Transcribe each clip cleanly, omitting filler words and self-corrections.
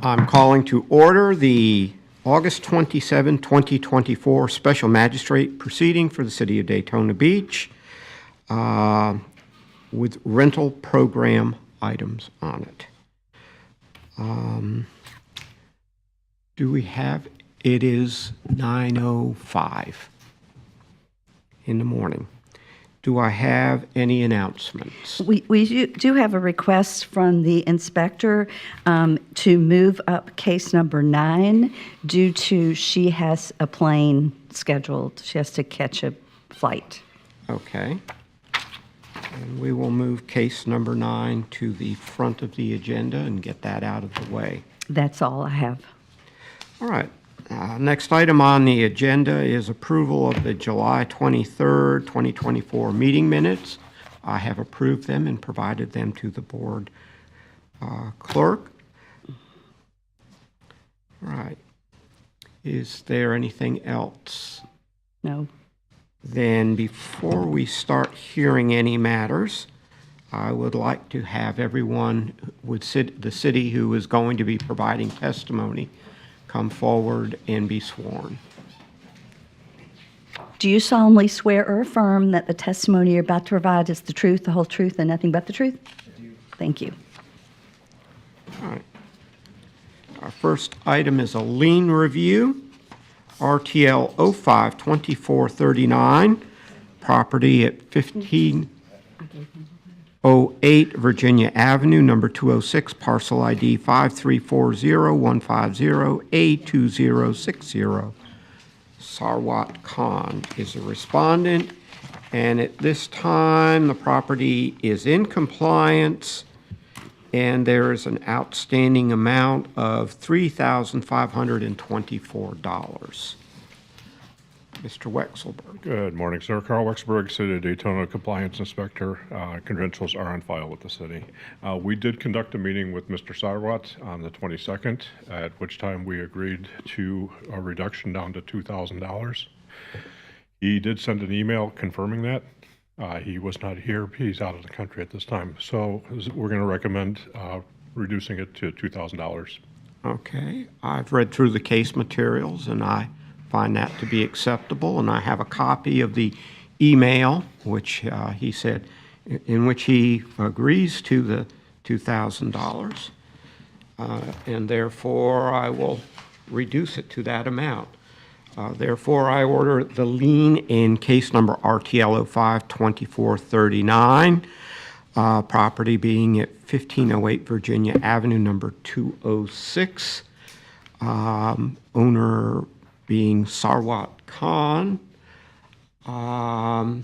I'm calling to order the August 27, 2024 Special Magistrate proceeding for the City of Daytona Beach with rental program items on it. Do we have, it is 9:05 in the morning. Do I have any announcements? We do have a request from the inspector to move up case number 9 due to she has a plane scheduled. She has to catch a flight. Okay. And we will move case number 9 to the front of the agenda and get that out of the way. That's all I have. All right. Next item on the agenda is approval of the July 23rd, 2024 meeting minutes. I have approved them and provided them to the board clerk. All right. Is there anything else? No. Then before we start hearing any matters, I would like to have everyone with the city who is going to be providing testimony come forward and be sworn. Do you solemnly swear or affirm that the testimony you're about to provide is the truth, the whole truth, and nothing but the truth? I do. Thank you. All right. Our first item is a lien review. RTL 05-2439, property at 1508 Virginia Avenue, number 206, parcel ID 5340150A2060. Sarwat Khan is the respondent, and at this time the property is in compliance and there is an outstanding amount of $3,524. Mr. Wexelberg. Good morning, sir. Carl Wexelberg, City of Daytona Compliance Inspector. Credentials are on file with the city. We did conduct a meeting with Mr. Sarwat on the 22nd, at which time we agreed to a reduction down to $2,000. He did send an email confirming that. He was not here. He's out of the country at this time. So we're going to recommend reducing it to $2,000. Okay. I've read through the case materials and I find that to be acceptable, and I have a copy of the email which he said in which he agrees to the $2,000, and therefore I will reduce it to that amount. Therefore, I order the lien in case number RTL 05-2439, property being at 1508 Virginia Avenue, number 206, owner being Sarwat Khan. I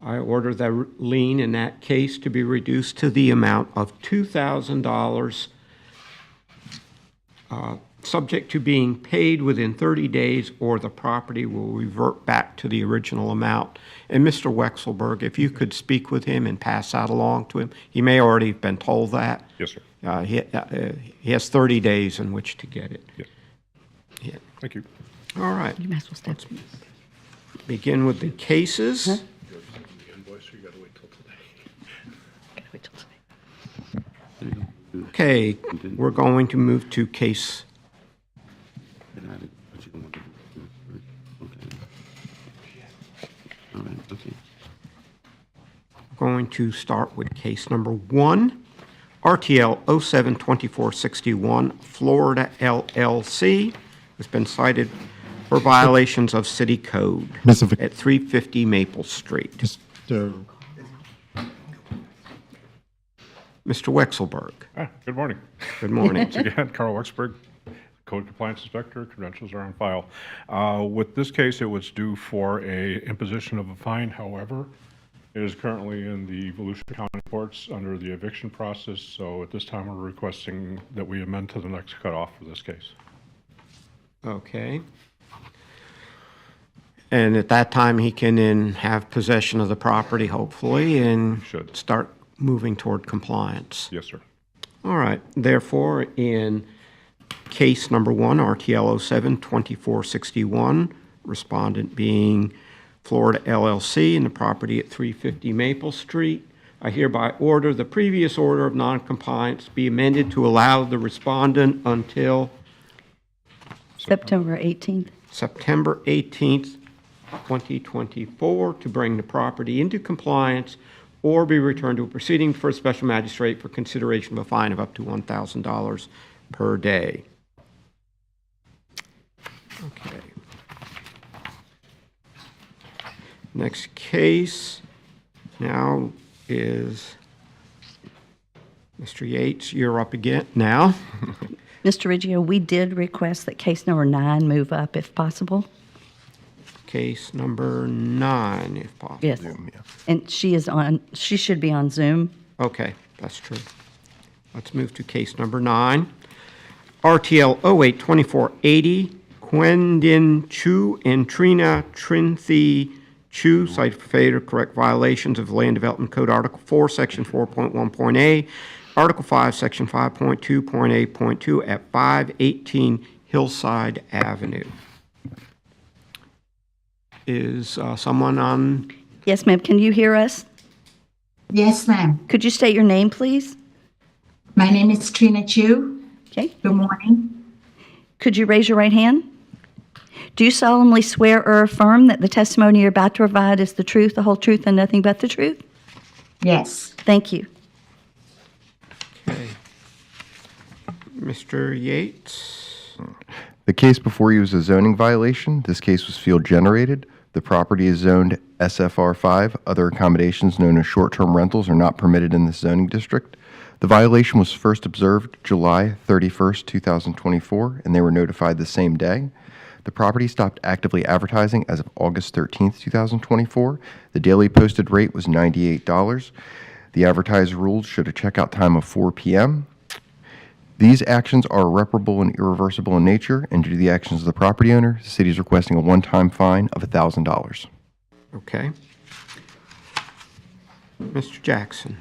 order the lien in that case to be reduced to the amount of $2,000, subject to being paid within 30 days, or the property will revert back to the original amount. And Mr. Wexelberg, if you could speak with him and pass that along to him. He may already have been told that. Yes, sir. He has 30 days in which to get it. Yes. Yeah. Thank you. All right. You might as well step. Let's begin with the cases. Huh? The invoice, you got to wait till today. Gotta wait till today. Okay, we're going to move to case. Going to start with case number 1, RTL 07-2461, Florida LLC, has been cited for violations of city code at 350 Maple Street. Mr. Wexelberg. Good morning. Good morning. Once again, Carl Wexelberg, Code Compliance Inspector. Credentials are on file. With this case, it was due for a imposition of a fine. However, it is currently in the Volusia County courts under the eviction process. So at this time, we're requesting that we amend to the next cutoff for this case. Okay. And at that time, he can then have possession of the property, hopefully, and Should. start moving toward compliance. Yes, sir. All right. Therefore, in case number 1, RTL 07-2461, respondent being Florida LLC and the property at 350 Maple Street, I hereby order the previous order of noncompliance be amended to allow the respondent until September 18th. September 18th, 2024, to bring the property into compliance or be returned to a proceeding for a special magistrate for consideration of a fine of up to $1,000 per day. Okay. Next case now is Mr. Yates. You're up again now. Mr. Riggio, we did request that case number 9 move up if possible. Case number 9, if possible. Yes. And she should be on Zoom. Okay, that's true. Let's move to case number 9. RTL 082480, Quendin Chu and Trina Trinthi Chu, cited for failure to correct violations of Land Development Code Article 4, Section 4.1.a, Article 5, Section 5.2.8.2 at 518 Hillside Avenue. Is someone on? Yes, ma'am. Can you hear us? Yes, ma'am. Could you state your name, please? My name is Trina Chu. Okay. Good morning. Could you raise your right hand? Do you solemnly swear or affirm that the testimony you're about to provide is the truth, the whole truth, and nothing but the truth? Yes. Thank you. Okay. Mr. Yates? The case before you is a zoning violation. This case was field generated. The property is zoned SFR 5. Other accommodations known as short-term rentals are not permitted in this zoning district. The violation was first observed July 31st, 2024, and they were notified the same day. The property stopped actively advertising as of August 13th, 2024. The daily posted rate was $98. The advertised rules showed a checkout time of 4 p.m. These actions are irreparable and irreversible in nature, and due to the actions of the property owner, the city is requesting a one-time fine of $1,000. Okay. Mr. Jackson?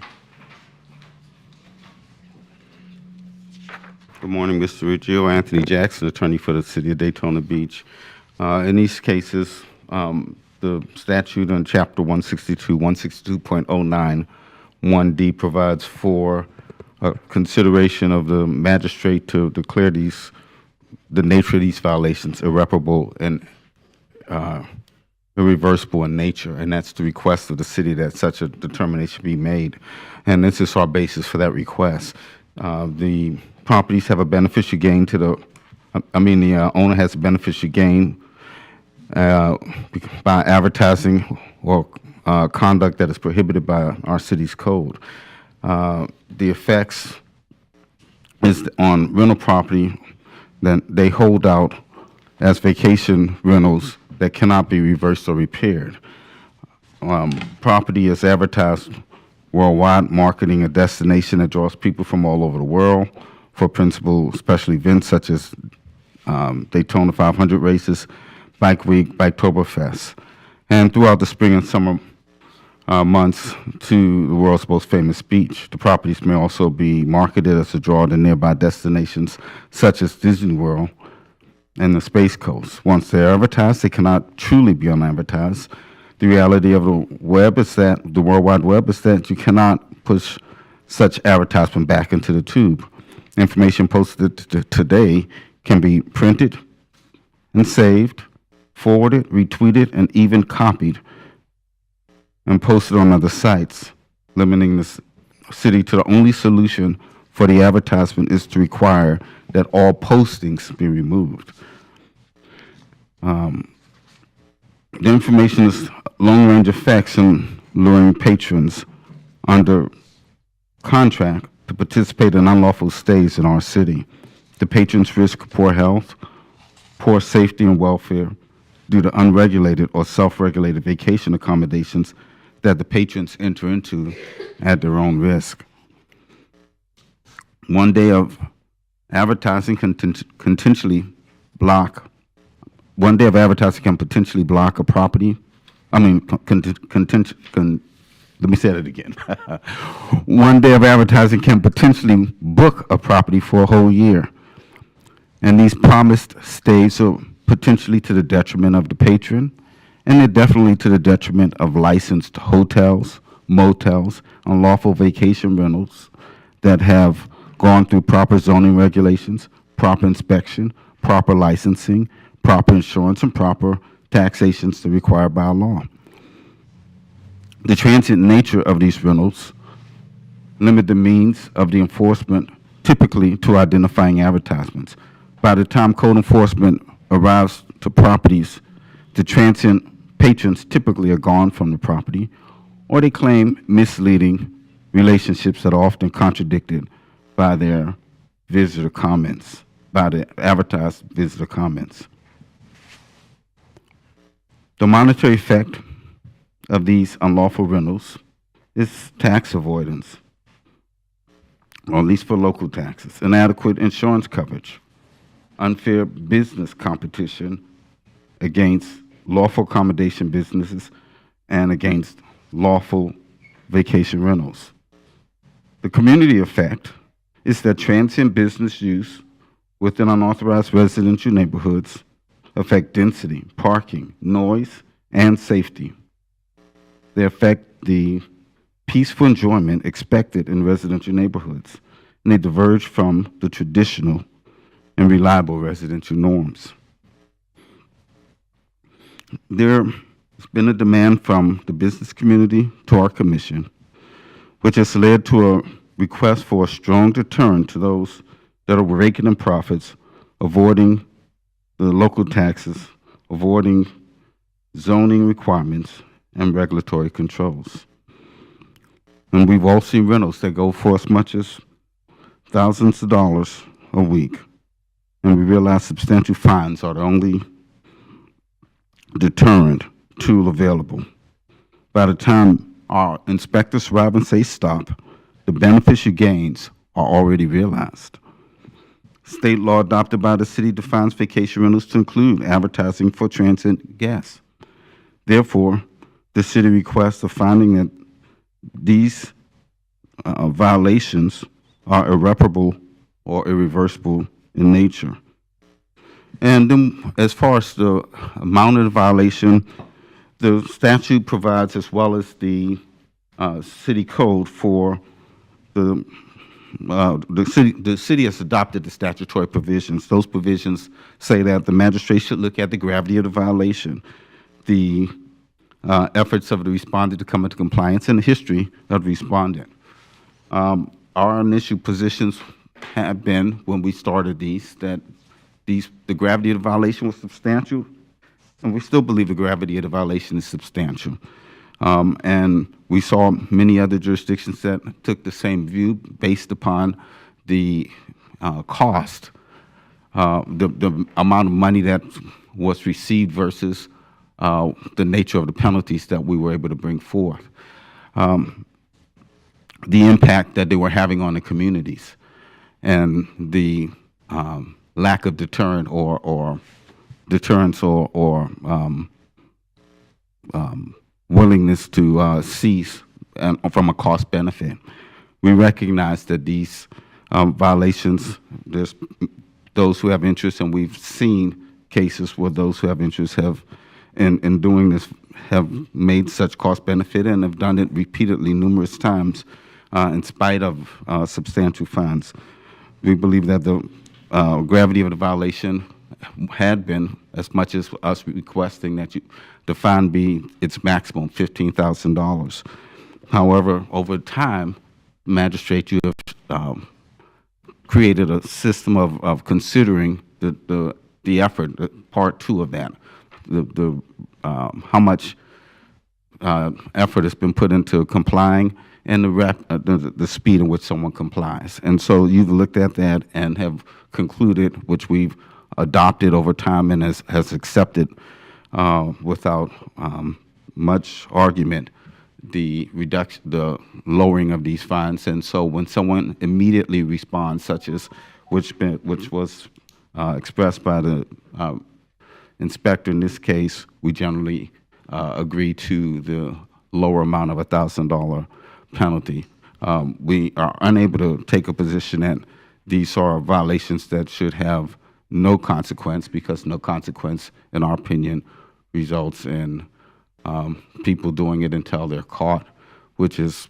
Good morning, Mr. Riggio. Anthony Jackson, attorney for the City of Daytona Beach. In these cases, the statute on Chapter 162, 162.09, 1D provides for consideration of the magistrate to declare the nature of these violations irreparable and irreversible in nature, and that's the request of the city that such a determination be made. And this is our basis for that request. The properties have a beneficial gain to the owner has a beneficial gain by advertising or conduct that is prohibited by our city's code. The effects is on rental property that they hold out as vacation rentals that cannot be reversed or repaired. Property is advertised worldwide, marketing a destination that draws people from all over the world for principal special events such as Daytona 500 races, Bike Week, Biketoberfest, and throughout the spring and summer months to the world's most famous beach. The properties may also be marketed as a draw to nearby destinations such as Disney World and the Space Coast. Once they're advertised, they cannot truly be unadvertised. The reality of the web is that, the World Wide Web, is that you cannot push such advertisement back into the tube. Information posted today can be printed and saved, forwarded, retweeted, and even copied and posted on other sites, limiting the city to the only solution for the advertisement is to require that all postings be removed. The information is long-range effects in luring patrons under contract to participate in unlawful stays in our city. The patrons risk poor health, poor safety and welfare due to unregulated or self-regulated vacation accommodations that the patrons enter into at their own risk. One day of advertising can potentially block a property. Let me say that again. One day of advertising can potentially book a property for a whole year. And these promised stays are potentially to the detriment of the patron, and they're definitely to the detriment of licensed hotels, motels, unlawful vacation rentals that have gone through proper zoning regulations, proper inspection, proper licensing, proper insurance, and proper taxations that are required by law. The transient nature of these rentals limit the means of the enforcement typically to identifying advertisements. By the time code enforcement arrives to properties, the transient patrons typically are gone from the property, or they claim misleading relationships that are often contradicted by their visitor comments, by the advertised visitor comments. The monetary effect of these unlawful rentals is tax avoidance, or at least for local taxes, inadequate insurance coverage, unfair business competition against lawful accommodation businesses and against lawful vacation rentals. The community effect is that transient business use within unauthorized residential neighborhoods affect density, parking, noise, and safety. They affect the peaceful enjoyment expected in residential neighborhoods, and they diverge from the traditional and reliable residential norms. There has been a demand from the business community to our commission, which has led to a request for a strong deterrent to those that are raking in profits, avoiding the local taxes, avoiding zoning requirements, and regulatory controls. And we've all seen rentals that go for as much as thousands of dollars a week. And we realize substantial fines are the only deterrent tool available. By the time our inspectors arrive and say stop, the beneficial gains are already realized. State law adopted by the city defines vacation rentals to include advertising for transient guests. Therefore, the city requests a finding that these violations are irreparable or irreversible in nature. And then as far as the amount of the violation, the statute provides, as well as the city code, for the city has adopted the statutory provisions. Those provisions say that the magistrate should look at the gravity of the violation, the efforts of the respondent to come into compliance, and the history of the respondent. Our initial positions have been, when we started these, that the gravity of the violation was substantial, and we still believe the gravity of the violation is substantial. And we saw many other jurisdictions that took the same view based upon the cost, the amount of money that was received versus the nature of the penalties that we were able to bring forth, the impact that they were having on the communities, and the lack of deterrence or willingness to cease from a cost benefit. We recognize that these violations, there's those who have interest, and we've seen cases where those who have interest have, in doing this, have made such cost benefit and have done it repeatedly numerous times in spite of substantial fines. We believe that the gravity of the violation had been as much as us requesting that the fine be its maximum, $15,000. However, over time, magistrate, you have created a system of considering the effort, part two of that, how much effort has been put into complying, and the speed in which someone complies. And so you've looked at that and have concluded, which we've adopted over time and has accepted without much argument, the lowering of these fines. And so when someone immediately responds, such as which was expressed by the inspector in this case, we generally agree to the lower amount of $1,000 penalty. We are unable to take a position that these are violations that should have no consequence, because no consequence, in our opinion, results in people doing it until they're caught. which has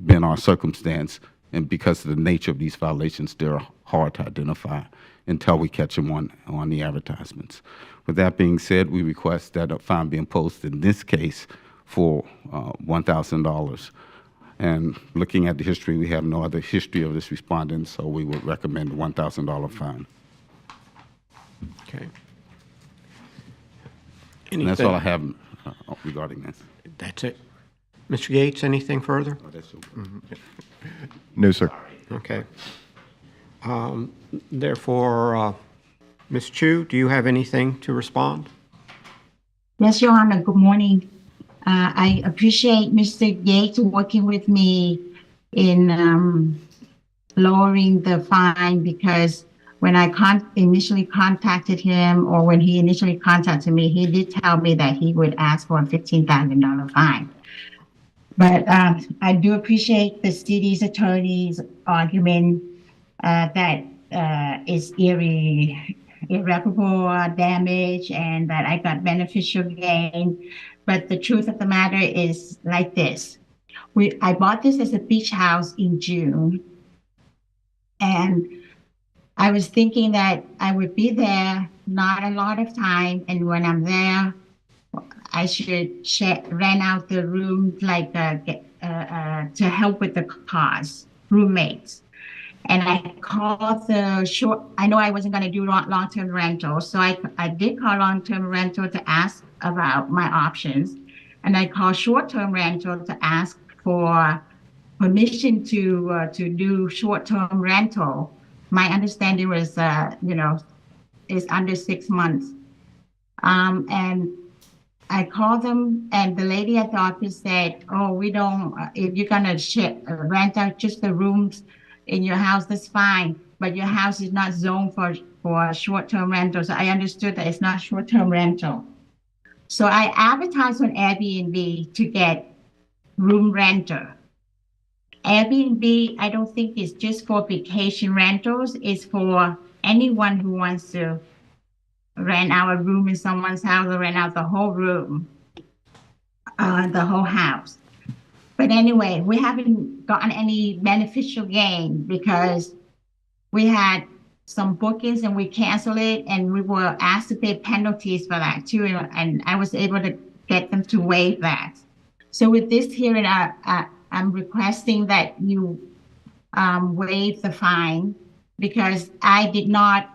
been our circumstance. And because of the nature of these violations, they're hard to identify until we catch them on the advertisements. With that being said, we request that a fine be imposed in this case for $1,000. And looking at the history, we have no other history of this respondent, so we would recommend a $1,000 fine. Okay. And that's all I have regarding this. That's it. Mr. Gates, anything further? No, sir. Okay. Therefore, Ms. Chu, do you have anything to respond? Yes, Your Honor. Good morning. I appreciate Mr. Gates working with me in lowering the fine, because when I initially contacted him, or when he initially contacted me, he did tell me that he would ask for a $15,000 fine. But I do appreciate the city's attorney's argument that is irreparable damage and that I got beneficial gain. But the truth of the matter is like this. I bought this as a beach house in June, and I was thinking that I would be there not a lot of time, and when I'm there, I should rent out the room, like to help with the cost, roommates. And I called I know I wasn't going to do long-term rental, so I did call long-term rental to ask about my options. And I called short-term rental to ask for permission to do short-term rental. My understanding was, is under 6 months. And I called them, and the lady at the office said, "Oh, we don't. If you're gonna rent out just the rooms in your house, that's fine. But your house is not zoned for short-term rental." So I understood that it's not short-term rental. So I advertised on Airbnb to get room renter. Airbnb, I don't think is just for vacation rentals. It's for anyone who wants to rent out a room in someone's house, or rent out the whole room, the whole house. But anyway, we haven't gotten any beneficial gain because we had some bookings and we canceled it, and we were asked to pay penalties for that too. And I was able to get them to waive that. So with this hearing, I'm requesting that you waive the fine, because I did not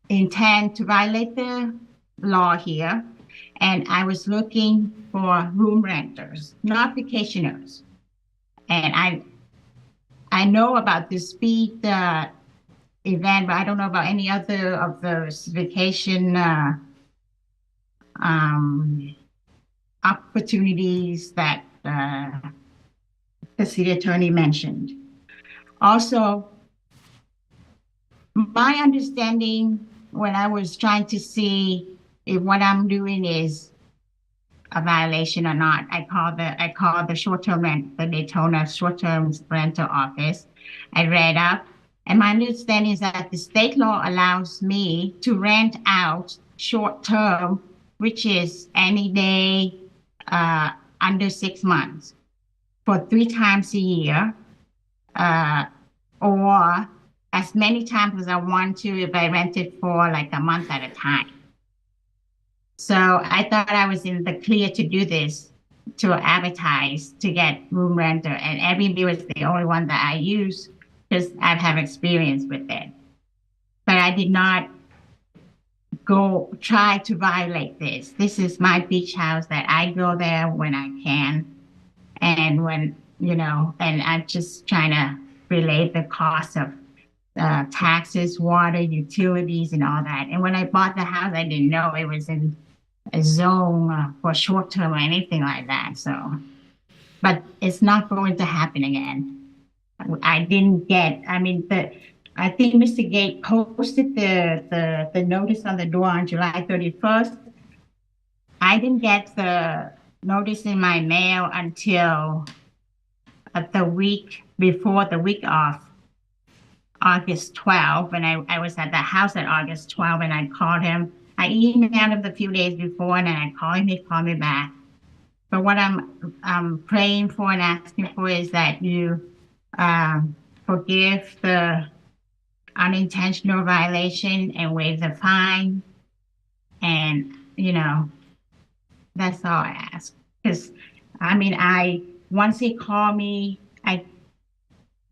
intend to violate the law here. And I was looking for room renters, not vacationers. And I know about the speed event, but I don't know about any other of those vacation opportunities that the city attorney mentioned. Also, my understanding when I was trying to see if what I'm doing is a violation or not, I called the short-term the Daytona short-term rental office. I read up, and my understanding is that the state law allows me to rent out short-term, which is any day under 6 months, for 3 times a year, or as many times as I want to if I rent it for like a month at a time. So I thought I was in the clear to do this, to advertise, to get room renter. And Airbnb was the only one that I used because I have experience with it. But I did not try to violate this. This is my beach house that I go there when I can. And when, and I'm just trying to relate the cost of taxes, water, utilities, and all that. And when I bought the house, I didn't know it was in a zone for short term or anything like that. So, but it's not going to happen again. I think Mr. Gate posted the notice on the door on July 31st. I didn't get the notice in my mail until the week before the week of August 12th, and I was at the house at August 12th, and I called him. I emailed him a few days before, and then I called him. He called me back. But what I'm praying for and asking for is that you forgive the unintentional violation and waive the fine. And, that's all I ask. Because, once he called me, I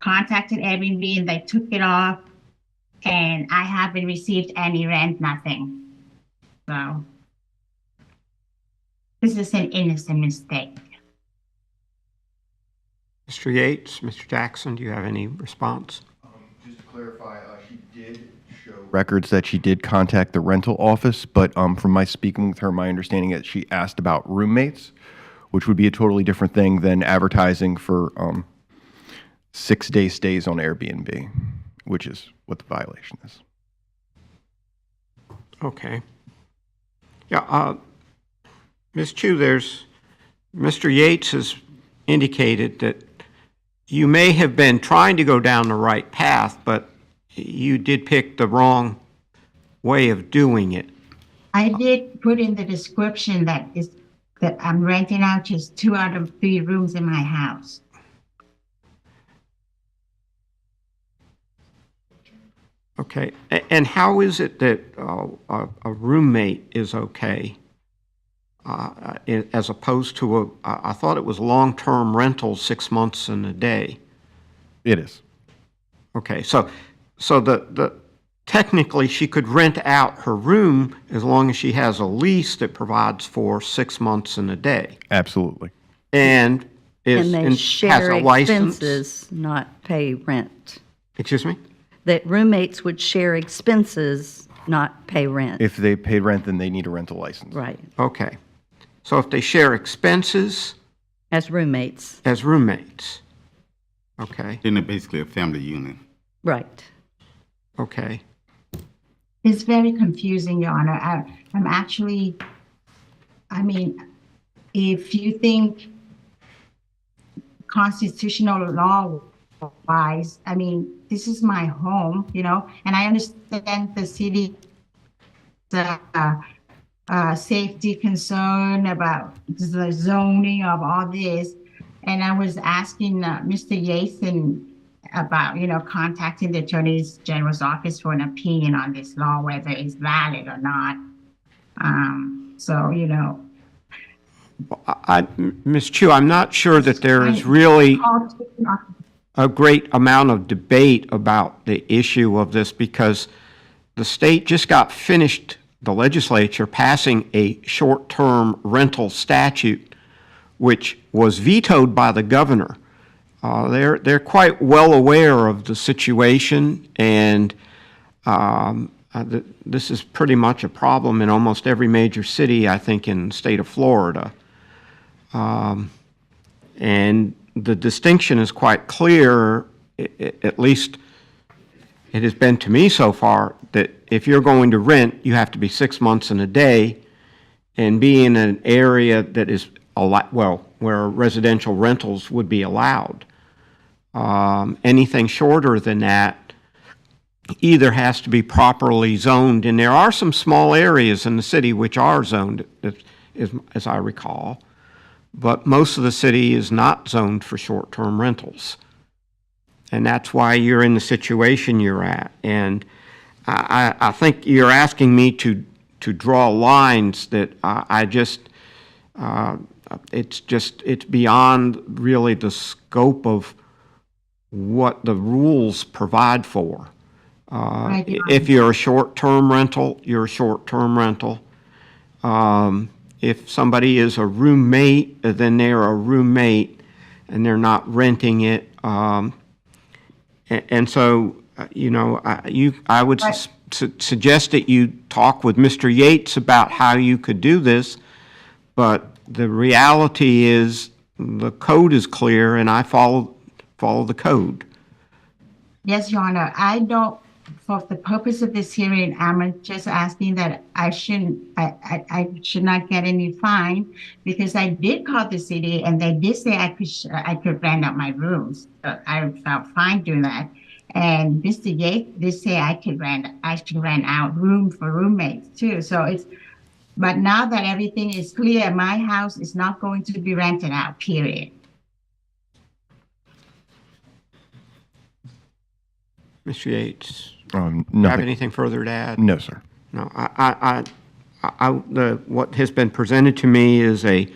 contacted Airbnb and they took it off, and I haven't received any rent, nothing. So, this is an innocent mistake. Mr. Yates, Mr. Jackson, do you have any response? Just to clarify, she did show records that she did contact the rental office, but from my speaking with her, my understanding is she asked about roommates, which would be a totally different thing than advertising for 6-day stays on Airbnb, which is what the violation is. Okay. Yeah, Ms. Chu, Mr. Yates has indicated that you may have been trying to go down the right path, but you did pick the wrong way of doing it. I did put in the description that I'm renting out just 2 out of 3 rooms in my house. Okay, and how is it that a roommate is okay as opposed to I thought it was long-term rental, 6 months and a day? It is. Okay, so technically she could rent out her room as long as she has a lease that provides for 6 months and a day. Absolutely. And And they has share a license. expenses, not pay rent. Excuse me? That roommates would share expenses, not pay rent. If they paid rent, then they need a rental license. Right, Okay. So if they share expenses as roommates, as roommates. Okay, Then they're basically a family unit. right. okay. It's very confusing, Your Honor. I'm actually, if you think constitutional law wise, this is my home, and I understand the city, safety concern about the zoning of all this. And I was asking Mr. Yates about, contacting the Attorney General's office for an opinion on this law, whether it's valid or not. Ms. Chu, I'm not sure that there is really a great amount of debate about the issue of this because the state just got finished, the legislature, passing a short-term rental statute, which was vetoed by the governor. They're quite well aware of the situation, and this is pretty much a problem in almost every major city, I think, in the state of Florida. And the distinction is quite clear, at least it has been to me so far, that if you're going to rent, you have to be 6 months and a day and be in an area that is, where residential rentals would be allowed. Anything shorter than that either has to be properly zoned, and there are some small areas in the city which are zoned, as I recall, but most of the city is not zoned for short-term rentals. And that's why you're in the situation you're at. And I think you're asking me to draw lines that it's beyond really the scope of what the rules provide for. If you're a short-term rental, you're a short-term rental. If somebody is a roommate, then they're a roommate and they're not renting it. And so, I would suggest that you talk with Mr. Yates about how you could do this, but the reality is the code is clear and I follow the code. Yes, Your Honor. For the purpose of this hearing, I'm just asking that I should not get any fine because I did call the city and they did say I could rent out my rooms. So I felt fine doing that. And Mr. Yates did say I should rent out room for roommates too. So But now that everything is clear, my house is not going to be rented out, period. Mr. Yates, do you have Nothing. anything further to add? No, sir. No, what has been presented to me is a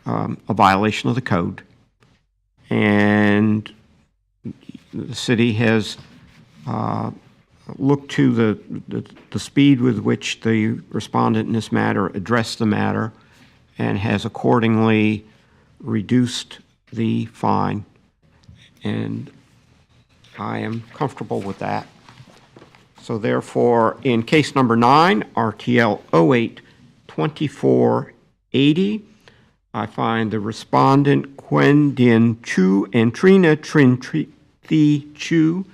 violation of the code. And the city has looked to the speed with which the respondent in this matter addressed the matter and has accordingly reduced the fine. And I am comfortable with that. So therefore, in case number 9, RTL 08-2480, I find the respondent Quen Dien Chu and Trina Trin Thi Chu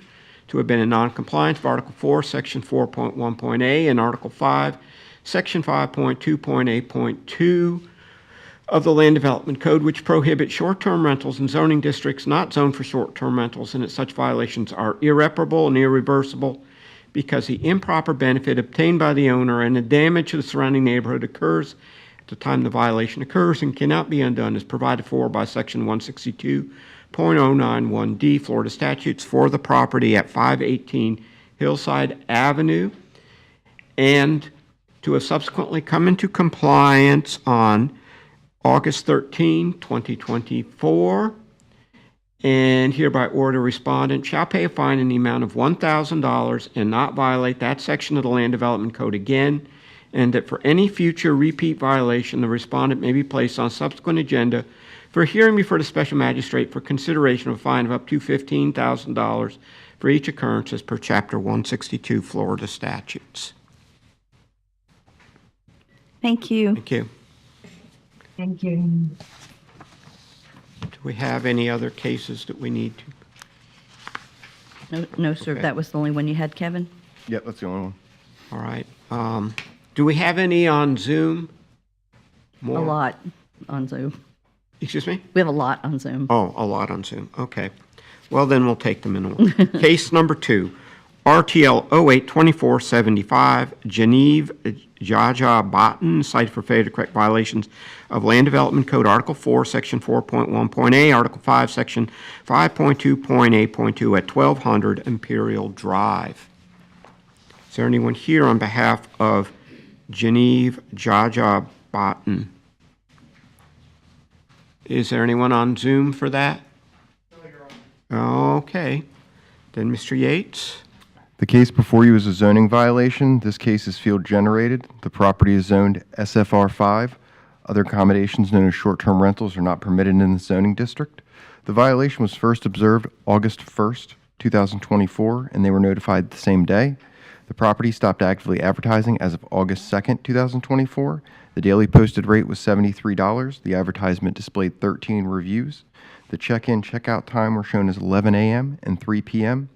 to have been in noncompliance of Article 4, Section 4.1.a and Article 5, Section 5.2.8.2 of the Land Development Code, which prohibits short-term rentals in zoning districts not zoned for short-term rentals, and that such violations are irreparable and irreversible because the improper benefit obtained by the owner and the damage to the surrounding neighborhood occurs at the time the violation occurs and cannot be undone as provided for by Section 162.091D Florida statutes for the property at 518 Hillside Avenue, and to have subsequently come into compliance on August 13, 2024, and hereby order respondent shall pay a fine in the amount of $1,000 and not violate that section of the Land Development Code again, and that for any future repeat violation, the respondent may be placed on subsequent agenda for a hearing before the special magistrate for consideration of a fine of up to $15,000 for each occurrence as per Chapter 162 Florida statutes. Thank you. Thank you. Thank you. Do we have any other cases that we need to? No, sir, Okay. that was the only one you had, Kevin? Yep, that's the only one. All right. Do we have any on Zoom? A More? lot on Zoom. Excuse me? We have a lot on Zoom. Oh, a lot on Zoom. Okay. Well, then we'll take them in order. Case number 2, RTL 08-2475, Genevieve Jaja Botten, cited for failure to correct violations of Land Development Code Article 4, Section 4.1.a, Article 5, Section 5.2.8.2 at 1200 Imperial Drive. Is there anyone here on behalf of Genevieve Jaja Botten? Is there anyone on Zoom for that? Okay. Then Mr. Yates. The case before you is a zoning violation. This case is field generated. The property is zoned SFR 5. Other accommodations known as short-term rentals are not permitted in the zoning district. The violation was first observed August 1st, 2024, and they were notified the same day. The property stopped actively advertising as of August 2nd, 2024. The daily posted rate was $73. The advertisement displayed 13 reviews. The check-in, check-out time were shown as 11 a.m. and 3 p.m.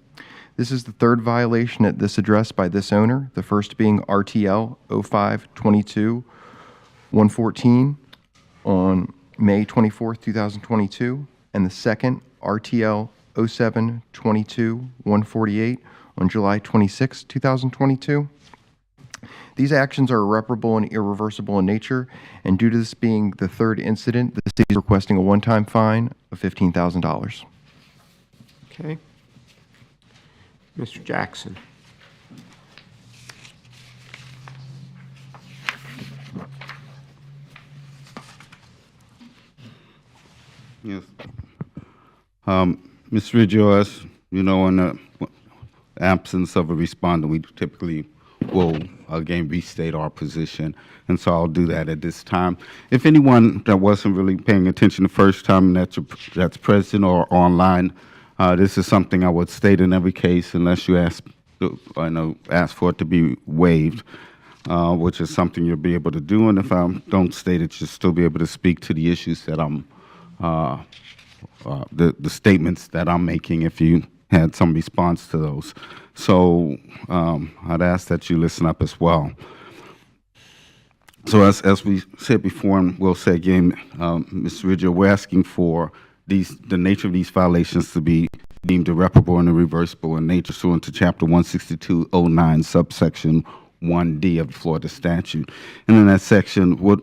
This is the third violation at this address by this owner, the first being RTL 05-22-114 on May 24th, 2022, and the second RTL 07-22-148 on July 26, 2022. These actions are irreparable and irreversible in nature, and due to this being the third incident, the city is requesting a one-time fine of $15,000. Okay. Mr. Jackson. Yes. Ms. Riggio, as you know, in the absence of a respondent, we typically will again restate our position, and so I'll do that at this time. If anyone that wasn't really paying attention the first time that's present or online, this is something I would state in every case unless you ask for it to be waived, which is something you'll be able to do, and if I don't state it, you'll still be able to speak to the issues that I'm the statements that I'm making if you had some response to those. So I'd ask that you listen up as well. So as we said before, and we'll say again, Ms. Riggio, we're asking for the nature of these violations to be deemed irreparable and irreversible in nature pursuant to Chapter 16209, subsection 1D of the Florida statute. And in that section, what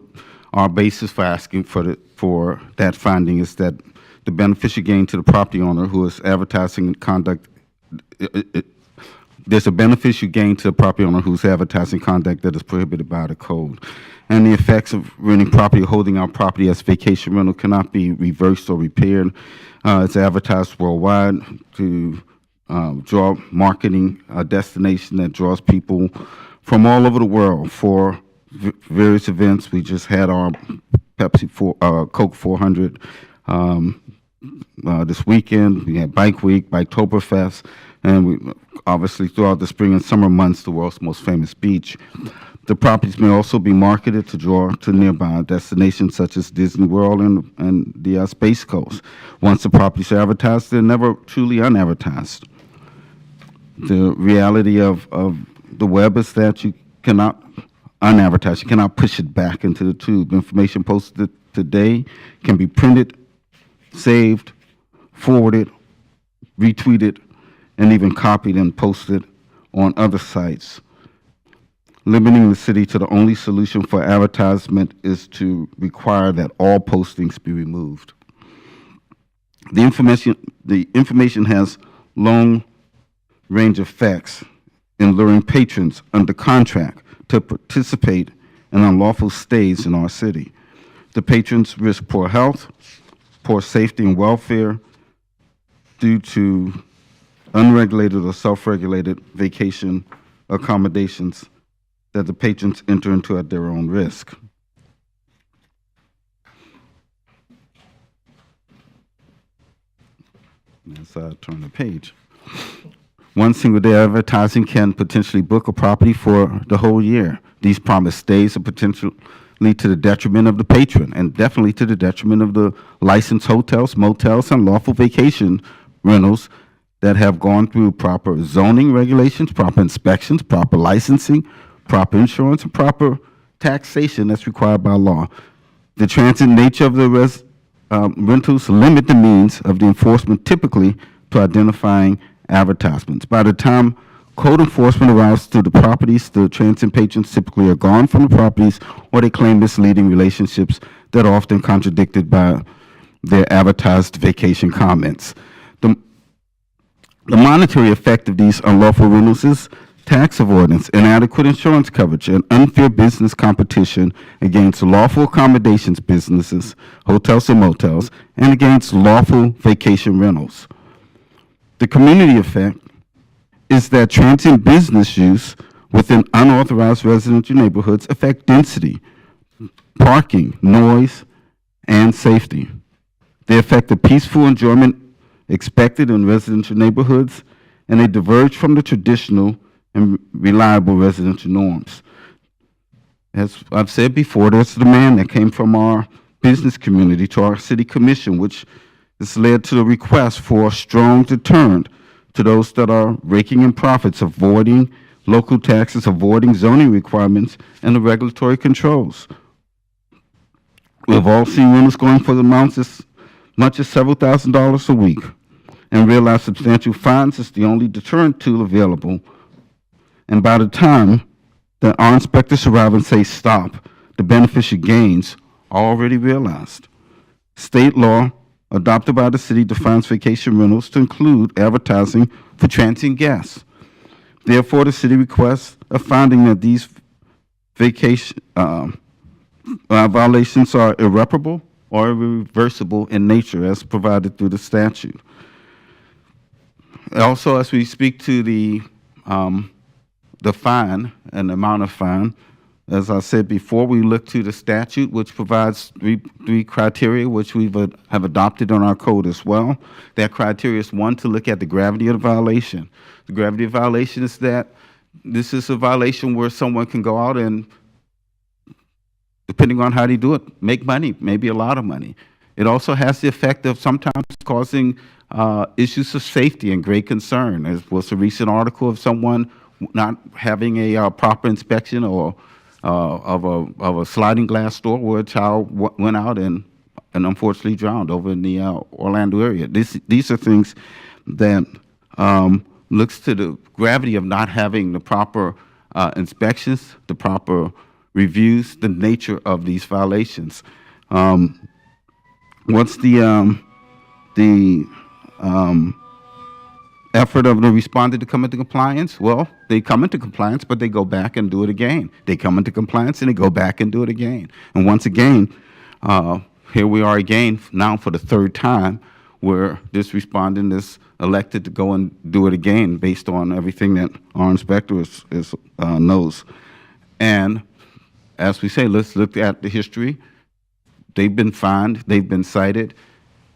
our basis for asking for that finding is that the beneficial gain to the property owner who is advertising conduct, there's a beneficial gain to the property owner who's advertising conduct that is prohibited by the code. And the effects of renting property or holding out property as vacation rental cannot be reversed or repaired. It's advertised worldwide to draw marketing a destination that draws people from all over the world for various events. We just had our Coke 400 this weekend. We had Bike Week, Biketoberfest, and we obviously throughout the spring and summer months, the world's most famous beach. The properties may also be marketed to draw to nearby destinations such as Disney World and the Space Coast. Once the properties are advertised, they're never truly unadvertised. The reality of the web is that you cannot unadvertise, you cannot push it back into the tube. Information posted today can be printed, saved, forwarded, retweeted, and even copied and posted on other sites. Limiting the city to the only solution for advertisement is to require that all postings be removed. The information has long-range effects in luring patrons under contract to participate in unlawful stays in our city. The patrons risk poor health, poor safety and welfare due to unregulated or self-regulated vacation accommodations that the patrons enter into at their own risk. As I turn the page. One single day advertising can potentially book a property for the whole year. These promised stays are potentially to the detriment of the patron and definitely to the detriment of the licensed hotels, motels, and lawful vacation rentals that have gone through proper zoning regulations, proper inspections, proper licensing, proper insurance, and proper taxation that's required by law. The transit nature of the rentals limit the means of the enforcement typically to identifying advertisements. By the time code enforcement arrives to the properties, the transit patrons typically are gone from the properties, or they claim misleading relationships that are often contradicted by their advertised vacation comments. The monetary effect of these unlawful rentals is tax avoidance, inadequate insurance coverage, and unfair business competition against lawful accommodations businesses, hotels and motels, and against lawful vacation rentals. The community effect is that transient business use within unauthorized residential neighborhoods affect density, parking, noise, and safety. They affect the peaceful enjoyment expected in residential neighborhoods, and they diverge from the traditional and reliable residential norms. As I've said before, there's a demand that came from our business community to our city commission, which has led to the request for a strong deterrent to those that are raking in profits, avoiding local taxes, avoiding zoning requirements, and the regulatory controls. We've all seen rentals going for the amounts as much as several $1,000s a week, and realize substantial fines is the only deterrent tool available. And by the time that our inspectors arrive and say stop, the beneficial gains are already realized. State law adopted by the city defines vacation rentals to include advertising for transient guests. Therefore, the city requests a finding that these vacation violations are irreparable or irreversible in nature as provided through the statute. Also, as we speak to the fine and the amount of fine, as I said before, we look to the statute, which provides three criteria, which we have adopted on our code as well. That criteria is, one, to look at the gravity of the violation. The gravity of violation is that this is a violation where someone can go out and, depending on how they do it, make money, maybe a lot of money. It also has the effect of sometimes causing issues of safety and great concern. There was a recent article of someone not having a proper inspection or of a sliding glass door where a child went out and unfortunately drowned over in the Orlando area. These are things that looks to the gravity of not having the proper inspections, the proper reviews, the nature of these violations. What's the effort of the respondent to come into compliance? Well, they come into compliance, but they go back and do it again. They come into compliance and they go back and do it again. And once again, here we are again now for the third time where this respondent is elected to go and do it again based on everything that our inspector knows. And as we say, let's look at the history. They've been fined, they've been cited,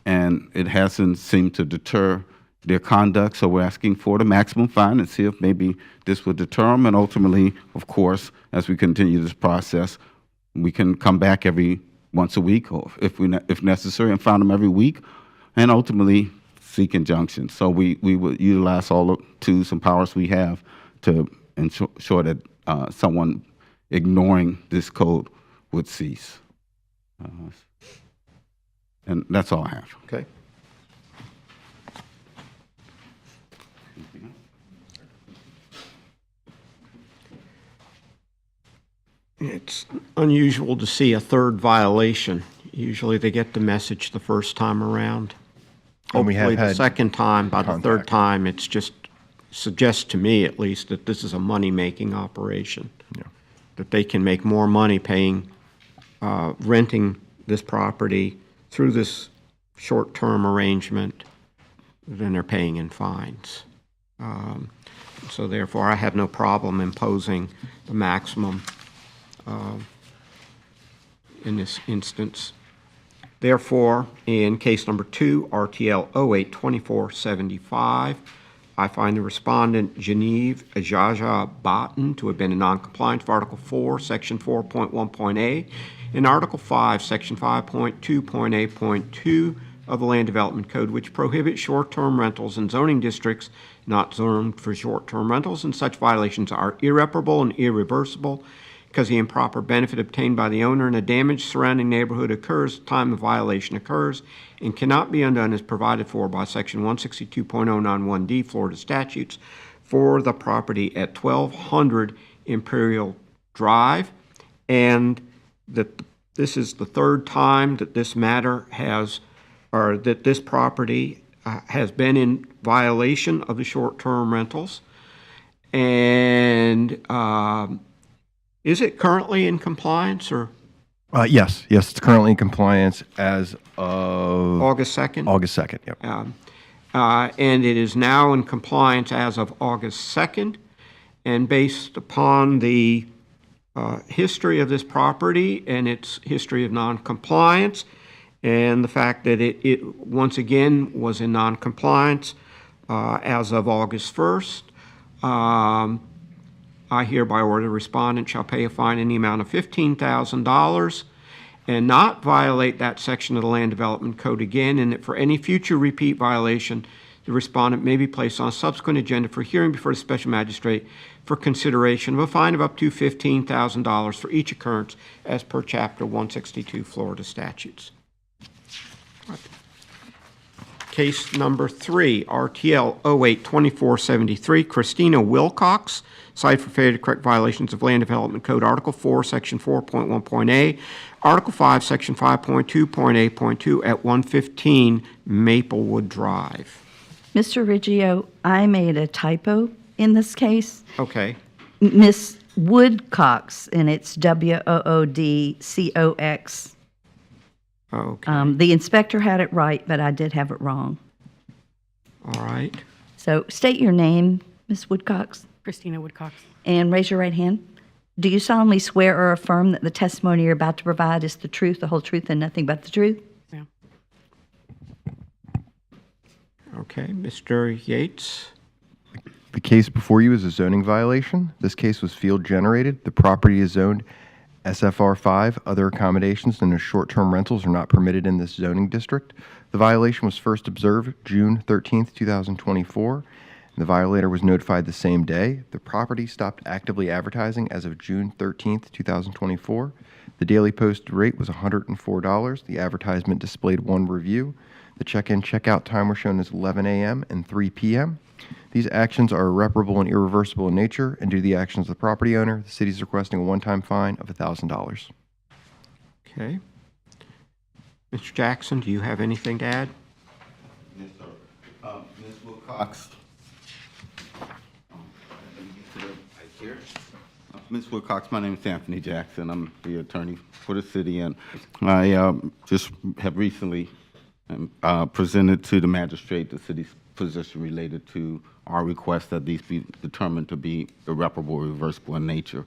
and it hasn't seemed to deter their conduct, so we're asking for the maximum fine and see if maybe this would deter them. And ultimately, of course, as we continue this process, we can come back every once a week, or if necessary, and fine them every week, and ultimately seek injunctions. So we would utilize all the tools and powers we have to ensure that someone ignoring this code would cease. And that's all I have. Okay. It's unusual to see a third violation. Usually they get the message the first time around. And we have Hopefully the had second time, by the third contact. time, it's just suggests to me at least that this is a money-making operation. Yeah. That they can make more money paying, renting this property through this short-term arrangement than they're paying in fines. So therefore, I have no problem imposing the maximum in this instance. Therefore, in case number 2, RTL 08-2475, I find the respondent Genevieve Ajaja Batten to have been in noncompliance with Article 4, Section 4.1.a, and Article 5, Section 5.2.a.2 of the Land Development Code, which prohibits short-term rentals in zoning districts not zoned for short-term rentals, and such violations are irreparable and irreversible because the improper benefit obtained by the owner in a damaged surrounding neighborhood occurs at the time the violation occurs and cannot be undone as provided for by Section 162.091D Florida statutes for the property at 1200 Imperial Drive, and that this is the third time that this matter has, or that this property has been in violation of the short-term rentals. And is it currently in compliance, or Yes, it's currently in compliance as of August 2nd? August 2nd, yep. And it is now in compliance as of August 2nd. And based upon the history of this property and its history of noncompliance, and the fact that it once again was in noncompliance as of August 1st, I hereby order the respondent shall pay a fine in the amount of $15,000 and not violate that section of the Land Development Code again, and that for any future repeat violation, the respondent may be placed on a subsequent agenda for hearing before the special magistrate for consideration of a fine of up to $15,000 for each occurrence as per Chapter 162 Florida statutes. Case number 3, RTL 08-2473, Christina Wilcox, cited for failure to correct violations of Land Development Code, Article 4, Section 4.1.a, Article 5, Section 5.2.a.2 at 115 Maplewood Drive. Mr. Riggio, I made a typo in this case. Okay. Miss Woodcox, and it's Woodcox. Okay. The inspector had it right, but I did have it wrong. All right. So state your name, Miss Woodcox, Christina Woodcox. and raise your right hand. Do you solemnly swear or affirm that the testimony you're about to provide is the truth, the whole truth, and nothing but the truth? Yeah. Okay. Mr. Yates? The case before you is a zoning violation. This case was field generated. The property is zoned SFR 5. Other accommodations than short-term rentals are not permitted in this zoning district. The violation was first observed June 13th, 2024. And the violator was notified the same day. The property stopped actively advertising as of June 13th, 2024. The daily posted rate was $104. The advertisement displayed one review. The check-in, check-out time were shown as 11 a.m. and 3 p.m. These actions are irreparable and irreversible in nature, and due to the actions of the property owner, the city is requesting a one-time fine of $1,000. Okay. Mr. Jackson, do you have anything to add? Yes, sir. Ms. Wilcox. Ms. Wilcox, my name is Anthony Jackson. I'm the attorney for the city, and I just have recently presented to the magistrate the city's position related to our request that these be determined to be irreparable, reversible in nature.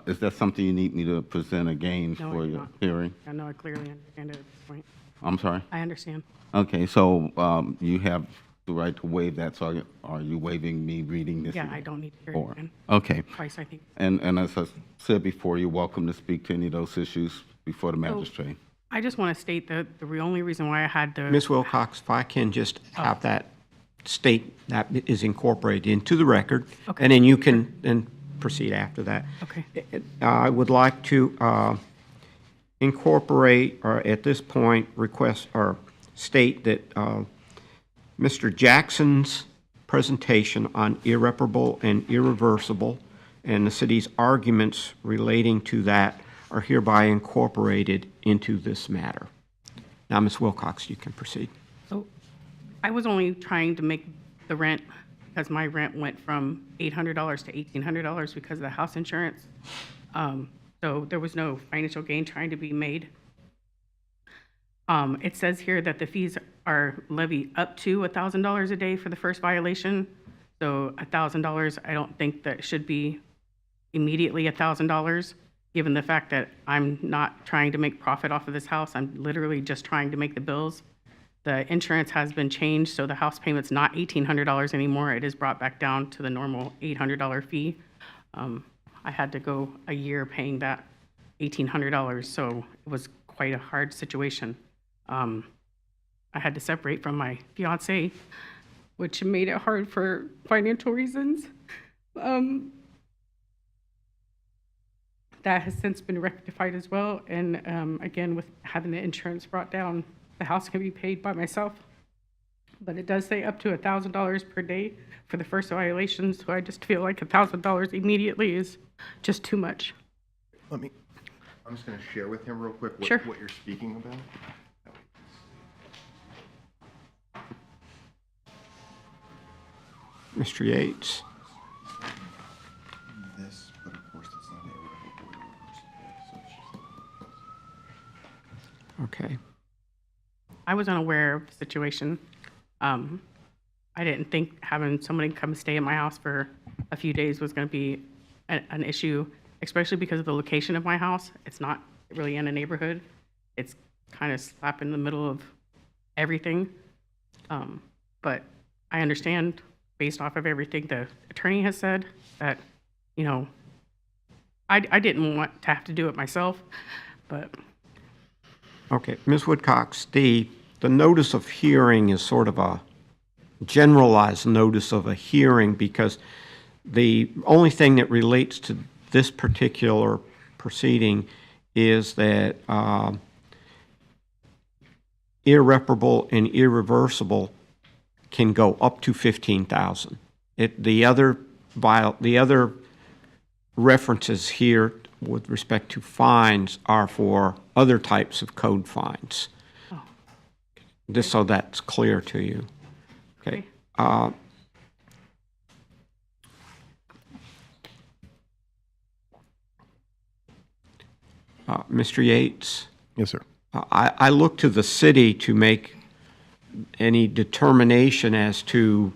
Is that something you need me to present again No, for it's your not. hearing? I know, I clearly understand it at this point. I'm sorry? I understand. Okay, so you have the right to waive that, so are you waiving me reading this? Yeah, I don't need to hear it Or- again. Okay. Twice, I think. And as I said before, you're welcome to speak to any of those issues before the magistrate. I just want to state that the only reason why I had the. Ms. Wilcox, if I can just have that state that is incorporated into the record, Okay. and then you can then proceed after that. Okay. I would like to incorporate, or at this point, request or state that Mr. Jackson's presentation on irreparable and irreversible and the city's arguments relating to that are hereby incorporated into this matter. Now, Ms. Wilcox, you can proceed. So I was only trying to make the rent, because my rent went from $800 to $1,800 because of the house insurance. So there was no financial gain trying to be made. It says here that the fees are levied up to $1,000 a day for the first violation. So $1,000, I don't think that should be immediately $1,000, given the fact that I'm not trying to make profit off of this house. I'm literally just trying to make the bills. The insurance has been changed, so the house payment's not $1,800 anymore. It is brought back down to the normal $800 fee. I had to go a year paying that $1,800, so it was quite a hard situation. I had to separate from my fiance, which made it hard for financial reasons. That has since been rectified as well, and again, with having the insurance brought down, the house can be paid by myself. But it does say up to $1,000 per day for the first violation, so I just feel like $1,000 immediately is just too much. I'm just going to share with him real quick Sure. what you're speaking about. Mr. Yates. This, but of course it's not irreparable or reversible, so it's just- Okay. I was unaware of the situation. I didn't think having somebody come stay at my house for a few days was going to be an issue, especially because of the location of my house. It's not really in a neighborhood. It's kind of slap in the middle of everything. But I understand, based off of everything the attorney has said, that, you know, I didn't want to have to do it myself, but Okay, Ms. Woodcox, the notice of hearing is sort of a generalized notice of a hearing because the only thing that relates to this particular proceeding is that irreparable and irreversible can go up to $15,000. The other references here with respect to fines are for other types of code fines. Oh. Just so that's clear to you. Okay. Mr. Yates, Yes, sir. I look to the city to make any determination as to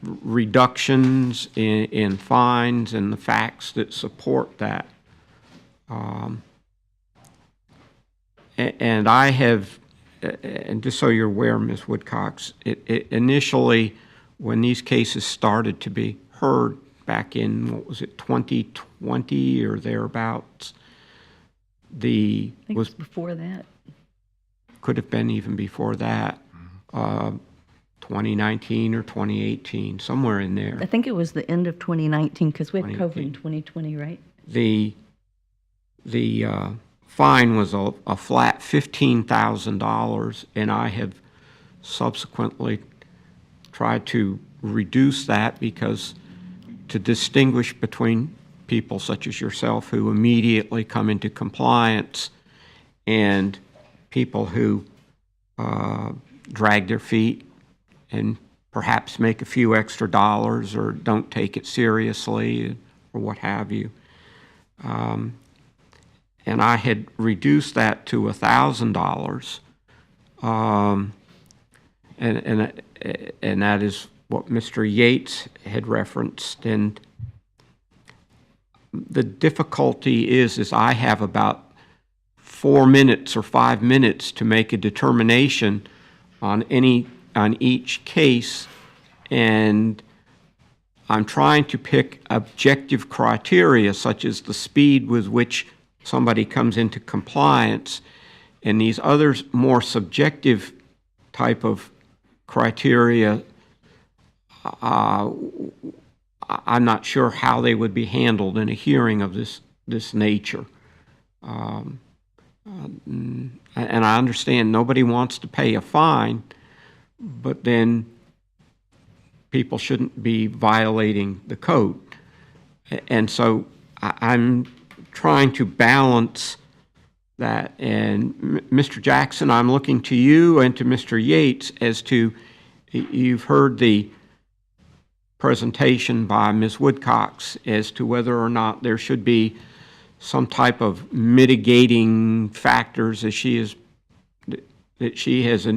reductions in fines and the facts that support that. And I have, and just so you're aware, Ms. Woodcox, initially, when these cases started to be heard back in, what was it, 2020 or thereabouts, I think it was was before that. could have been even before that, 2019 or 2018, somewhere in there. I think it was the end of 2019 because we had COVID 2018. in 2020, right? The fine was a flat $15,000, and I have subsequently tried to reduce that because to distinguish between people such as yourself who immediately come into compliance and people who drag their feet and perhaps make a few extra dollars or don't take it seriously or what have you. And I had reduced that to $1,000, and that is what Mr. Yates had referenced. And the difficulty is I have about 4 minutes or 5 minutes to make a determination on each case, and I'm trying to pick objective criteria such as the speed with which somebody comes into compliance, and these other more subjective type of criteria, I'm not sure how they would be handled in a hearing of this nature. And I understand nobody wants to pay a fine, but then people shouldn't be violating the code. And so I'm trying to balance that. And Mr. Jackson, I'm looking to you and to Mr. Yates as to, you've heard the presentation by Ms. Woodcox as to whether or not there should be some type of mitigating factors that she has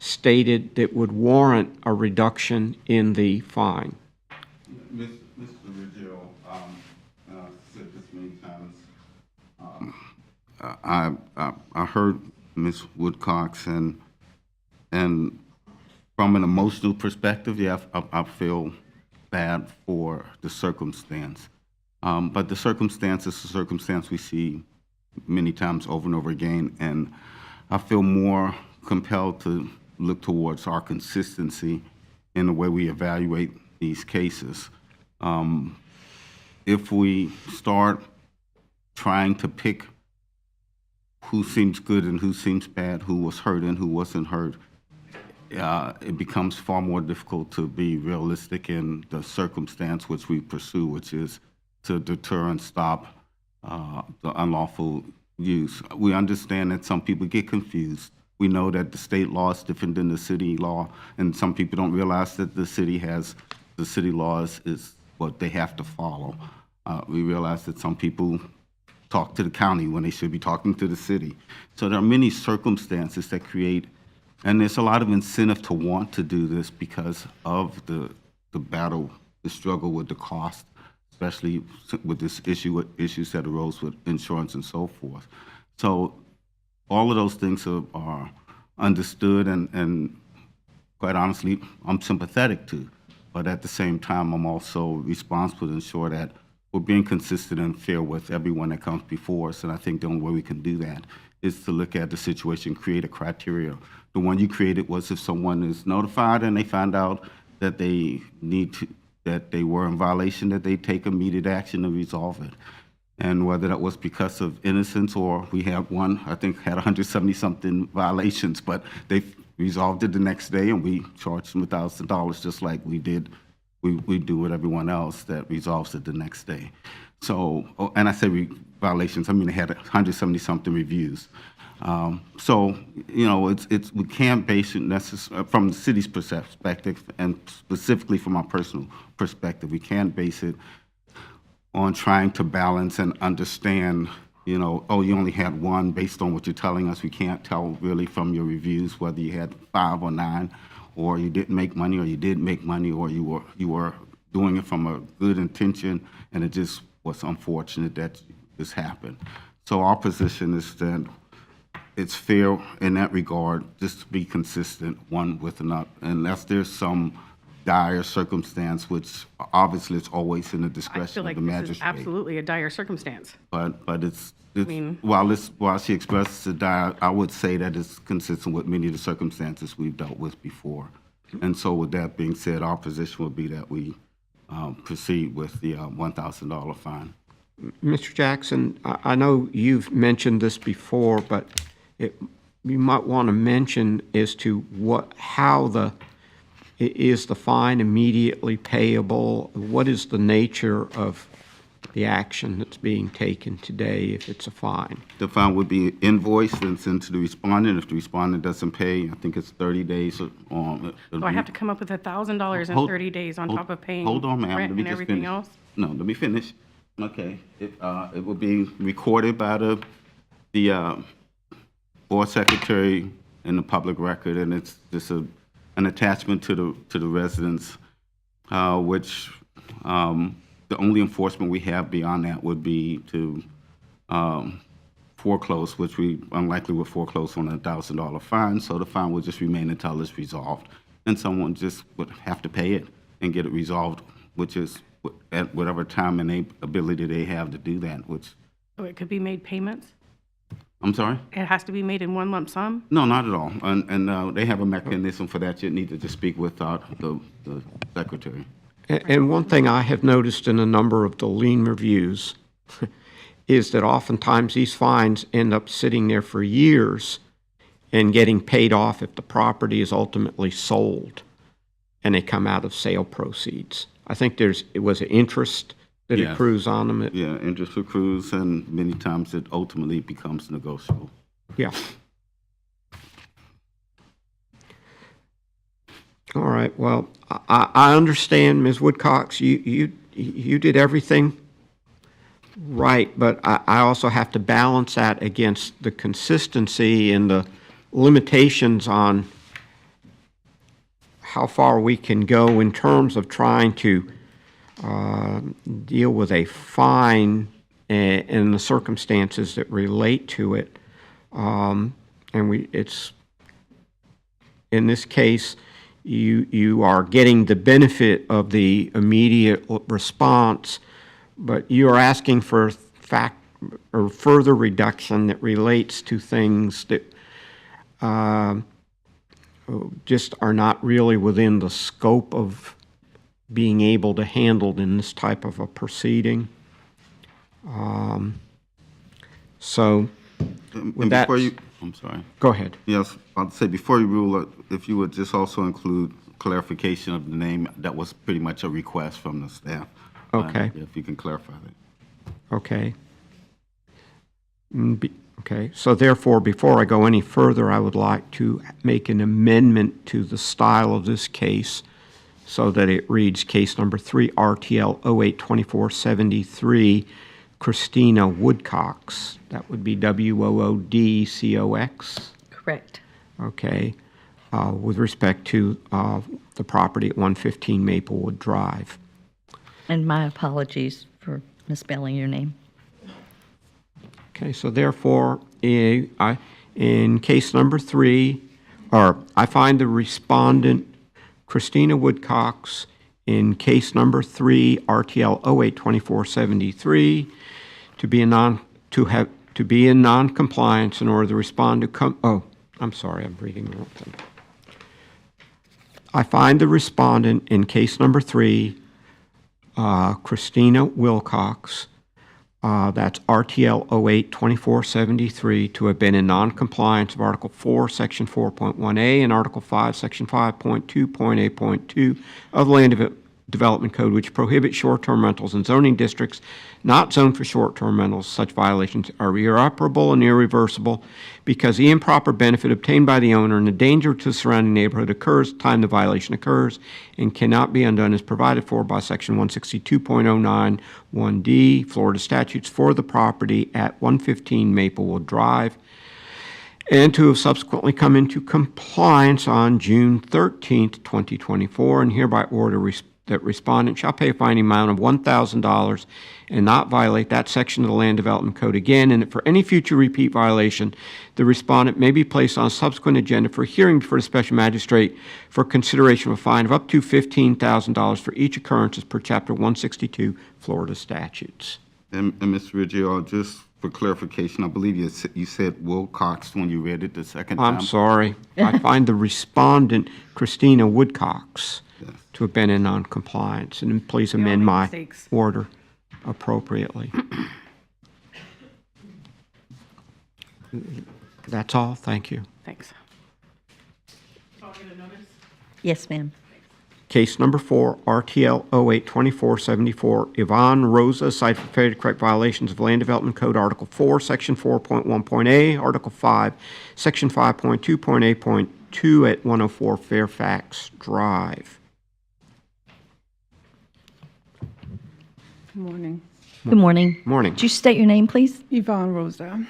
stated that would warrant a reduction in the fine. Mr. Riggio, I've said this many times. I heard Ms. Woodcox, and from an emotional perspective, yeah, I feel bad for the circumstance. But the circumstance is the circumstance we see many times over and over again, and I feel more compelled to look towards our consistency in the way we evaluate these cases. If we start trying to pick who seems good and who seems bad, who was hurt and who wasn't hurt, it becomes far more difficult to be realistic in the circumstance which we pursue, which is to deter and stop the unlawful use. We understand that some people get confused. We know that the state law is different than the city law, and some people don't realize that the city laws is what they have to follow. We realize that some people talk to the county when they should be talking to the city. So there are many circumstances that create, and there's a lot of incentive to want to do this because of the battle, the struggle with the cost, especially with this issues that arose with insurance and so forth. So all of those things are understood, and quite honestly, I'm sympathetic to. But at the same time, I'm also responsible to ensure that we're being consistent and fair with everyone that comes before us. And I think the only way we can do that is to look at the situation, create a criteria. The one you created was if someone is notified and they find out that they that they were in violation, that they take immediate action to resolve it. And whether that was because of innocence or we had one, I think had 170-something violations, but they resolved it the next day and we charged them $1,000 just like we did. We do with everyone else that resolves it the next day. So, and I say violations, I mean they had 170-something reviews. So, you know, we can't base it from the city's perspective and specifically from our personal perspective, we can't base it on trying to balance and understand, you know, oh, you only had one based on what you're telling us. We can't tell really from your reviews whether you had 5 or 9, or you didn't make money, or you did make money, or you were doing it from a good intention, and it just was unfortunate that this happened. So our position is that it's fair in that regard, just to be consistent one with another, unless there's some dire circumstance, which obviously it's always in the I discretion feel of like the this magistrate. is absolutely a dire circumstance. But it's mean- while she expresses a dire, I would say that it's consistent with many of the circumstances we've dealt with before. And so with that being said, our position would be that we proceed with the $1,000 fine. Mr. Jackson, I know you've mentioned this before, but you might want to mention as to is the fine immediately payable? What is the nature of the action that's being taken today if it's a fine? The fine would be invoiced and sent to the respondent. If the respondent doesn't pay, I think it's 30 days. So I have to come up with $1,000 in Hold- 30 days on top of paying Hold on, ma'am. rent Let me and just everything finish. else? No, let me finish. Okay. It will be recorded by the board secretary in the public record, and it's just an attachment to the residents, which the only enforcement we have beyond that would be to foreclose, which we unlikely would foreclose on a $1,000 fine. So the fine would just remain until it's resolved, and someone just would have to pay it and get it resolved, which is at whatever time and ability they have to do that. Which So it could be made payments? I'm sorry. It has to be made in one lump sum? No, not at all. And they have a mechanism for that. You need to just speak with the secretary. And one thing I have noticed in a number of the lien reviews is that oftentimes these fines end up sitting there for years and getting paid off if the property is ultimately sold and they come out of sale proceeds. I think it was an interest that Yeah. accrues on them. Yeah, interest accrues, and many times it ultimately becomes negotiable. Yeah. All right, well, I understand, Ms. Woodcox, you did everything right, but I also have to balance that against the consistency and the limitations on how far we can go in terms of trying to deal with a fine and the circumstances that relate to it. It's in this case, you are getting the benefit of the immediate response, but you are asking for further reduction that relates to things that just are not really within the scope of being able to handle in this type of a proceeding. So, And with that, I'm sorry. go ahead. Yes, I'd say before you rule, if you would just also include clarification of the name, that was pretty much a request from the staff. Okay. If you can clarify that. Okay. Okay, so therefore, before I go any further, I would like to make an amendment to the style of this case so that it reads case number 3, RTL 082473, Christina Woodcox. That would be Woodcox. Correct. Okay, with respect to the property at 115 Maplewood Drive. And my apologies for misspelling your name. Okay, so therefore, in case number 3, I find the respondent, Christina Woodcox, in case number 3, RTL 082473, to be in non-compliance in order to respond to I'm sorry, I'm reading the wrong thing. I find the respondent in case number 3, Christina Wilcox, that's RTL 082473, to have been in non-compliance of Article 4, Section 4.1a and Article 5, Section 5.2.a.2 of the Land Development Code, which prohibits short-term rentals in zoning districts not zoned for short-term rentals. Such violations are irreparable and irreversible because the improper benefit obtained by the owner and the danger to the surrounding neighborhood occurs at the time the violation occurs and cannot be undone as provided for by Section 162.091D, Florida statutes, for the property at 115 Maplewood Drive, and to have subsequently come into compliance on June 13th, 2024, and hereby order that respondent shall pay a fine amount of $1,000 and not violate that section of the Land Development Code again, and that for any future repeat violation, the respondent may be placed on a subsequent agenda for hearing before the special magistrate for consideration of a fine of up to $15,000 for each occurrence as per Chapter 162 Florida statutes. And Mr. Riggio, just for clarification, I believe you said Wilcox when you read it the second time. I'm sorry. I find the respondent, Christina Woodcox, Yes. to have been in non-compliance, and please We all amend make my mistakes. order. appropriately. That's all. Thank you. Thanks. So I'll get a notice? Yes, ma'am. Case number 4, RTL 082474, Yvonne Rosa, cited for failure to correct violations of Land Development Code, Article 4, Section 4.1.a, Article 5, Section 5.2.a.2 at 104 Fairfax Drive. Good morning. Good morning. Morning. Could you state your name, please? Yvonne Rosa.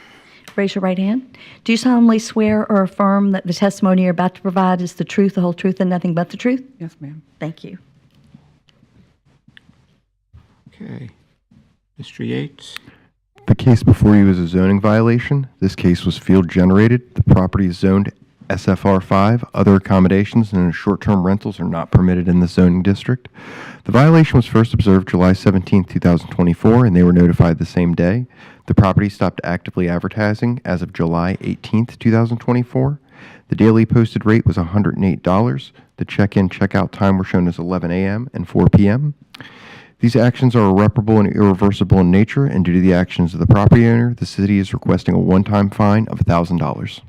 Raise your right hand. Do you solemnly swear or affirm that the testimony you're about to provide is the truth, the whole truth, and nothing but the truth? Yes, ma'am. Thank you. Okay. Mr. Yates? The case before you is a zoning violation. This case was field generated. The property is zoned SFR 5. Other accommodations and short-term rentals are not permitted in the zoning district. The violation was first observed July 17, 2024, and they were notified the same day. The property stopped actively advertising as of July 18, 2024. The daily posted rate was $108. The check-in, check-out time were shown as 11 a.m. and 4 p.m. These actions are irreparable and irreversible in nature, and due to the actions of the property owner, the city is requesting a one-time fine of $1,000.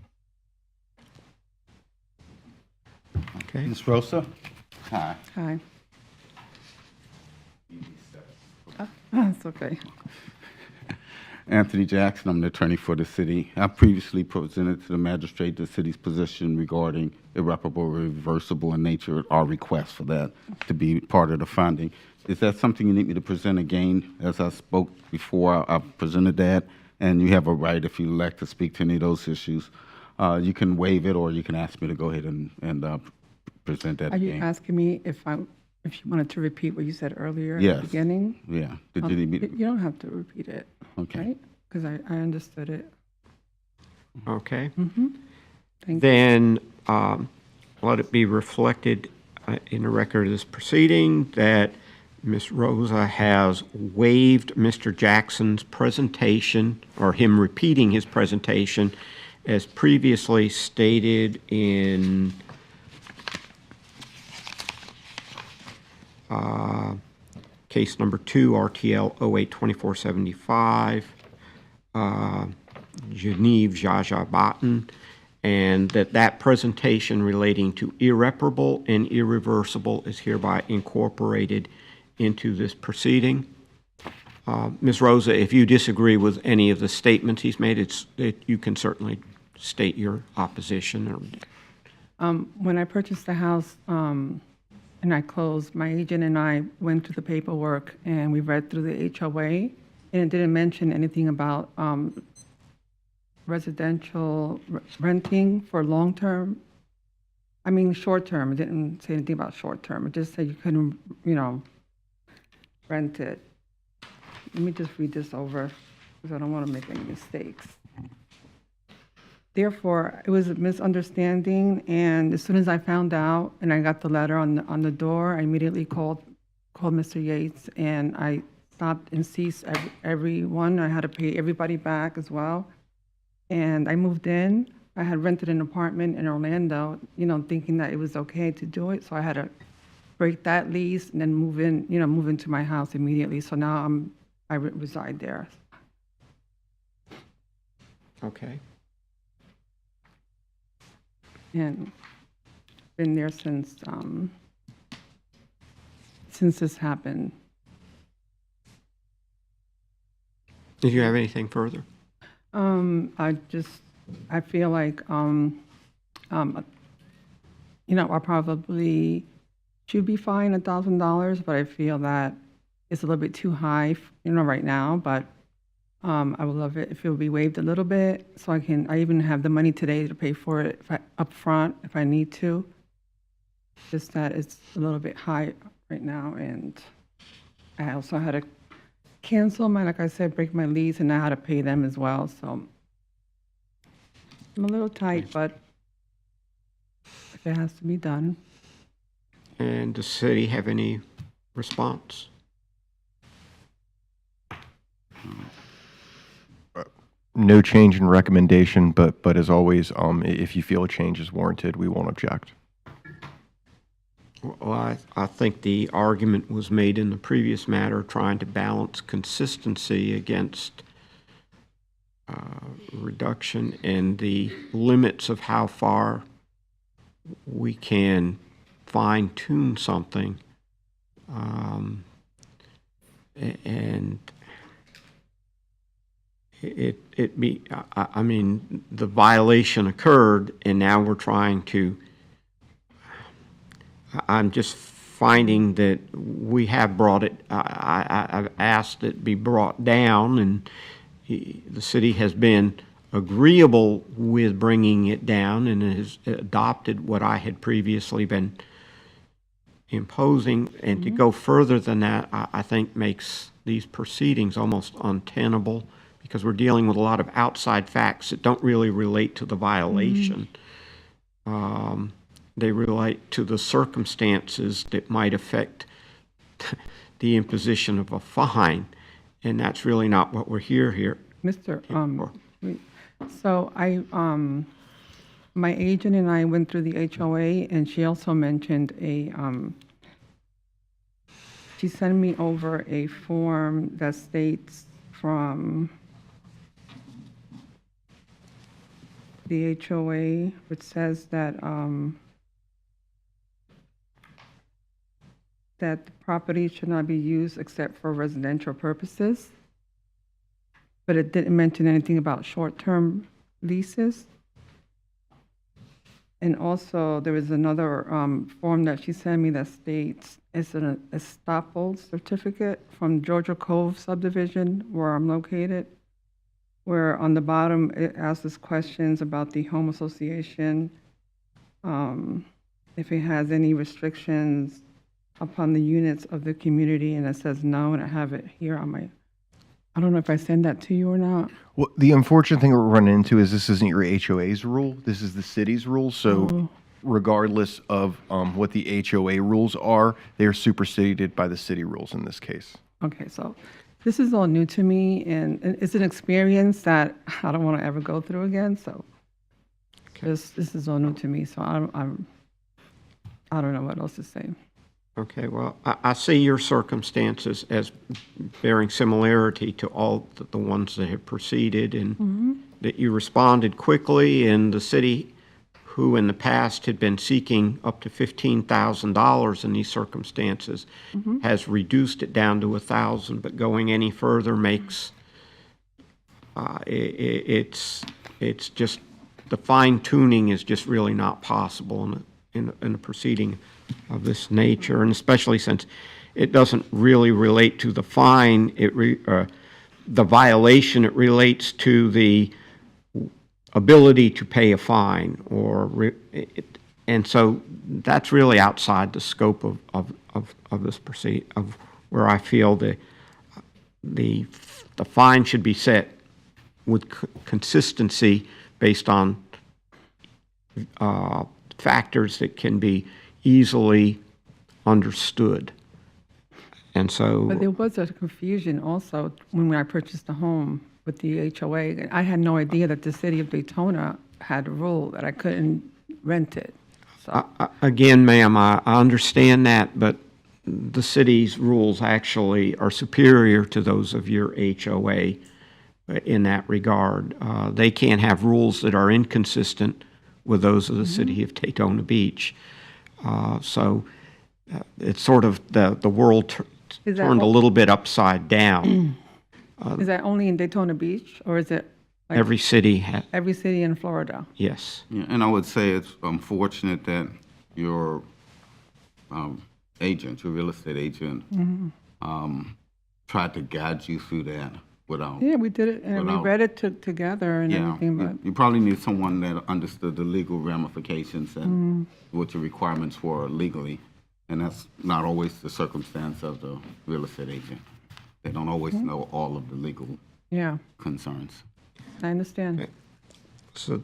Okay. Ms. Rosa? Hi. Hi. That's okay. Anthony Jackson, I'm the attorney for the city. I previously presented to the magistrate the city's position regarding irreparable, reversible in nature, our request for that to be part of the finding. Is that something you need me to present again? As I spoke before, I presented that, and you have a right, if you elect to speak to any of those issues. You can waive it, or you can ask me to go ahead and present that Are you again. asking me if you wanted to repeat what you said earlier at Yes. the beginning? Yeah. Did you need me to? You don't have to repeat it, Okay. right? Because I understood it. Okay. Thank you. Then let it be reflected in the record of this proceeding that Ms. Rosa has waived Mr. Jackson's presentation, or him repeating his presentation, as previously stated in case number 2, RTL 082475, Genevieve Jaja Batten, and that presentation relating to irreparable and irreversible is hereby incorporated into this proceeding. Ms. Rosa, if you disagree with any of the statements he's made, you can certainly state your opposition. When I purchased the house and I closed, my agent and I went through the paperwork and we read through the HOA, and it didn't mention anything about residential renting for long-term. I mean, short-term. It didn't say anything about short-term. It just said you couldn't, rent it. Let me just read this over because I don't want to make any mistakes. Therefore, it was a misunderstanding, and as soon as I found out and I got the letter on the door, I immediately called Mr. Yates, and I stopped and ceased everyone. I had to pay everybody back as well. And I moved in. I had rented an apartment in Orlando, thinking that it was okay to do it. So I had to break that lease and then move into my house immediately. So now I reside there. Okay. And been there since this happened. Did you have anything further? I feel like, I probably should be fined $1,000, but I feel that it's a little bit too high, right now, but I would love it if it would be waived a little bit, so I even have the money today to pay for it up front if I need to. Just that it's a little bit high right now, and I also had to cancel like I said, break my lease, and I had to pay them as well, so I'm a little tight, but if it has to be done. And does the city have any response? No change in recommendation, but as always, if you feel a change is warranted, we won't object. Well, I think the argument was made in the previous matter, trying to balance consistency against reduction and the limits of how far we can fine tune something. And I mean, the violation occurred, and now we're trying to, I'm just finding that we have brought it, I've asked it be brought down, and the city has been agreeable with bringing it down and has adopted what I had previously been imposing. And to go further than that, I think makes these proceedings almost untenable, because we're dealing with a lot of outside facts that don't really relate to the violation. They relate to the circumstances that might affect the imposition of a fine, and that's really not what we're here. Mr. So my agent and I went through the HOA, and she also mentioned she sent me over a form that states from the HOA, which says that that the property should not be used except for residential purposes. But it didn't mention anything about short-term leases. And also, there was another form that she sent me that states it's an estoppel certificate from Georgia Cove subdivision, where I'm located, where on the bottom it asks us questions about the home association, if it has any restrictions upon the units of the community, and it says no, and I have it here on my, I don't know if I send that to you or not. Well, the unfortunate thing we're running into is this isn't your HOA's rule. This is the city's rule. So regardless of what the HOA rules are, they are superseded by the city rules in this case. Okay, so this is all new to me, and it's an experience that I don't want to ever go through again. So this is all new to me. So I don't know what else to say. Okay, well, I see your circumstances as bearing similarity to all the ones that have preceded, and that you responded quickly, and the city, who in the past had been seeking up to $15,000 in these circumstances, has reduced it down to $1,000, but going any further makes, it's just, the fine tuning is just really not possible in a proceeding of this nature, and especially since it doesn't really relate to the fine, the violation, it relates to the ability to pay a fine, and so that's really outside the scope of this of where I feel the fine should be set with consistency based on factors that can be easily understood. And so, But there was a confusion also when I purchased the home with the HOA. I had no idea that the city of Daytona had a rule that I couldn't rent it. So again, ma'am, I understand that, but the city's rules actually are superior to those of your HOA in that regard. They can't have rules that are inconsistent with those of the city of Daytona Beach. So it's sort of the world turned a little bit upside down. is that only in Daytona Beach, or is it like Every city every city in Florida? yes. Yeah, and I would say it's unfortunate that your agent, your real estate agent, tried to guide you through that without. Yeah, we did it, and we Without- read it together and Yeah, everything, but you probably need someone that understood the legal ramifications and what your requirements were legally, and that's not always the circumstance of the real estate agent. They don't always know all of the legal yeah, concerns. I understand. So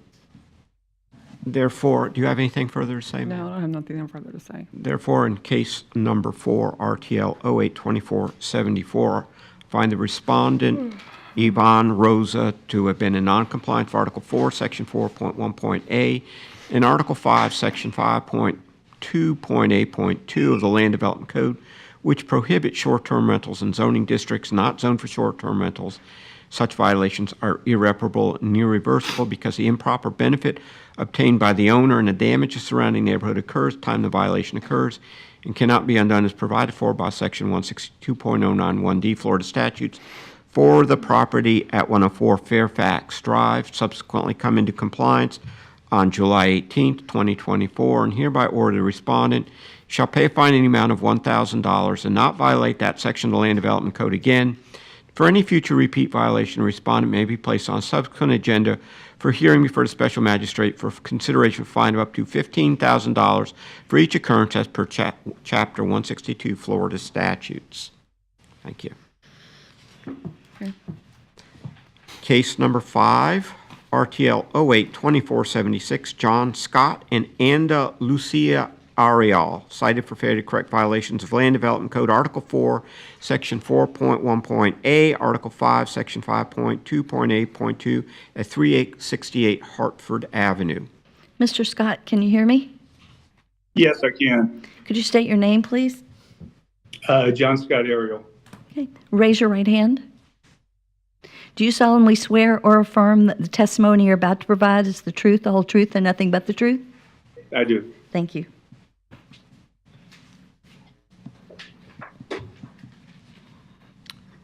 therefore, do you have anything further to say, ma'am? No, I don't have nothing further to say. Therefore, in case number 4, RTL 082474, find the respondent, Yvonne Rosa, to have been in noncompliance with Article 4, Section 4.1.a, and Article 5, Section 5.2 2.8.2 of the Land Development Code, which prohibits short-term rentals in zoning districts not zoned for short-term rentals. Such violations are irreparable and irreversible because the improper benefit obtained by the owner and the damage to surrounding neighborhood occurs at the time the violation occurs and cannot be undone as provided for by Section 162.091D Florida statutes for the property at 104 Fairfax Drive, subsequently come into compliance on July 18, 2024, and hereby order the respondent shall pay a fine in the amount of $1,000 and not violate that section of the Land Development Code again. For any future repeat violation, the respondent may be placed on a subsequent agenda for hearing before the special magistrate for consideration of a fine of up to $15,000 for each occurrence as per Chapter 162 Florida statutes. Thank you. Okay. Case number 5, RTL 08-2476, John Scott and Anda Lucia Arial, cited for failure to correct violations of Land Development Code, Article 4, Section 4.1.a, Article 5, Section 5.2.8.2 at 3868 Hartford Avenue. Mr. Scott, can you hear me? Yes, I can. Could you state your name, please? John Scott Ariel. Okay. Raise your right hand. Do you solemnly swear or affirm that the testimony you're about to provide is the truth, the whole truth, and nothing but the truth? I do. Thank you.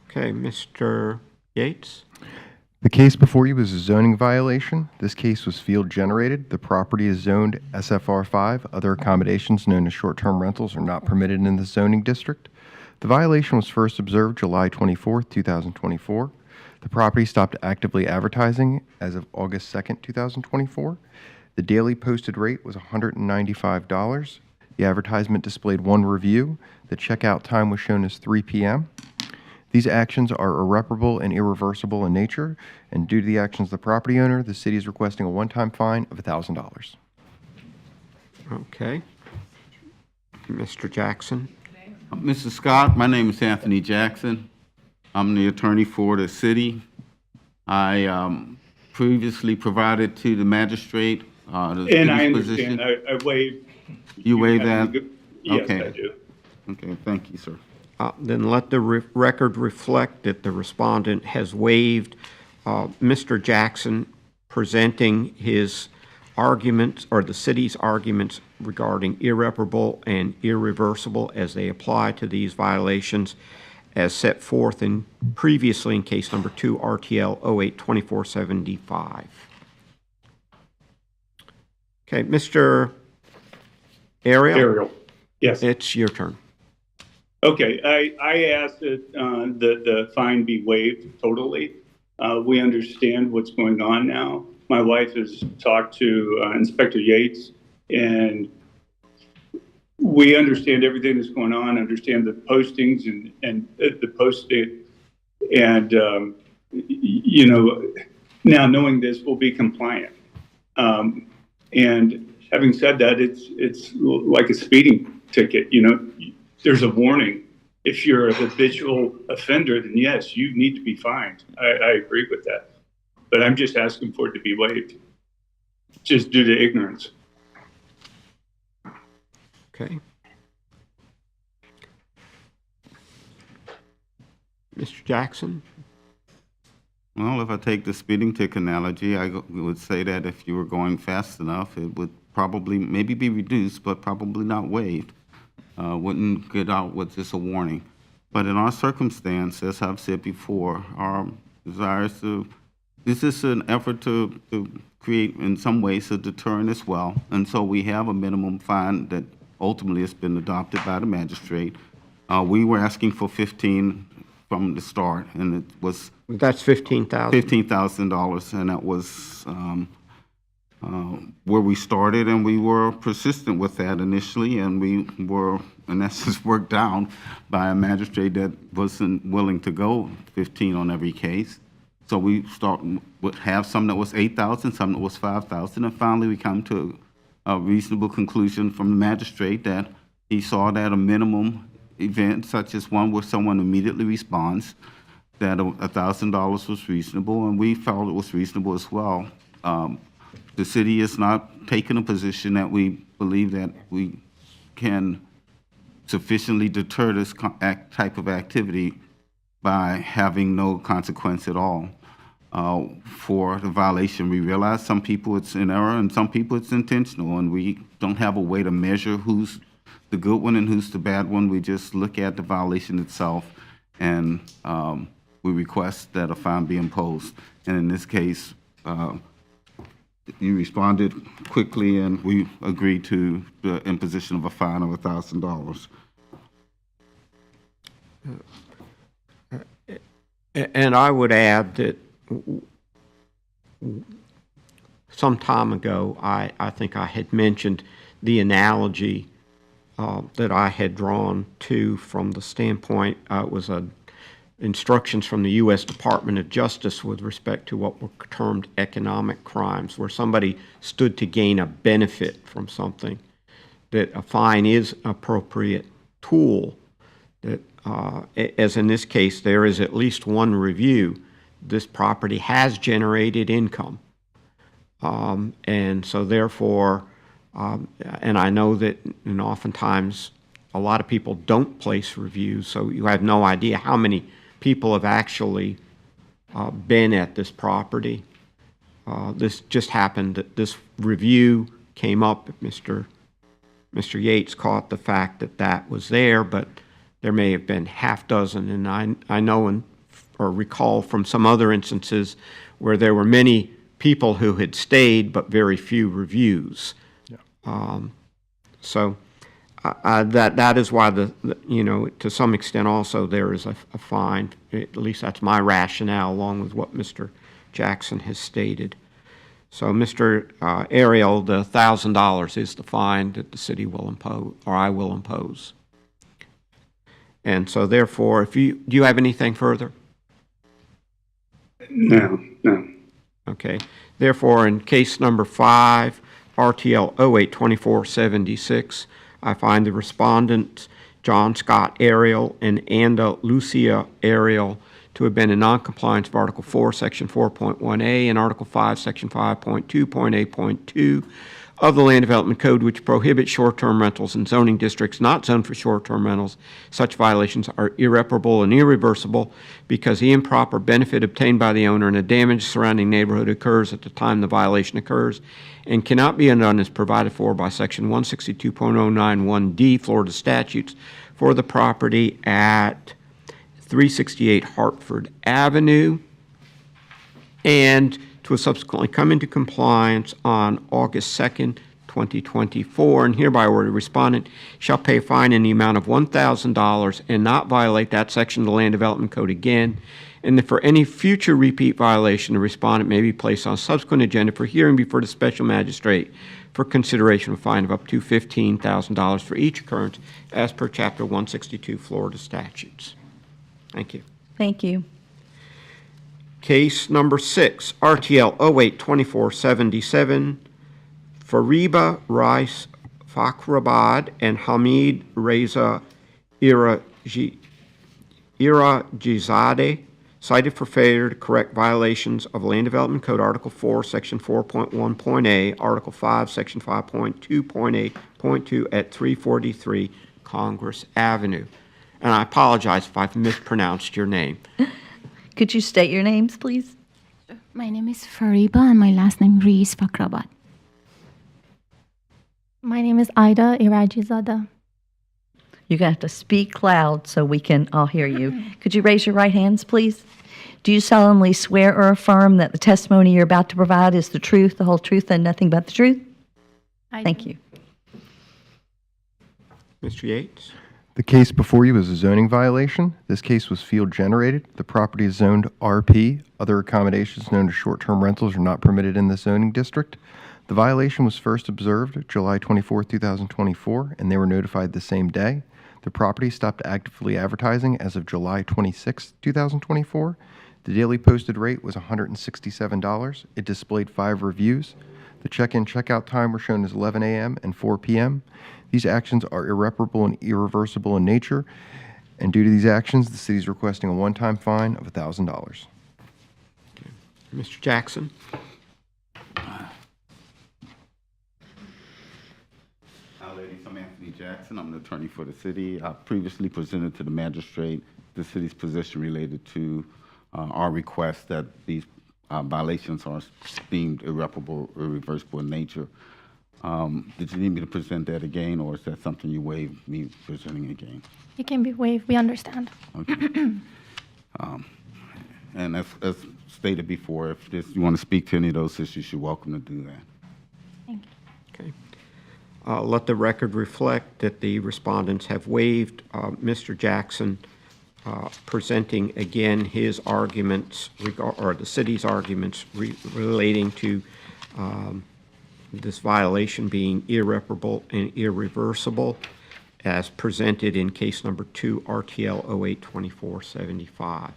Okay, Mr. Yates. The case before you was a zoning violation. This case was field generated. The property is zoned SFR 5. Other accommodations known as short-term rentals are not permitted in the zoning district. The violation was first observed July 24, 2024. The property stopped actively advertising as of August 2nd, 2024. The daily posted rate was $195. The advertisement displayed one review. The checkout time was shown as 3 p.m. These actions are irreparable and irreversible in nature, and due to the actions of the property owner, the city is requesting a one-time fine of $1,000. Okay. Mr. Jackson. Mr. Scott, my name is Anthony Jackson. I'm the attorney for the city. I previously provided to the magistrate the And I city's position. understand. I waived. You waived that? Yes, Okay. I do. Okay, thank you, sir. Then let the record reflect that the respondent has waived Mr. Jackson presenting his arguments or the city's arguments regarding irreparable and irreversible as they apply to these violations as set forth in previously in case number 2 RTL 08-2475. Okay, Mr. Ariel, Yes. it's your turn. Okay. I asked that the fine be waived totally. We understand what's going on now. My wife has talked to Inspector Yates, and we understand everything that's going on, understand the postings and the posting. And, you know, now knowing this, we'll be compliant. And having said that, it's like a speeding ticket, you know. There's a warning. If you're a habitual offender, then yes, you need to be fined. I agree with that. But I'm just asking for it to be waived, just due to ignorance. Okay. Mr. Jackson? Well, if I take the speeding ticket analogy, would say that if you were going fast enough, it would probably maybe be reduced, but probably not waived. Wouldn't get out with just a warning. But in our circumstance, as I've said before, our desire is to, this is an effort to create, in some ways, a deterrent as well. And so we have a minimum fine that ultimately has been adopted by the magistrate. We were asking for 15 from the start, and it was That's $15,000. $15,000, and that was where we started, and we were persistent with that initially, and we were, in essence, worked down by a magistrate that wasn't willing to go 15 on every case. So we would have some that was 8,000, some that was 5,000, and finally we come to a reasonable conclusion from the magistrate that he saw that a minimum event, such as one where someone immediately responds, that $1,000 was reasonable, and we felt it was reasonable as well. The city is not taking a position that we believe that we can sufficiently deter this type of activity by having no consequence at all for the violation. We realize some people it's in error and some people it's intentional, and we don't have a way to measure who's the good one and who's the bad one. We just look at the violation itself, and we request that a fine be imposed. And in this case, you responded quickly, and we agreed to the imposition of a fine of $1,000. And I would add that some time ago, I think I had mentioned the analogy that I had drawn to from the standpoint, it was instructions from the U.S. Department of Justice with respect to what were termed economic crimes, where somebody stood to gain a benefit from something, that a fine is an appropriate tool, that as in this case, there is at least one review. This property has generated income. And so therefore, and I know that and oftentimes a lot of people don't place reviews, so you have no idea how many people have actually been at this property. This just happened that this review came up. Mr. Yates caught the fact that that was there, but there may have been half dozen, and I know or recall from some other instances where there were many people who had stayed but very few reviews. Yeah. So that is why to some extent also there is a fine. At least that's my rationale, along with what Mr. Jackson has stated. So, Mr. Ariel, the $1,000 is the fine that the city will impose, or I will impose. And so, therefore, do you have anything further? No. Okay. Therefore, in case number 5, RTL 082476, I find the respondents, John Scott Ariel and Anda Lucia Ariel, to have been in noncompliance of Article 4, Section 4.1a and Article 5, Section 5.2.a.2 of the Land Development Code, which prohibits short-term rentals in zoning districts not zoned for short-term rentals. Such violations are irreparable and irreversible because the improper benefit obtained by the owner and a damaged surrounding neighborhood occurs at the time the violation occurs and cannot be undone as provided for by Section 162.091D Florida statutes for the property at 368 Hartford Avenue, and to have subsequently come into compliance on August 2nd, 2024, and hereby order the respondent shall pay a fine in the amount of $1,000 and not violate that section of the Land Development Code again, and that for any future repeat violation, the respondent may be placed on a subsequent agenda for hearing before the special magistrate for consideration of a fine of up to $15,000 for each occurrence as per Chapter 162 Florida statutes. Thank you. Thank you. Case number 6, RTL 082477, Fariba Rice Fakhrabad and Hamid Reza Irajizadeh, cited for failure to correct violations of Land Development Code Article 4, Section 4.1.a, Article 5, Section 5.2.a.2 at 343 Congress Avenue. And I apologize if I've mispronounced your name. Could you state your names, please? My name is Fariba and my last name is Fakrabat. My name is Ida Irajizadeh. You're going to have to speak loud so we can all hear you. Could you raise your right hands, please? Do you solemnly swear or affirm that the testimony you're about to provide is the truth, the whole truth, and nothing but the truth? Thank you. Mr. Yates? The case before you is a zoning violation. This case was field generated. The property is zoned RP. Other accommodations known as short-term rentals are not permitted in this zoning district. The violation was first observed July 24, 2024, and they were notified the same day. The property stopped actively advertising as of July 26, 2024. The daily posted rate was $167. It displayed 5 reviews. The check-in, check-out time were shown as 11 a.m. and 4 p.m. These actions are irreparable and irreversible in nature, and due to these actions, the city is requesting a one-time fine of $1,000. Mr. Jackson? Lady from Anthony Jackson. I'm the attorney for the city. I previously presented to the magistrate the city's position related to our request that these violations are deemed irreparable, irreversible in nature. Did you need me to present that again, or is that something you waived me presenting again? It can be waived. We understand. Okay. And as stated before, if you want to speak to any of those issues, you're welcome to do that. Thank you. Okay. Let the record reflect that the respondents have waived Mr. Jackson presenting again his arguments, or the city's arguments relating to this violation being irreparable and irreversible as presented in case number 2 RTL 082475,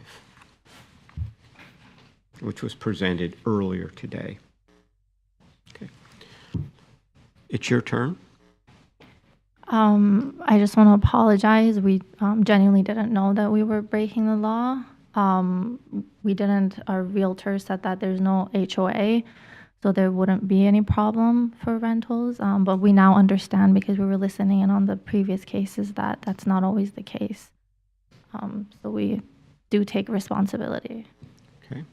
which was presented earlier today. Okay. It's your turn. I just want to apologize. We genuinely didn't know that we were breaking the law. We didn't, our realtor said that there's no HOA, so there wouldn't be any problem for rentals. But we now understand, because we were listening in on the previous cases, that that's not always the case. So we do take responsibility. Okay.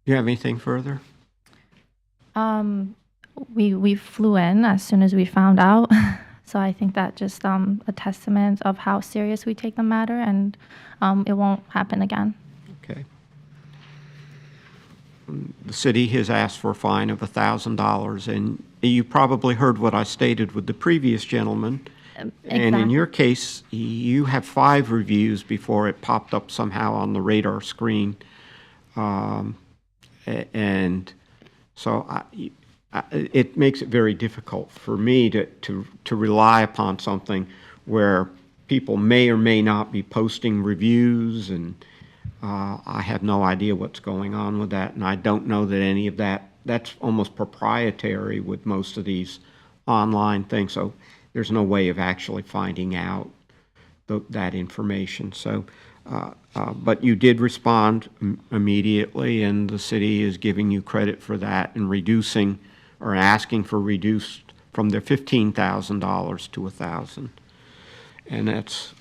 Do you have anything further? We flew in as soon as we found out. So I think that just a testament of how serious we take the matter, and it won't happen again. Okay. The city has asked for a fine of $1,000, and you probably heard what I stated with the previous gentleman. And in Exactly. your case, you have 5 reviews before it popped up somehow on the radar screen. And so it makes it very difficult for me to rely upon something where people may or may not be posting reviews, and I have no idea what's going on with that, and I don't know that any of that's almost proprietary with most of these online things, so there's no way of actually finding out that information. So, but you did respond immediately, and the city is giving you credit for that and reducing, or asking for reduced from their $15,000 to $1,000, and that's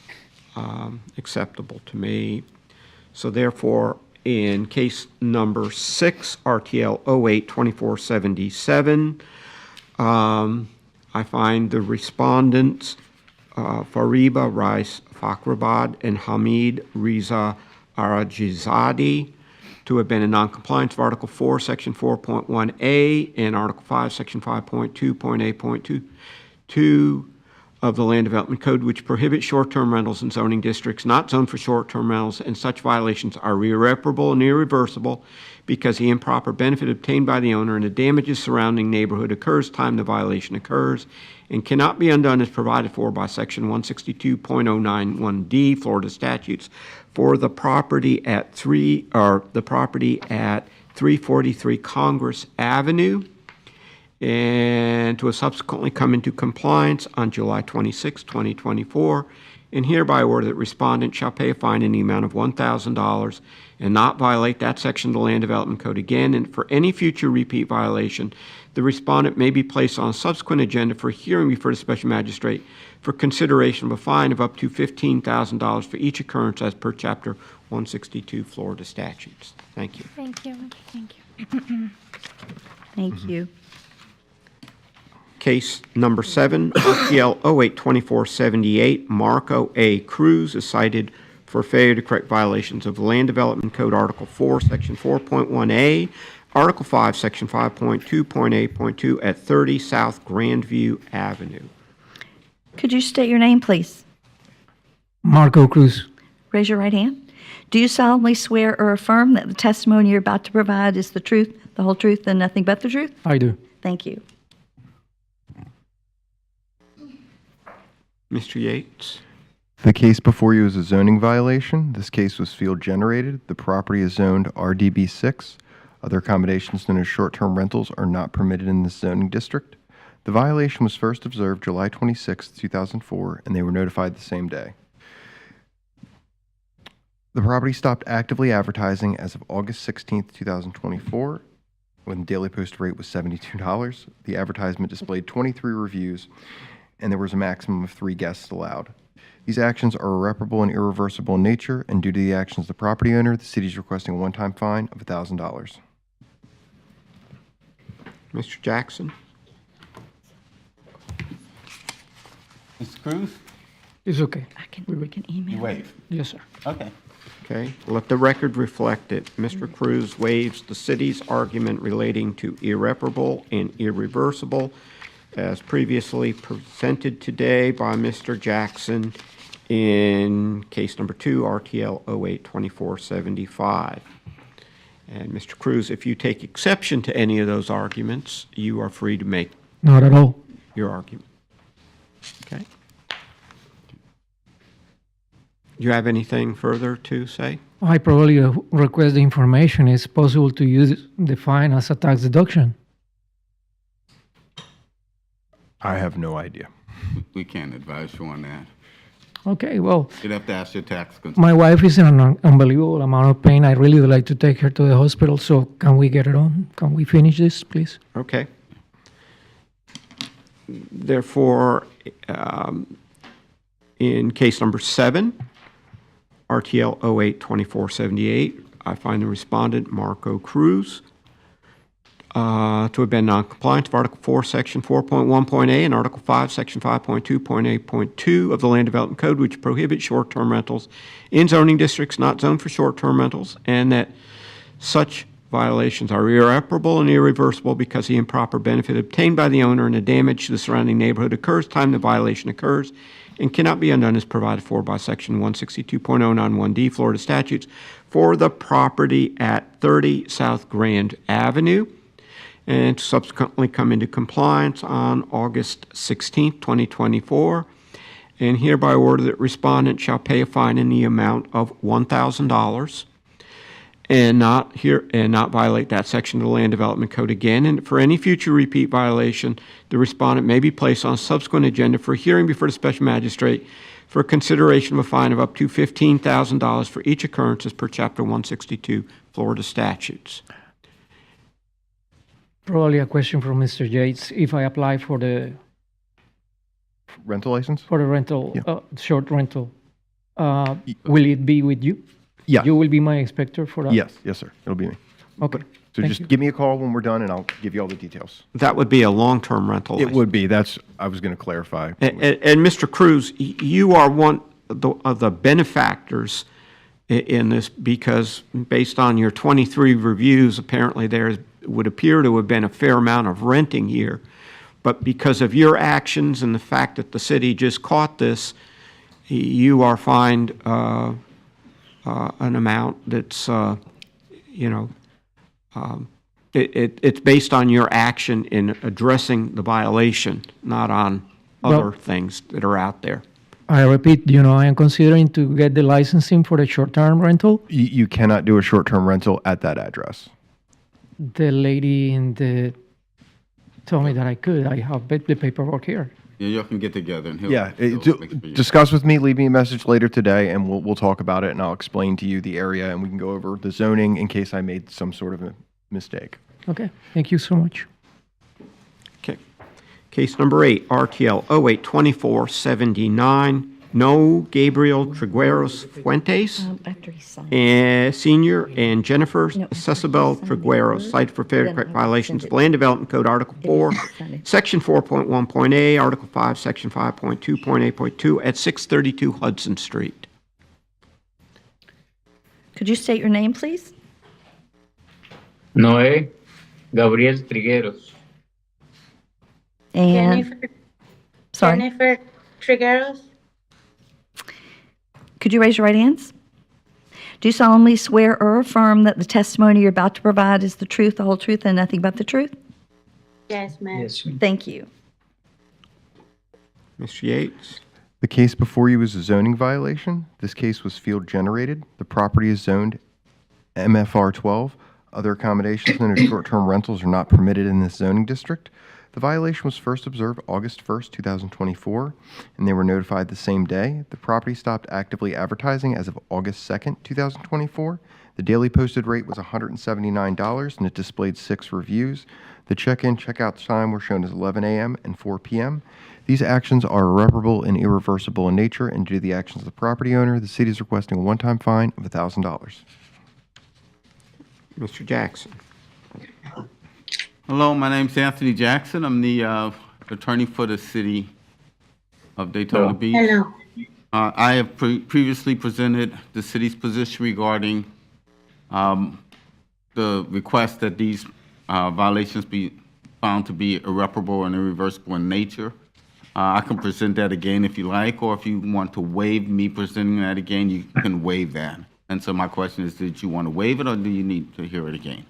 acceptable to me. So therefore, in case number 6, RTL 082477, I find the respondents Fariba Rice Fakrabad and Hamid Riza Arajizadi to have been in noncompliance of Article 4, Section 4.1a and Article 5, Section 5.2.8.2 of the Land Development Code, which prohibits short-term rentals in zoning districts not zoned for short-term rentals, and such violations are irreparable and irreversible because the improper benefit obtained by the owner and the damages surrounding neighborhood occurs time the violation occurs and cannot be undone as provided for by Section 162.091D Florida statutes for the property at 343 Congress Avenue, and to have subsequently come into compliance on July 26, 2024, and hereby order that respondent shall pay a fine in the amount of $1,000 and not violate that section of the Land Development Code again, and for any future repeat violation, the respondent may be placed on a subsequent agenda for hearing before the special magistrate for consideration of a fine of up to $15,000 for each occurrence as per Chapter 162 Florida statutes. Thank you. Thank you. Thank you. Thank you. Case number 7, RTL 082478, Marco A. Cruz is cited for failure to correct violations of the Land Development Code, Article 4, Section 4.1a, Article 5, Section 5.2.8.2 at 30 South Grandview Avenue. Could you state your name, please? Marco Cruz. Raise your right hand. Do you solemnly swear or affirm that the testimony you're about to provide is the truth, the whole truth, and nothing but the truth? I do. Thank you. Mr. Yates? The case before you is a zoning violation. This case was field generated. The property is zoned RDB6. Other accommodations known as short-term rentals are not permitted in this zoning district. The violation was first observed July 26, 2004, and they were notified the same day. The property stopped actively advertising as of August 16, 2024. when the daily post rate was $72. The advertisement displayed 23 reviews, and there was a maximum of 3 guests allowed. These actions are irreparable and irreversible in nature, and due to the actions of the property owner, the city is requesting a one-time fine of $1,000. Mr. Jackson? Mr. Cruz? It's okay. We can email. Waive. Yes, sir. Okay. Okay, let the record reflect that Mr. Cruz waives the city's argument relating to irreparable and irreversible as previously presented today by Mr. Jackson in case number 2, RTL 082475. And Mr. Cruz, if you take exception to any of those arguments, you are free to make Not at all. your argument. Okay? Do you have anything further to say? I probably request the information. It's possible to use the fine as a tax deduction. I have no idea. We can't advise you on that. Okay, well, You'd have to ask your tax consultant. my wife is in an unbelievable amount of pain. I really would like to take her to the hospital, so can we get it on? Can we finish this, please? Okay. Therefore, in case number 7, RTL 082478, I find the respondent, Marco Cruz, to have been non-compliant of Article 4, Section 4.1.a and Article 5, Section 5.2.8.2 of the Land Development Code, which prohibits short-term rentals in zoning districts not zoned for short-term rentals, and that such violations are irreparable and irreversible because the improper benefit obtained by the owner and the damage to the surrounding neighborhood occurs time the violation occurs and cannot be undone as provided for by Section 162.091D Florida statutes for the property at 30 South Grand Avenue, and subsequently come into compliance on August 16, 2024, and hereby order that respondent shall pay a fine in the amount of $1,000 and not violate that section of the Land Development Code again. And for any future repeat violation, the respondent may be placed on a subsequent agenda for a hearing before the special magistrate for consideration of a fine of up to $15,000 for each occurrence as per Chapter 162 Florida statutes. Probably a question from Mr. Yates. If I apply for the Rental license? rental, Yeah. short rental, will it be with you? Yeah. You will be my inspector for that? Yes, sir. It'll be me. Okay. So Thank just you. give me a call when we're done, and I'll give you all the details. That would be a long-term rental It license. would be. I was going to clarify. And Mr. Cruz, you are one of the benefactors in this because based on your 23 reviews, apparently there would appear to have been a fair amount of renting here. But because of your actions and the fact that the city just caught this, you are fined an amount that's, it's based on your action in addressing the violation, not on other things that are out there. I repeat, I am considering to get the licensing for the short-term rental. You cannot do a short-term rental at that address. The lady told me that I could. I have the paperwork here. Yeah, y'all can get together and he'll. Yeah, he'll make sure you- discuss with me, leave me a message later today, and we'll talk about it, and I'll explain to you the area, and we can go over the zoning in case I made some sort of a mistake. Okay, thank you so much. Okay. Case number 8, RTL 082479, No Gabriel Trigueros Fuentes, After he signs. Senior, and Jennifer No, Cecibel after he signed Trigueros, the cited for failure to then correct I'll violations send of Land Development Code, Article 4, Send it. Section 4.1.a, Article 5, Section 5.2.8.2 at 632 Hudson Street. Could you state your name, please? Noé Gabriel Trigueros. And, sorry, Jennifer Trigueros. could you raise your right hands? Do you solemnly swear or affirm that the testimony you're about to provide is the truth, the whole truth, and nothing but the truth? Yes, ma'am. Yes, ma'am. Thank you. Mr. Yates? The case before you is a zoning violation. This case was field generated. The property is zoned MFR 12. Other accommodations known as short-term rentals are not permitted in this zoning district. The violation was first observed August 1st, 2024, and they were notified the same day. The property stopped actively advertising as of August 2nd, 2024. The daily posted rate was $179, and it displayed 6 reviews. The check-in, check-out time were shown as 11 a.m. and 4 p.m. These actions are irreparable and irreversible in nature, and due to the actions of the property owner, the city is requesting a one-time fine of $1,000. Mr. Jackson. Hello, my name's Anthony Jackson. I'm the attorney for the city of Daytona Beach. Hello. I have previously presented the city's position regarding the request that these violations be found to be irreparable and irreversible in nature. I can present that again if you like, or if you want to waive me presenting that again, you can waive that. And so my question is, did you want to waive it, or do you need to hear it again?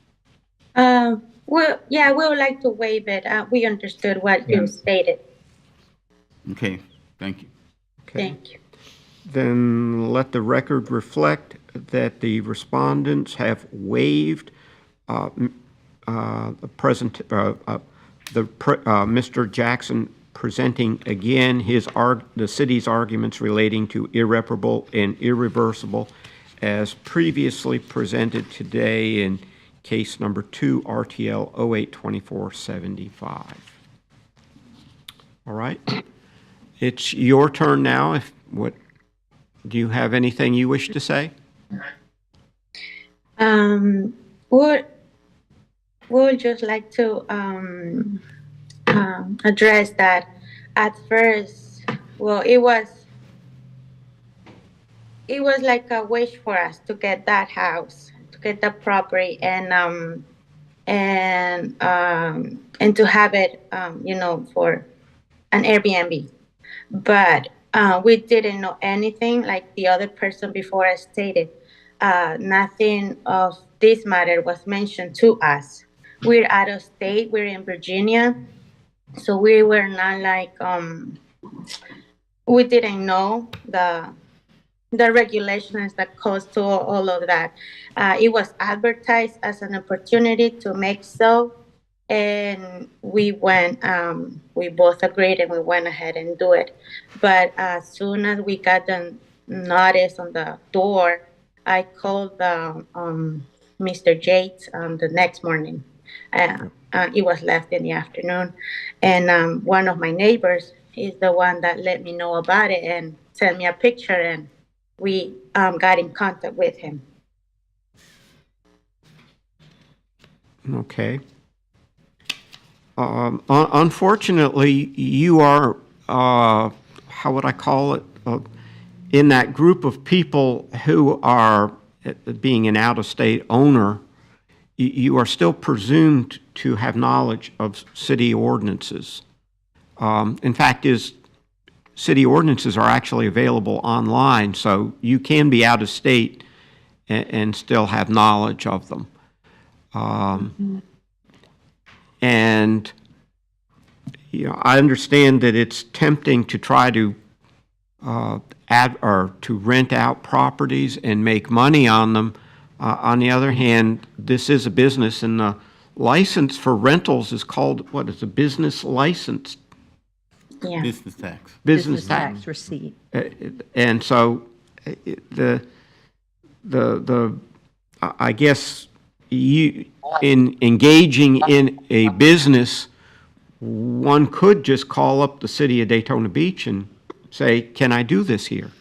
Well, yeah, we would like to waive it. We understood what you stated. Okay, thank you. Okay. Thank you. Then let the record reflect that the respondents have waived Mr. Jackson presenting again the city's arguments relating to irreparable and irreversible as previously presented today in case number 2 RTL 082475. All right. It's your turn now. Do you have anything you wish to say? We'd just like to address that at first, well, it was like a wish for us to get that house, to get that property, and to have it, for an Airbnb. But we didn't know anything, like the other person before I stated. Nothing of this matter was mentioned to us. We're out of state, we're in Virginia, so we were not like, we didn't know the regulations that caused to all of that. It was advertised as an opportunity to make so, and we went, we both agreed and we went ahead and do it. But as soon as we got the notice on the door, I called Mr. Yates the next morning. It was left in the afternoon, and one of my neighbors is the one that let me know about it and sent me a picture, and we got in contact with him. Okay. Unfortunately, you are, how would I call it, in that group of people who are, being an out-of-state owner, you are still presumed to have knowledge of city ordinances. In fact, city ordinances are actually available online, so you can be out of state and still have knowledge of them. And I understand that it's tempting to try to to rent out properties and make money on them. On the other hand, this is a business, and the license for rentals is called, what is a business license? Yeah. Business tax. Business tax. tax receipt. And so I guess in engaging in a business, one could just call up the city of Daytona Beach and say, can I do this here?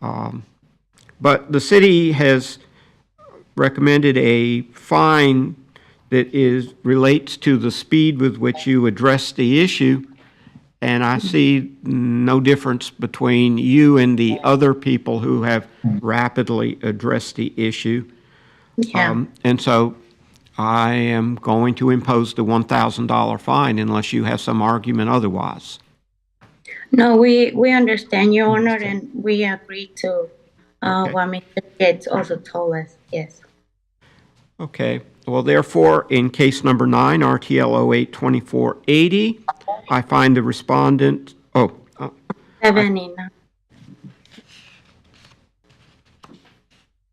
But the city has recommended a fine that relates to the speed with which you address the issue, and I see no difference between you and the other people who have rapidly addressed the issue. Yeah. And so I am going to impose the $1,000 fine unless you have some argument otherwise. No, we understand, Your Honor, and we agree to what Mr. Gates also told us. Yes. Okay. Well, therefore, in case number 9, RTL 082480, I find the respondent. 79.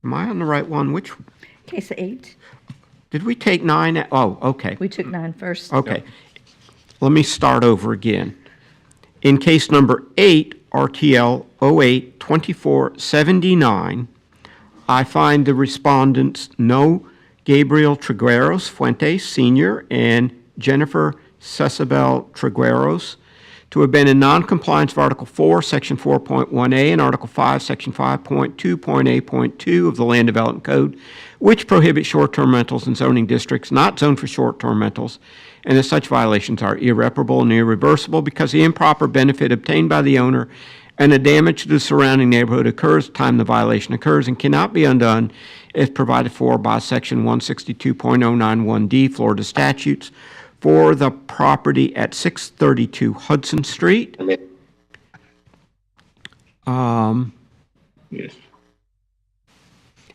Am I on the right one? Which? Case 8. Did we take 9? Oh, okay. We took 9 first. Okay. let me start over again. In case number 8, RTL 08-2479, I find the respondents No Gabriel Trigueros Fuentes Sr. and Jennifer Cesabel Trigueros to have been in noncompliance of Article 4, Section 4.1a and Article 5, Section 5.2.a.2 of the Land Development Code, which prohibit short-term rentals in zoning districts not zoned for short-term rentals, and as such violations are irreparable and irreversible because the improper benefit obtained by the owner and the damage to the surrounding neighborhood occurs at the time the violation occurs and cannot be undone as provided for by Section 162.091D Florida statutes for the property at 632 Hudson Street. Yes.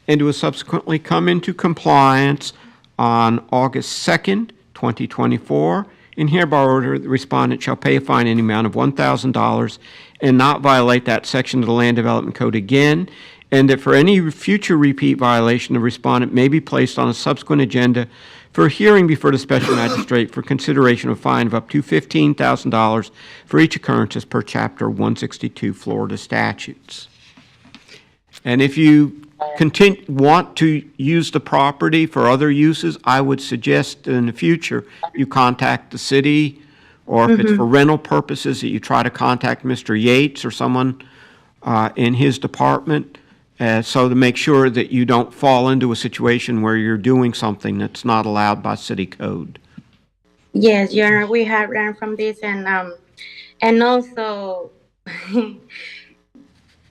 And to subsequently come into compliance on August 2nd, 2024, and hereby order the respondent shall pay a fine in the amount of $1,000 and not violate that section of the Land Development Code again, and that for any future repeat violation, the respondent may be placed on a subsequent agenda for a hearing before the special magistrate for consideration of a fine of up to $15,000 for each occurrence as per Chapter 162 Florida statutes. And if you want to use the property for other uses, I would suggest in the future you contact the city, or if it's for rental purposes, that you try to contact Mr. Yates or someone in his department, so to make sure that you don't fall into a situation where you're doing something that's not allowed by city code. Yes, Your Honor, we have learned from this, and also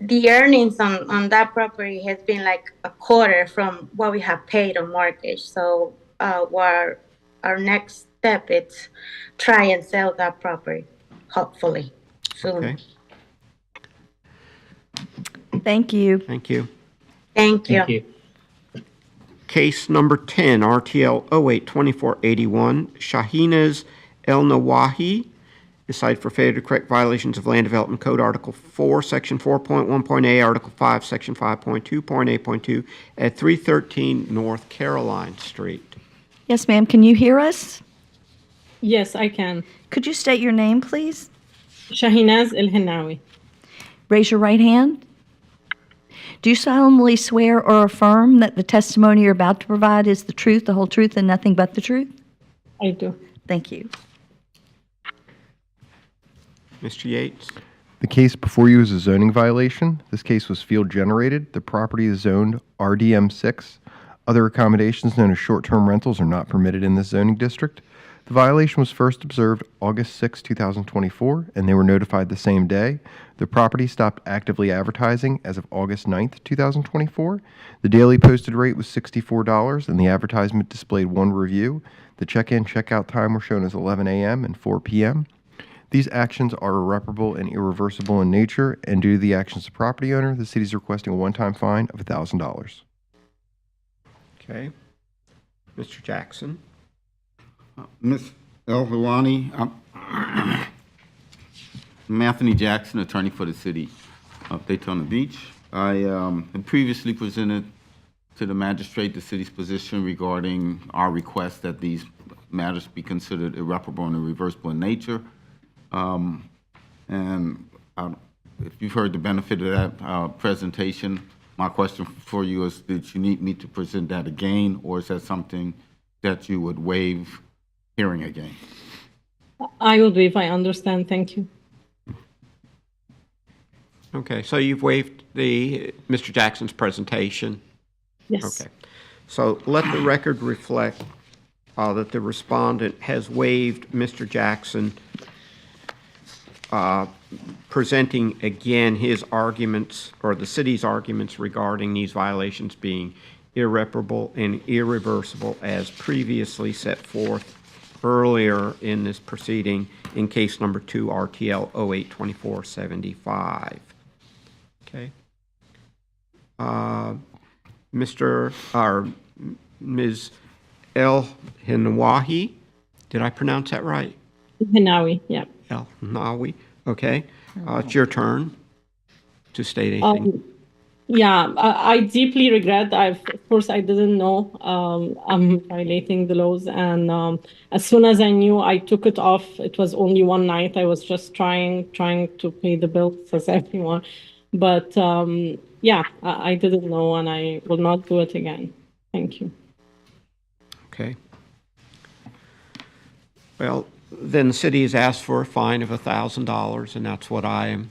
the earnings on that property has been like a quarter from what we have paid on mortgage. So our next step is try and sell that property, hopefully soon. Okay. Thank you. Thank you. Thank you. Thank you. Case number 10, RTL 08-2481, Shahinaz El Nawahi is cited for failure to correct violations of Land Development Code Article 4, Section 4.1.a, Article 5, Section 5.2.a.2 at 313 North Caroline Street. Yes, ma'am. Can you hear us? Yes, I can. Could you state your name, please? Shahinaz El Henawi. Raise your right hand. Do you solemnly swear or affirm that the testimony you're about to provide is the truth, the whole truth, and nothing but the truth? I do. Thank you. Mr. Yates? The case before you is a zoning violation. This case was field generated. The property is zoned RDM6. Other accommodations known as short-term rentals are not permitted in this zoning district. The violation was first observed August 6, 2024, and they were notified the same day. The property stopped actively advertising as of August 9, 2024. The daily posted rate was $64, and the advertisement displayed one review. The check-in, check-out time were shown as 11 a.m. and 4 p.m. These actions are irreparable and irreversible in nature, and due to the actions of the property owner, the city is requesting a one-time fine of $1,000. Okay. Mr. Jackson? Ms. El-Hawani, I'm Anthony Jackson, attorney for the city of Daytona Beach. I had previously presented to the magistrate the city's position regarding our request that these matters be considered irreparable and irreversible in nature. If you've heard the benefit of that presentation, my question for you is, did you need me to present that again, or is that something that you would waive hearing again? I will do if I understand. Thank you. Okay, so you've waived Mr. Jackson's presentation? Yes. Okay. So let the record reflect that the respondent has waived Mr. Jackson presenting again his arguments, or the city's arguments, regarding these violations being irreparable and irreversible as previously set forth earlier in this proceeding in case number 2, RTL 08-2475. Okay. Ms. El Henawi, did I pronounce that right? Henawi, yeah. El Henawi, okay. It's your turn to state anything. Yeah, I deeply regret. Of course, I didn't know I'm violating the laws, and as soon as I knew, I took it off. It was only one night. I was just trying to pay the bills as everyone, but yeah, I didn't know, and I will not do it again. Thank you. Okay. Well, then the city has asked for a fine of $1,000, and that's what I am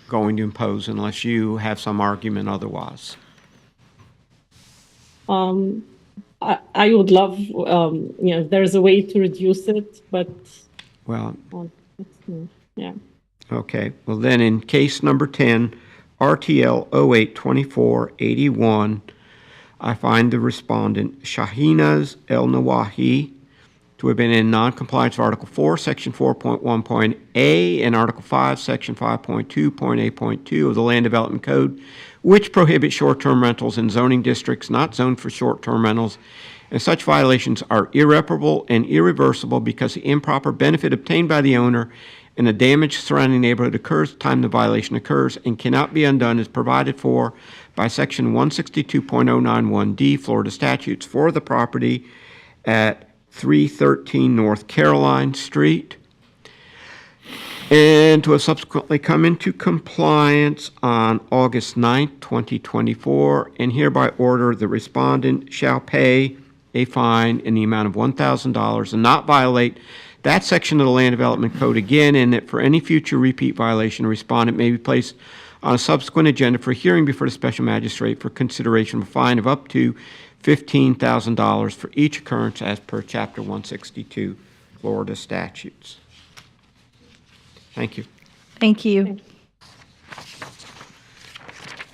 going to impose unless you have some argument otherwise. I would love, if there's a way to reduce it, but Well, yeah. okay. Well, then in case number 10, RTL 082481, I find the respondent Shahinaz El Nawahi to have been in noncompliance of Article 4, Section 4.1.a and Article 5, Section 5.2.a.2 of the Land Development Code, which prohibit short-term rentals in zoning districts not zoned for short-term rentals, and such violations are irreparable and irreversible because the improper benefit obtained by the owner and the damage surrounding the neighborhood occurs at the time the violation occurs and cannot be undone as provided for by Section 162.091D Florida statutes for the property at 313 North Caroline Street, and to have subsequently come into compliance on August 9th, 2024, and hereby order the respondent shall pay a fine in the amount of $1,000 and not violate that section of the Land Development Code again, and that for any future repeat violation, a respondent may be placed on a subsequent agenda for hearing before the special magistrate for consideration of a fine of up to $15,000 for each occurrence as per Chapter 162 Florida statutes. Thank you. Thank you.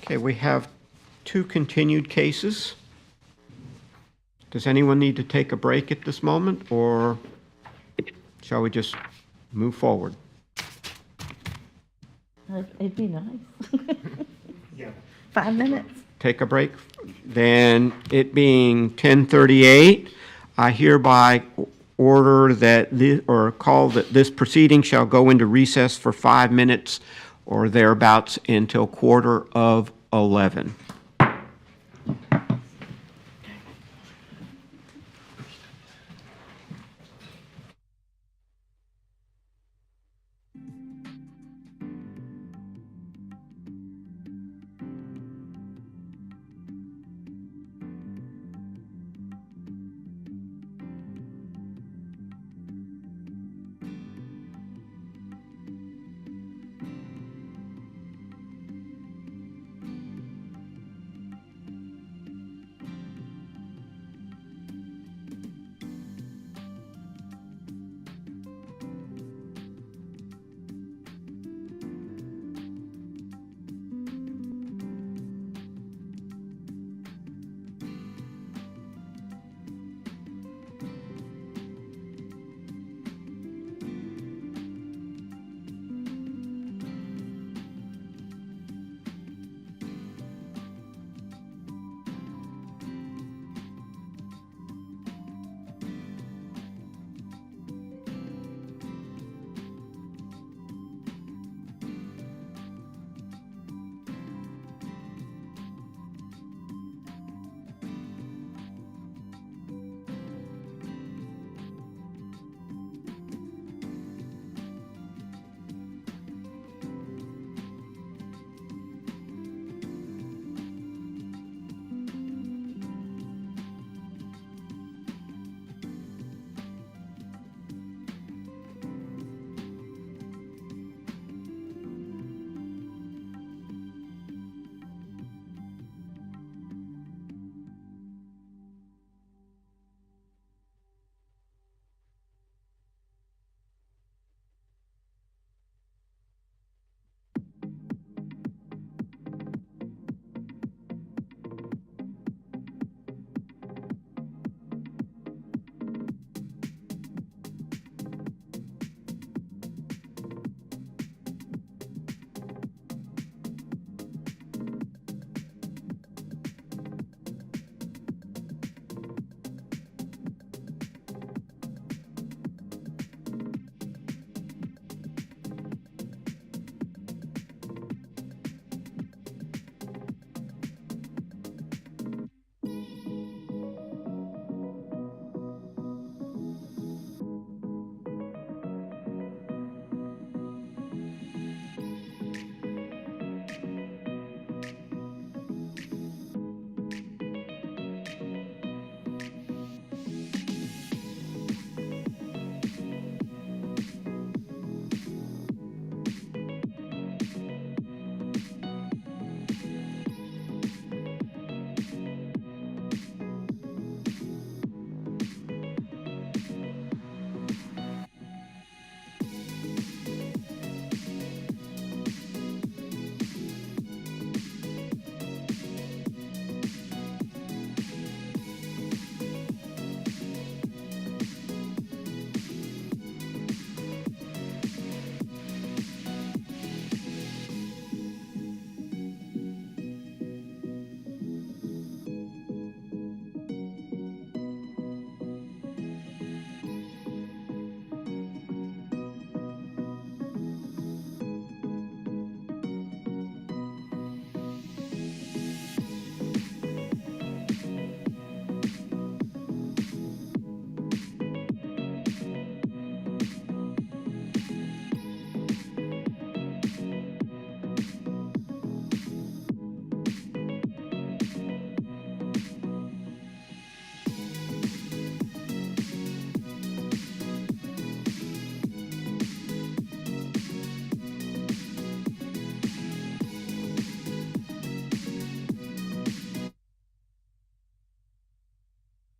Okay, we have 2 continued cases. Does anyone need to take a break at this moment, or shall we just move forward? It'd be nice. 5 minutes. Take a break? Then, it being 10:38, I hereby order that call that this proceeding shall go into recess for 5 minutes or thereabouts until 10:45.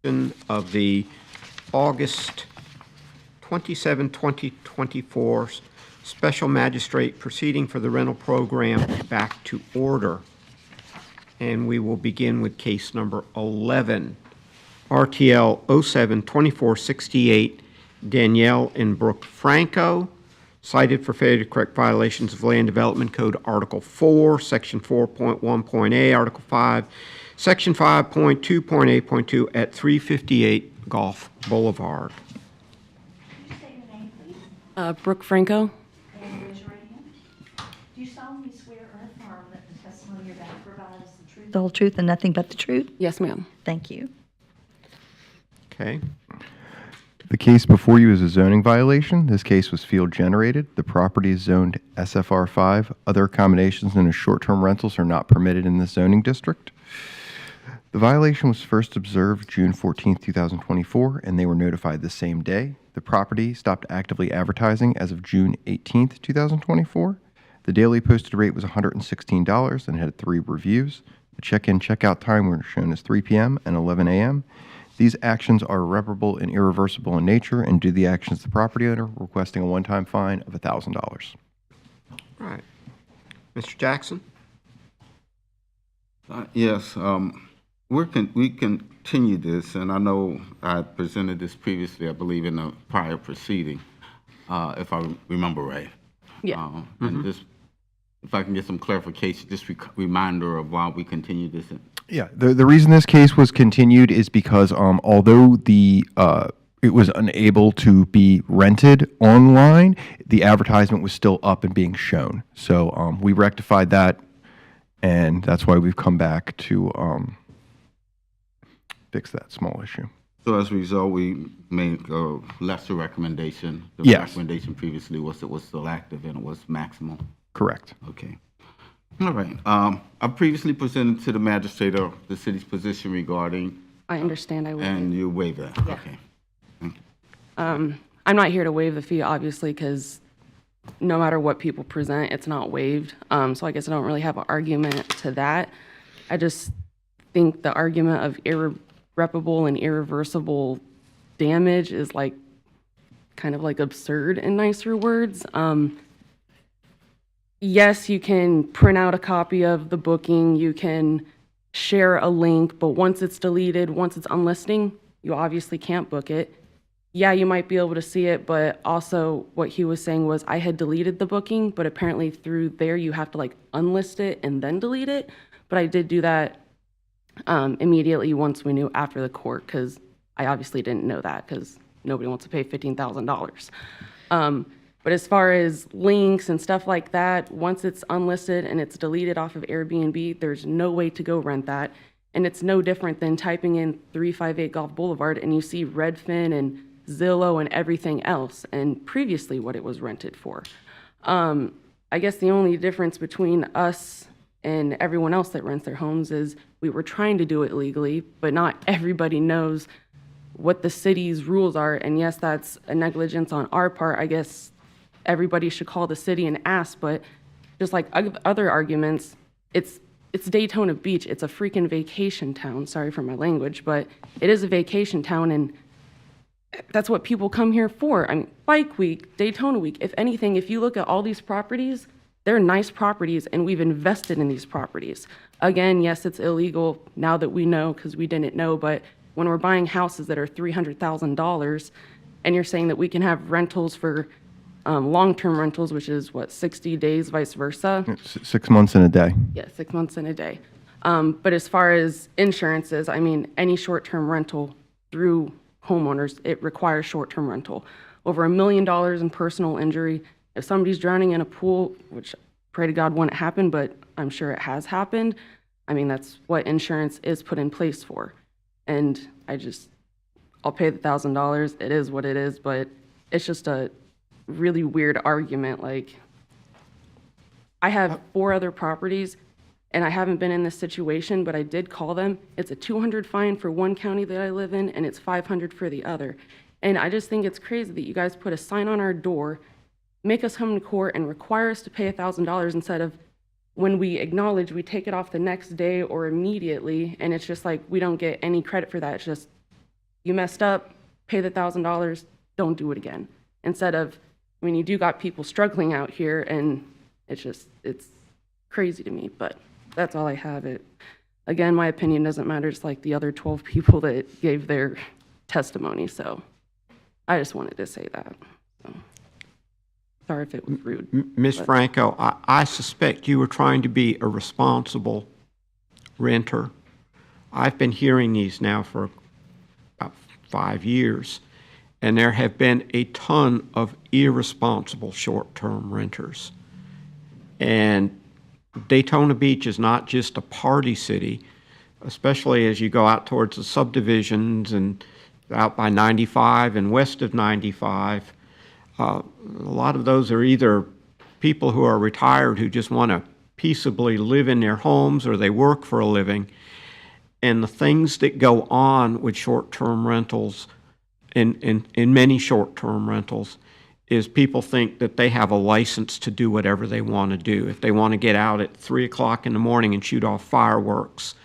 of the August 27, 2024 Special Magistrate proceeding for the rental program back to order. And we will begin with case number 11, RTL 07-2468, Danielle and Brooke Franco, cited for failure to correct violations of Land Development Code Article 4, Section 4.1.a, Article 5, Section 5.2.8.2 at 358 Gulf Boulevard. Brooke Franco. And raise your right hand. Do you solemnly swear or affirm that the testimony you're about to provide is the truth, the whole truth, and nothing but the truth? Yes, ma'am. Thank you. Okay. The case before you is a zoning violation. This case was field generated. The property is zoned SFR 5. Other accommodations known as short-term rentals are not permitted in this zoning district. The violation was first observed June 14, 2024, and they were notified the same day. The property stopped actively advertising as of June 18, 2024. The daily posted rate was $116 and had 3 reviews. The check-in, check-out time were shown as 3 p.m. and 11 a.m. These actions are irreparable and irreversible in nature and due to the actions of the property owner, requesting a one-time fine of $1,000. All right. Mr. Jackson? Yes, we continue this, and I know I presented this previously, I believe, in a prior proceeding, if I remember right. Yeah. And just, if I can get some clarification, just reminder of why we continue this. Yeah, the reason this case was continued is because although it was unable to be rented online, the advertisement was still up and being shown. So we rectified that, and that's why we've come back to fix that small issue. So as a result, we make a lesser recommendation. The Yes. recommendation previously was it was still active and it was maximum. Correct. Okay. All right. I previously presented to the magistrate the city's position regarding, I understand. I will. and you waive that. Yeah. Okay. I'm not here to waive the fee, obviously, because no matter what people present, it's not waived. So I guess I don't really have an argument to that. I just think the argument of irreparable and irreversible damage is like kind of like absurd in nicer words. Yes, you can print out a copy of the booking, you can share a link, but once it's deleted, once it's unlisting, you obviously can't book it. Yeah, you might be able to see it, but also what he was saying was I had deleted the booking, but apparently through there you have to like unlist it and then delete it. But I did do that immediately once we knew after the court, because I obviously didn't know that because nobody wants to pay $15,000. But as far as links and stuff like that, once it's unlisted and it's deleted off of Airbnb, there's no way to go rent that. And it's no different than typing in 358 Gulf Boulevard and you see Redfin and Zillow and everything else, and previously what it was rented for. I guess the only difference between us and everyone else that rents their homes is we were trying to do it legally, but not everybody knows what the city's rules are. And yes, that's a negligence on our part. I guess everybody should call the city and ask, but just like other arguments, it's Daytona Beach. It's a freaking vacation town. Sorry for my language, but it is a vacation town, and that's what people come here for. I mean, Bike Week, Daytona Week. If anything, if you look at all these properties, they're nice properties, and we've invested in these properties. Again, yes, it's illegal now that we know because we didn't know, but when we're buying houses that are $300,000 and you're saying that we can have rentals for long-term rentals, which is what, 60 days, vice versa? 6 months and a day. Yeah, 6 months in a day. But as far as insurances, I mean, any short-term rental through homeowners, it requires short-term rental. Over $1 million in personal injury. If somebody's drowning in a pool, which pray to God won't happen, but I'm sure it has happened, I mean, that's what insurance is put in place for. And I'll pay the $1,000. It is what it is, but it's just a really weird argument. Like, I have 4 other properties and I haven't been in this situation, but I did call them. It's a $200 fine for one county that I live in, and it's $500 for the other. And I just think it's crazy that you guys put a sign on our door, make us come to court, and require us to pay $1,000 instead of when we acknowledge, we take it off the next day or immediately, and it's just like we don't get any credit for that. It's just You messed up, pay the $1,000, don't do it again. Instead of, I mean, you do got people struggling out here, and it's crazy to me, but that's all I have. Again, my opinion doesn't matter, just like the other 12 people that gave their testimony, so I just wanted to say that. So, sorry if it was rude. Ms. Franco, I suspect you were trying to be a responsible renter. I've been hearing these now for about 5 years, and there have been a ton of irresponsible short-term renters. And Daytona Beach is not just a party city, especially as you go out towards the subdivisions and out by 95 and west of 95. A lot of those are either people who are retired who just want to peaceably live in their homes, or they work for a living. And the things that go on with short-term rentals, in many short-term rentals, is people think that they have a license to do whatever they want to do. If they want to get out at 3 o'clock in the morning and shoot off fireworks,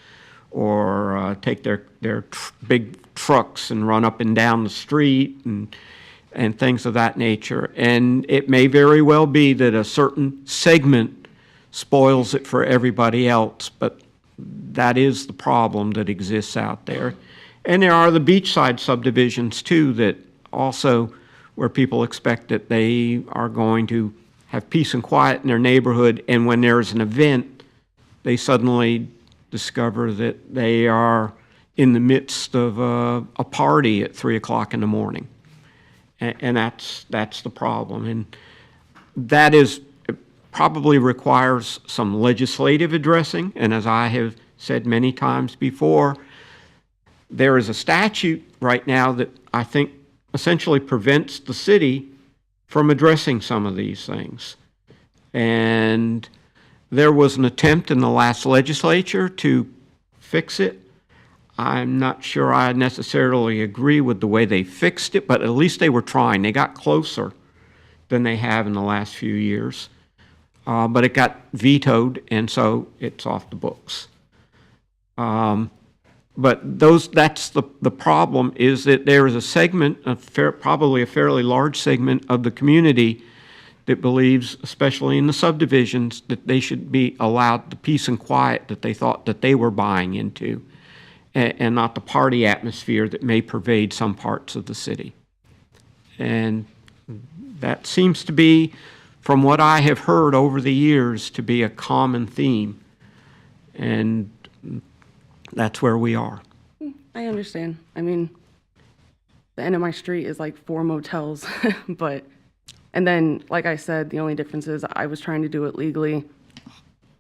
or take their big trucks and run up and down the street and things of that nature. And it may very well be that a certain segment spoils it for everybody else, but that is the problem that exists out there. And there are the beachside subdivisions too, that also where people expect that they are going to have peace and quiet in their neighborhood, and when there's an event, they suddenly discover that they are in the midst of a party at 3 o'clock in the morning. And that's the problem. And that probably requires some legislative addressing. And as I have said many times before, there is a statute right now that I think essentially prevents the city from addressing some of these things. And there was an attempt in the last legislature to fix it. I'm not sure I necessarily agree with the way they fixed it, but at least they were trying. They got closer than they have in the last few years. But it got vetoed, and so it's off the books. But that's the problem, is that there is a segment, probably a fairly large segment of the community that believes, especially in the subdivisions, that they should be allowed the peace and quiet that they thought that they were buying into, and not the party atmosphere that may pervade some parts of the city. And that seems to be, from what I have heard over the years, to be a common theme. And that's where we are. I understand. I mean, the end of my street is like 4 motels, and then, like I said, the only difference is I was trying to do it legally.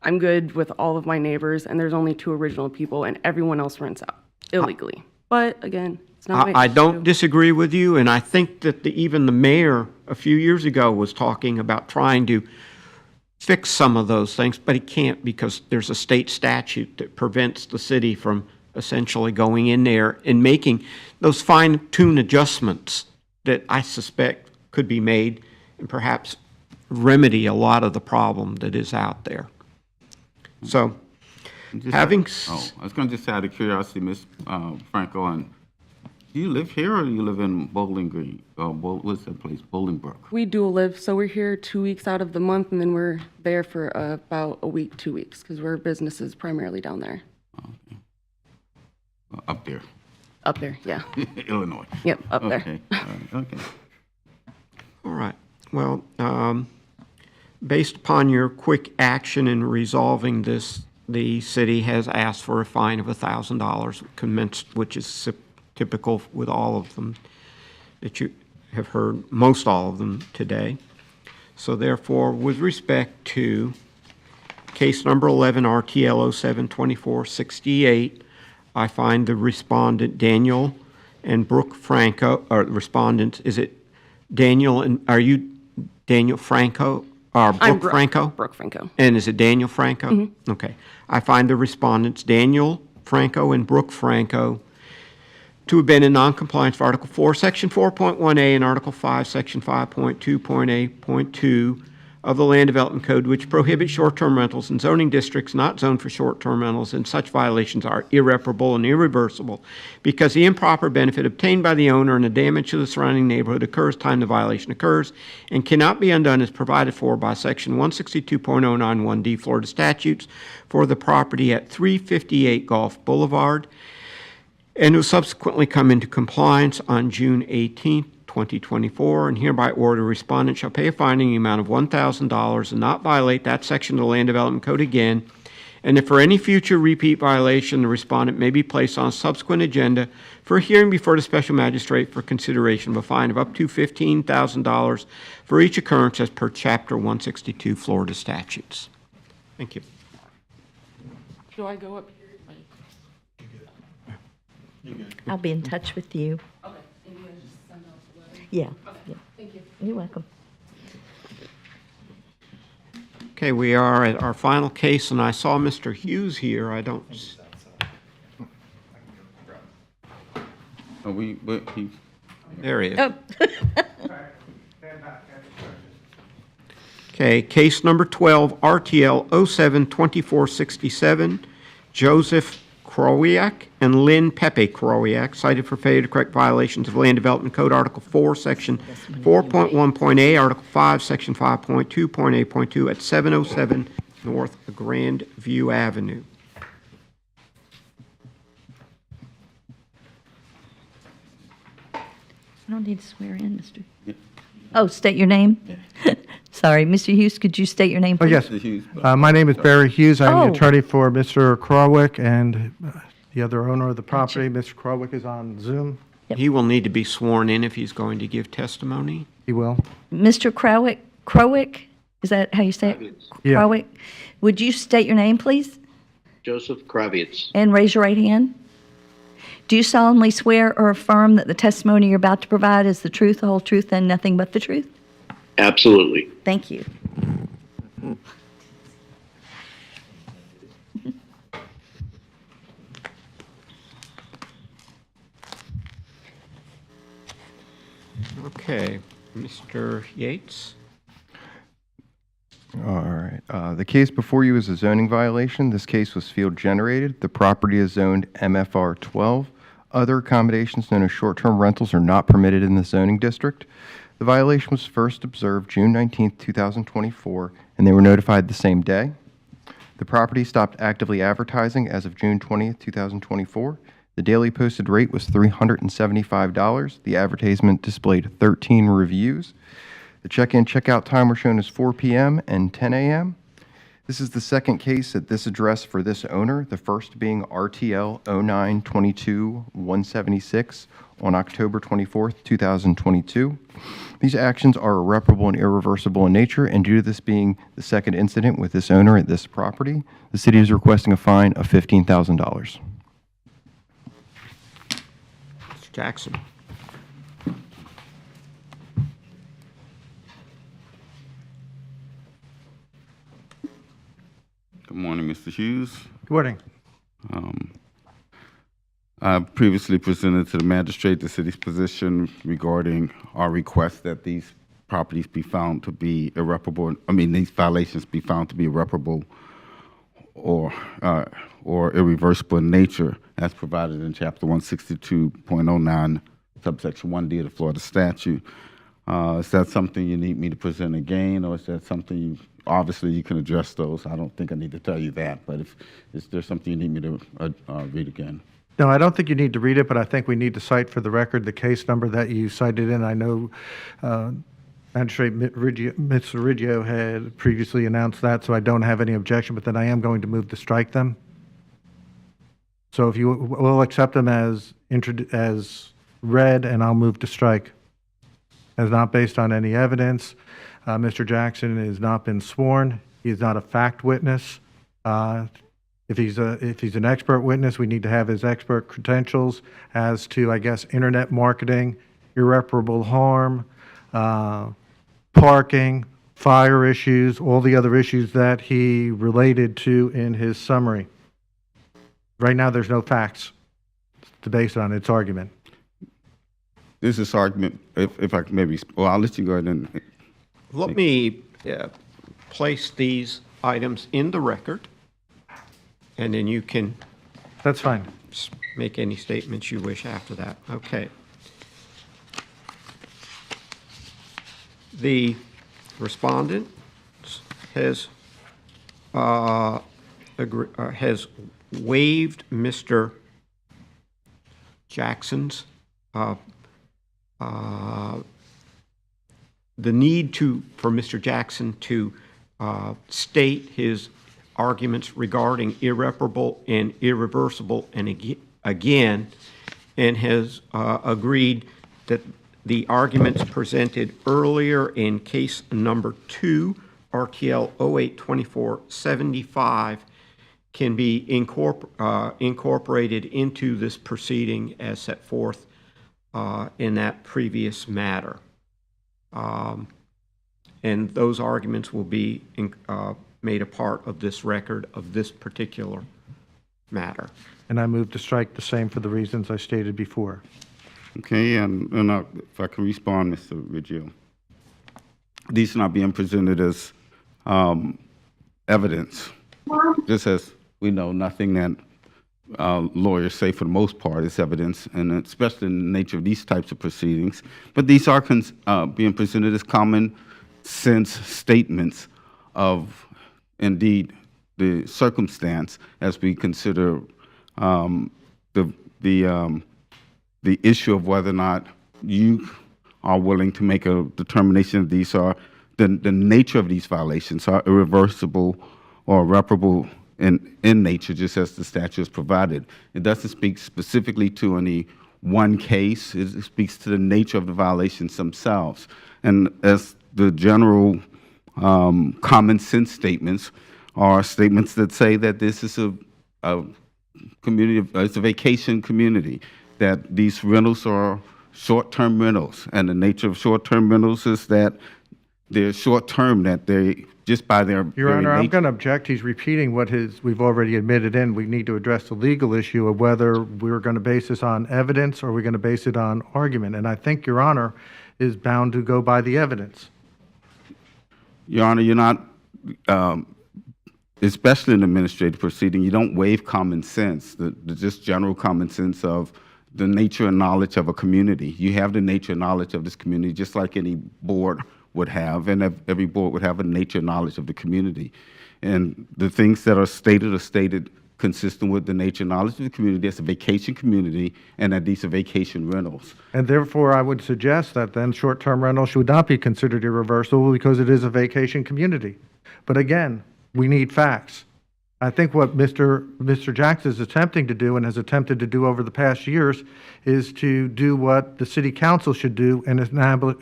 I'm good with all of my neighbors, and there's only 2 original people, and everyone else rents out illegally. But again, it's not my I don't issue. disagree with you, and I think that even the mayor a few years ago was talking about trying to fix some of those things, but he can't, because there's a state statute that prevents the city from essentially going in there and making those fine-tune adjustments that I suspect could be made and perhaps remedy a lot of the problem that is out there. So, I was going to just say, out of curiosity, Ms. Franco, and do you live here or do you live in Bowling Green? What's that place? Bolingbrook? We dual live, so we're here 2 weeks out of the month, and then we're there for about a week, 2 weeks, because we're businesses primarily down there. Okay. Up there. Up there, yeah. Illinois. Yep, up there. Okay. All right. Okay. all right. Well, based upon your quick action in resolving this, the city has asked for a fine of $1,000, which is typical with all of them that you have heard, most all of them today. So therefore, with respect to case number 11, RTL 07-2468, I find the respondent Daniel and Brooke Franco, or respondents, is it Daniel and, are you Daniel Franco? Or Brooke Franco? Brooke Franco. And is it Daniel Franco? Mm-hmm. Okay. I find the respondents Daniel Franco and Brooke Franco to have been in noncompliance with Article 4, Section 4.1a and Article 5, Section 5.2.a.2 of the Land Development Code, which prohibits short-term rentals in zoning districts not zoned for short-term rentals, and such violations are irreparable and irreversible because the improper benefit obtained by the owner and the damage to the surrounding neighborhood occurs time the violation occurs and cannot be undone as provided for by Section 162.091D Florida statutes for the property at 358 Gulf Boulevard, and will subsequently come into compliance on June 18th, 2024, and hereby order respondent shall pay a fine in the amount of $1,000 and not violate that section of the Land Development Code again, and if for any future repeat violation, the respondent may be placed on a subsequent agenda for a hearing before the special magistrate for consideration of a fine of up to $15,000 for each occurrence as per Chapter 162 Florida statutes. Thank you. Do I go up here? I'll be in touch with you. Okay. And you guys just send out the letter? Yeah. Okay. Yeah. Thank you. You're welcome. Okay, we are at our final case, and I saw Mr. Hughes here. I don't. There he is. Oh. Okay, case number 12, RTL 072467, Joseph Krowiak and Lynn Pepe Krowiak, cited for failure to correct violations of Land Development Code, Article 4, Section 4.1.a, Article 5, Section 5.2.a.2 at 707 North Grand View Avenue. I don't need to swear in, Mr. Oh, state your name? Sorry, Mr. Hughes, could you state your name, Oh, please? yes. My name is Barry Hughes. I'm Oh. the attorney for Mr. Krawick and the other owner of the property. Mr. Krawick is on Zoom. He will need to be sworn in if he's going to give testimony. He will. Mr. Krowick, is that how you say it? Yeah. Krowick, would you state your name, please, Joseph Kravitz. and raise your right hand? Do you solemnly swear or affirm that the testimony you're about to provide is the truth, the whole truth, and nothing but the truth? Absolutely. Thank you. Okay, Mr. Yates? All right. The case before you is a zoning violation. This case was field generated. The property is zoned MFR 12. Other accommodations known as short-term rentals are not permitted in the zoning district. The violation was first observed June 19, 2024, and they were notified the same day. The property stopped actively advertising as of June 20, 2024. The daily posted rate was $375. The advertisement displayed 13 reviews. The check-in, check-out time were shown as 4 p.m. and 10 a.m. This is the second case at this address for this owner, the first being RTL 0922-176 on October 24, 2022. These actions are irreparable and irreversible in nature, and due to this being the second incident with this owner at this property, the city is requesting a fine of $15,000. Mr. Jackson? Good morning, Mr. Hughes. Good morning. I previously presented to the magistrate the city's position regarding our request that these properties be found to be irreparable, these violations be found to be irreparable or irreversible in nature as provided in Chapter 162.09, subsection 1D of the Florida statute. Is that something you need me to present again, or is that something obviously you can address those? I don't think I need to tell you that, but is there something you need me to read again? No, I don't think you need to read it, but I think we need to cite for the record the case number that you cited in. I know Magistrate Mr. Riggio had previously announced that, so I don't have any objection, but then I am going to move to strike them. So if you will accept them as read, and I'll move to strike. As not based on any evidence. Mr. Jackson has not been sworn. He is not a fact witness. If he's an expert witness, we need to have his expert credentials as to, I guess, internet marketing, irreparable harm, parking, fire issues, all the other issues that he related to in his summary. Right now, there's no facts to base on its argument. This argument, if I maybe, well, I'll let you go ahead and. Let me place these items in the record, and then you can That's fine. make any statements you wish after that. Okay. The respondent has has waived Mr. Jackson's the need for Mr. Jackson to state his arguments regarding irreparable and irreversible and again, and has agreed that the arguments presented earlier in case number 2, RTL 082475, can be incorporated into this proceeding as set forth in that previous matter. And those arguments will be made a part of this record of this particular matter. And I move to strike the same for the reasons I stated before. Okay, and if I can respond, Mr. Riggio. These are not being presented as evidence. Just as we know, nothing that lawyers say for the most part is evidence, and especially in the nature of these types of proceedings. But these are being presented as common sense statements of, indeed, the circumstance as we consider the issue of whether or not you are willing to make a determination that these are, the nature of these violations are irreversible or irreparable in nature, just as the statute is provided. It doesn't speak specifically to any one case. It speaks to the nature of the violations themselves. And as the general common sense statements are statements that say that this is a community, it's a vacation community, that these rentals are short-term rentals, and the nature of short-term rentals is that they're short-term, that they, just by their Your very Honor, I'm nature- going to object. He's repeating what we've already admitted in. We need to address the legal issue of whether we're going to base this on evidence or we're going to base it on argument. And I think Your Honor is bound to go by the evidence. Your Honor, you're not, especially in administrative proceeding, you don't waive common sense, the just general common sense of the nature and knowledge of a community. You have the nature and knowledge of this community, just like any board would have, and every board would have a nature and knowledge of the community. And the things that are stated consistent with the nature and knowledge of the community. It's a vacation community, and that these are vacation rentals. And therefore, I would suggest that then short-term rentals should not be considered irreversible because it is a vacation community. But again, we need facts. I think what Mr. Jackson is attempting to do and has attempted to do over the past years is to do what the city council should do and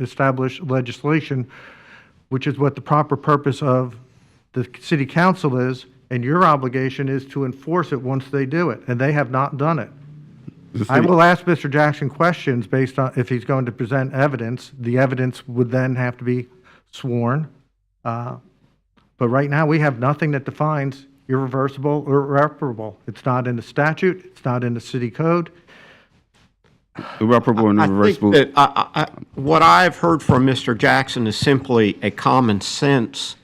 establish legislation, which is what the proper purpose of the city council is, and your obligation is to enforce it once they do it, and they have not done it. I will ask Mr. Jackson questions based on if he's going to present evidence. The evidence would then have to be sworn. But right now, we have nothing that defines irreversible or irreparable. It's not in the statute. It's not in the city code. Irreparable and irreversible. I think that what I've heard from Mr. Jackson is simply a common sense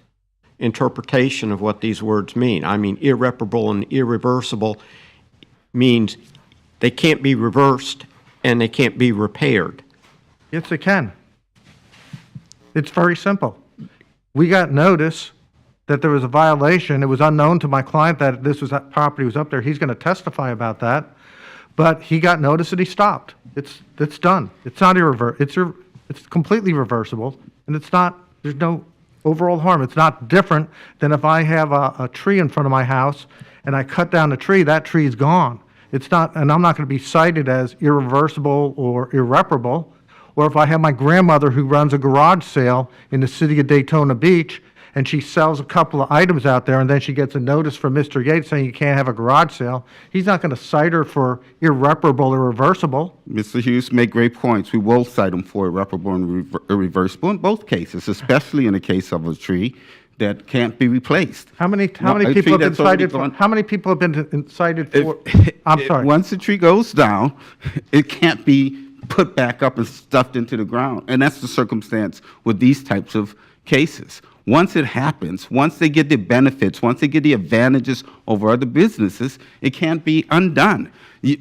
interpretation of what these words mean. I mean, irreparable and irreversible means they can't be reversed and they can't be repaired. Yes, they can. It's very simple. We got notice that there was a violation. It was unknown to my client that that property was up there. He's going to testify about that. But he got notice and he stopped. It's done. It's not irreversible. It's completely reversible, and it's not. There's no overall harm. It's not different than if I have a tree in front of my house and I cut down the tree. That tree is gone. It's not, and I'm not going to be cited as irreversible or irreparable. Or if I have my grandmother who runs a garage sale in the city of Daytona Beach, and she sells a couple of items out there, and then she gets a notice from Mr. Yates saying you can't have a garage sale, he's not going to cite her for irreparable or irreversible. Mr. Hughes make great points. We will cite him for irreparable and irreversible in both cases, especially in the case of a tree that can't be replaced. How many people have been cited for? How many people have been cited for? I'm sorry. Once the tree goes down, it can't be put back up and stuffed into the ground, and that's the circumstance with these types of cases. Once it happens, once they get the benefits, once they get the advantages over other businesses, it can't be undone.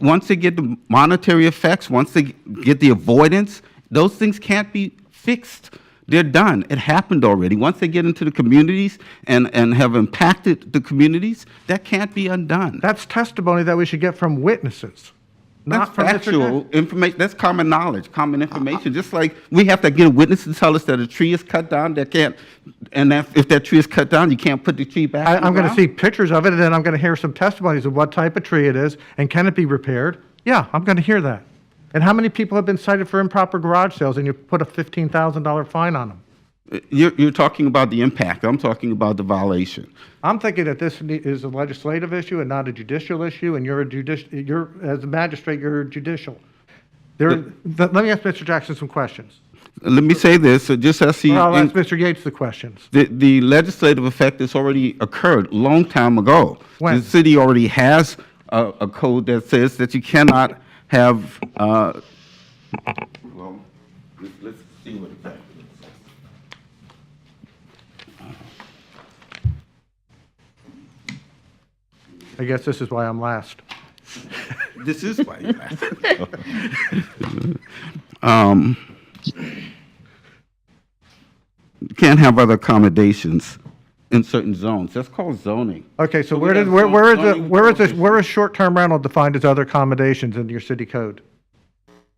Once they get the monetary effects, once they get the avoidance, those things can't be fixed. They're done. It happened already. Once they get into the communities and have impacted the communities, that can't be undone. That's testimony that we should get from witnesses, not That's from factual information. That's common knowledge, common information. Just like we have to get a witness to tell us that a tree is cut down, that can't, and that if that tree is cut down, you can't put the tree back. I'm going to see pictures of it, and then I'm going to hear some testimonies of what type of tree it is, and can it be repaired? Yeah, I'm going to hear that. And how many people have been cited for improper garage sales, and you put a $15,000 fine on them? You're talking about the impact. I'm talking about the violation. I'm thinking that this is a legislative issue and not a judicial issue, and you're as a magistrate, you're judicial. Let me ask Mr. Jackson some questions. Let me say this, just as he... Well, I'll ask Mr. Yates the questions. The legislative effect has already occurred a long time ago. When? The city already has a code that says that you cannot have... well, let's see what exactly it says. I guess this is why I'm last. This is why you're last. You can't have other accommodations in certain zones. That's called zoning. Okay, so So where is short-term rental defined as other accommodations in your city code?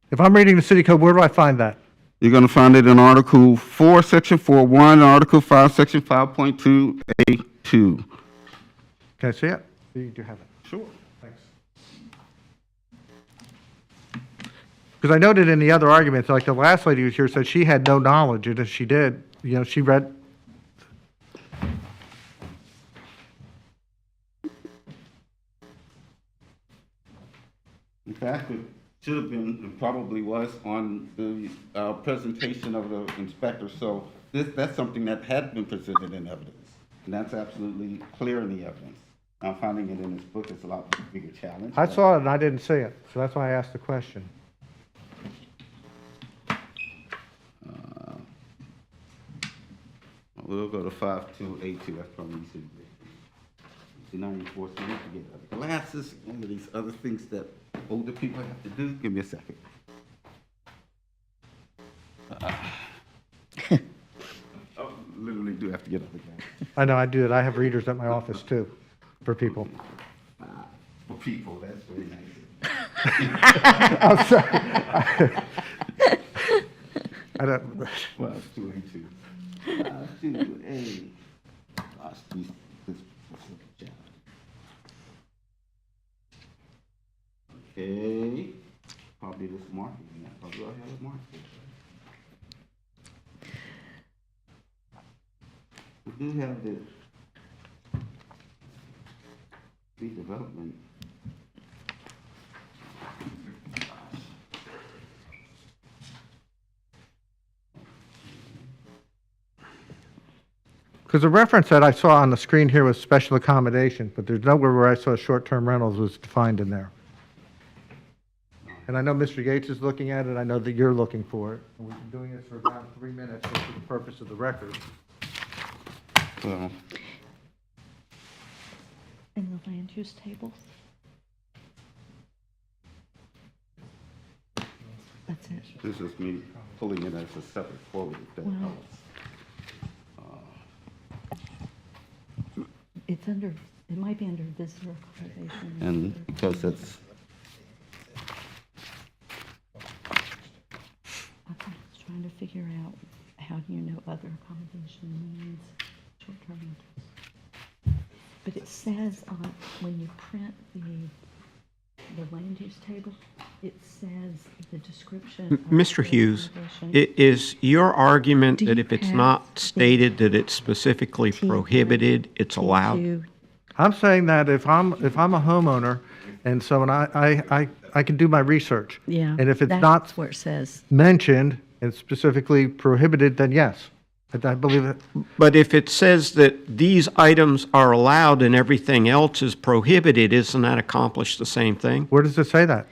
If I'm reading the city code, where do I find that? You're going to find it in Article 4, Section 4.1, Article 5, Section 5.2A2. Can I see it? You do have it. Sure. Thanks. Because I noted in the other arguments, like the last lady who was here said she had no knowledge, and if she did, she read. In fact, it should have been, it probably was on the presentation of the inspector. So that's something that had been presented in evidence. And that's absolutely clear in the evidence. Now, finding it in this book is a lot bigger challenge. I saw it and I didn't see it, so that's why I asked the question. We'll go to 5282. That's probably easy. See, now you're forced to get other glasses, one of these other things that older people have to do. Give me a second. Oh, literally do have to get other glasses. I know, I do it. I have readers at my office too, for people. For people, that's very nice. I'm sorry. I don't. Well, it's 282. 2A. Gosh, this job. Okay. Probably this market. Yeah, probably I have a market. We do have the redevelopment. Because the reference that I saw on the screen here was special accommodation, but there's nowhere where I saw short-term rentals was defined in there. And I know Mr. Yates is looking at it, I know that you're looking for it, and we've been doing this for about 3 minutes just for the purpose of the record. Well, In the land use tables? That's it. this is me pulling it as a separate quote. If that Well, helps. It's under, it might be under visitor accommodation. And because it's, I'm just trying to figure out how do you know other accommodation means short-term rentals. But it says on, when you print the land use table, it says the description. of Mr. the Hughes, accommodation. is your argument Do that you if it's have not the stated that it's specifically prohibited, it's allowed? I'm saying that if I'm a homeowner, and so when I can do my research. Yeah. And if it's that's not where it says. mentioned and specifically prohibited, then yes, I believe it. But if it says that these items are allowed and everything else is prohibited, isn't that accomplish the same thing? Where does it say that?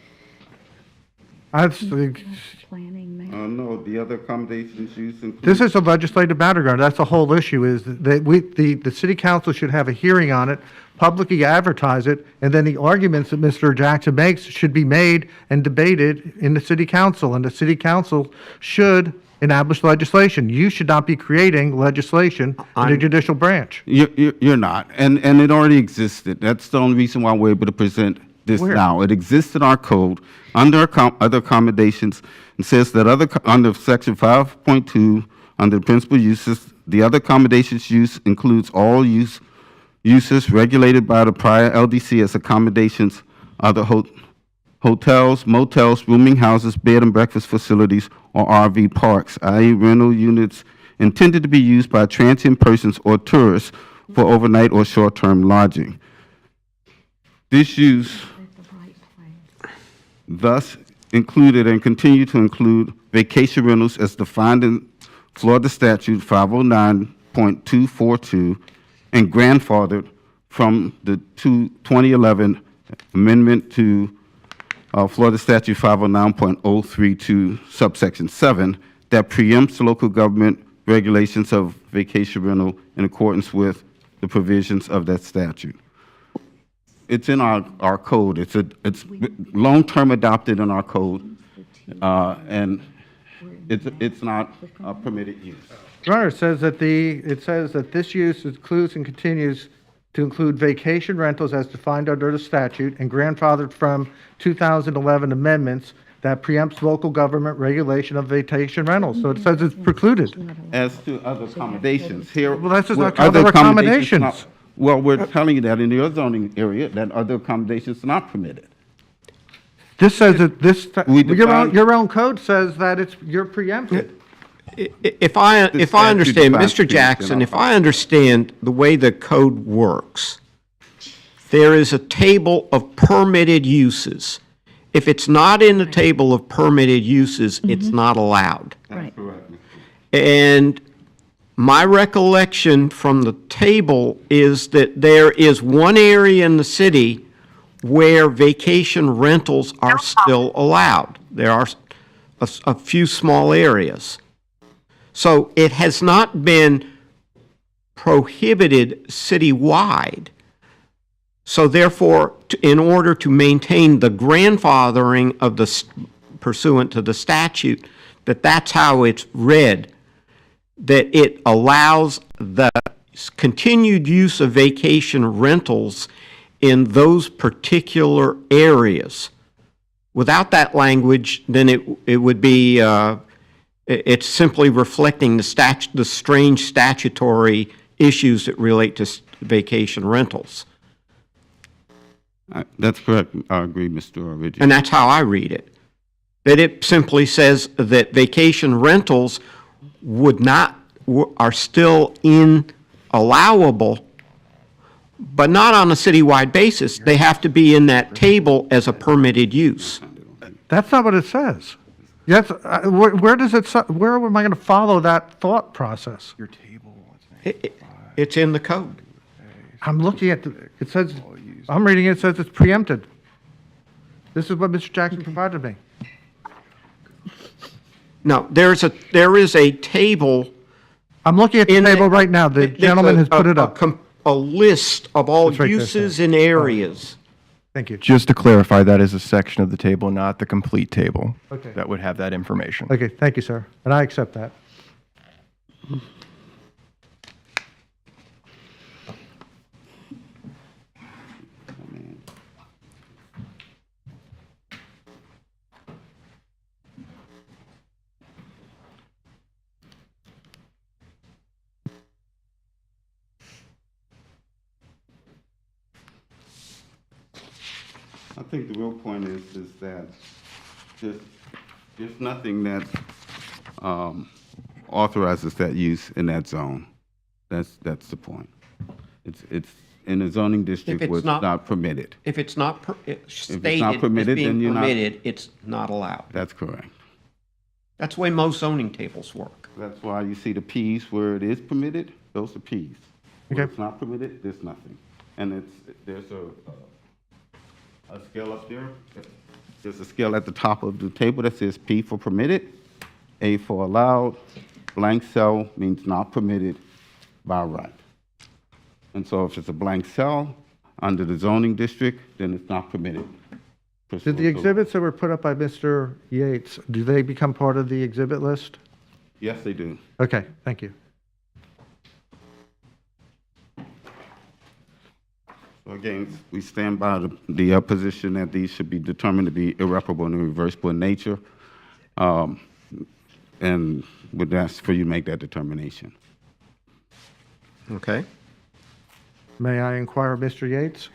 Planning may No, the other accommodations use include. This is a legislative battleground. That's the whole issue, is that the city council should have a hearing on it, publicly advertise it, and then the arguments that Mr. Jackson makes should be made and debated in the city council, and the city council should establish legislation. You should not be creating legislation in the judicial branch. You're not, and it already existed. That's the only reason why we're able to present this Where? now. It exists in our code under other accommodations. It says that under section 5.2, under principal uses, the other accommodations use includes all uses regulated by the prior LDC as accommodations, other hotels, motels, rooming houses, bed and breakfast facilities, or RV parks, i.e. rental units intended to be used by transient persons or tourists for overnight or short-term lodging. This use thus included and continue to include vacation rentals as defined in Florida Statute 509.242 and grandfathered from the 2011 amendment to Florida Statute 509.032 subsection 7 that preempts local government regulations of vacation rental in accordance with the provisions of that statute. It's in our code. It's long-term adopted in our code, and it's not a permitted use. Your Honor, it says that this use includes and continues to include vacation rentals as defined under the statute and grandfathered from 2011 amendments that preempts local government regulation of vacation rentals. So it says it's precluded. As to other accommodations, here. Well, that's just where not other accommodations. Well, we're telling you that in your zoning area, that other accommodations are not permitted. This says that define- your own code says that you're preempted. If I statute understand, defines Mr. preemption Jackson, if also. I understand the way the code works, there is a table of permitted uses. If it's not in the table of permitted uses, it's not allowed. Right. And my recollection from the table is that there is one area in the city where vacation rentals are still allowed. There are a few small areas. So it has not been prohibited citywide. So therefore, in order to maintain the grandfathering of pursuant to the statute, that's how it's read, that it allows the continued use of vacation rentals in those particular areas. Without that language, then it would be, it's simply reflecting the strange statutory issues that relate to vacation rentals. That's correct. I agree, Mr. Origi. And that's how I read it. That it simply says that vacation rentals are still allowable, but not on a citywide basis. They have to be in that table as a permitted use. That's not what it says. Yes, where does it? Where am I going to follow that thought process? Your table. It's in the code. I'm looking at it says. I'm reading it. It says it's preempted. This is what Mr. Jackson provided me. No, there is a table. I'm looking at the table right now. The gentleman has put it up. A list of all It's right there, uses sir. and areas. Thank you. Just to clarify, that is a section of the table, not the complete table. Okay. That would have that information. Okay, thank you, sir. And I accept that. I think the real point is that there's nothing that authorizes that use in that zone. That's the point. It's in a zoning district where it's not permitted. If it's not stated as permitted, being then you're not- permitted, it's not allowed. That's correct. That's the way most zoning tables work. That's why you see the Ps where it is permitted, those are Ps. Where Okay. it's not permitted, there's nothing. And there's a scale up there. There's a scale at the top of the table that says P for permitted, A for allowed, blank cell means not permitted by right. And so if it's a blank cell under the zoning district, then it's not permitted. Did the exhibits that were put up by Mr. Yates, do they become part of the exhibit list? Yes, they do. Okay, thank you. So again, we stand by the position that these should be determined to be irreparable and irreversible in nature. And would ask for you to make that determination. Okay. May I inquire, Mr. Yates?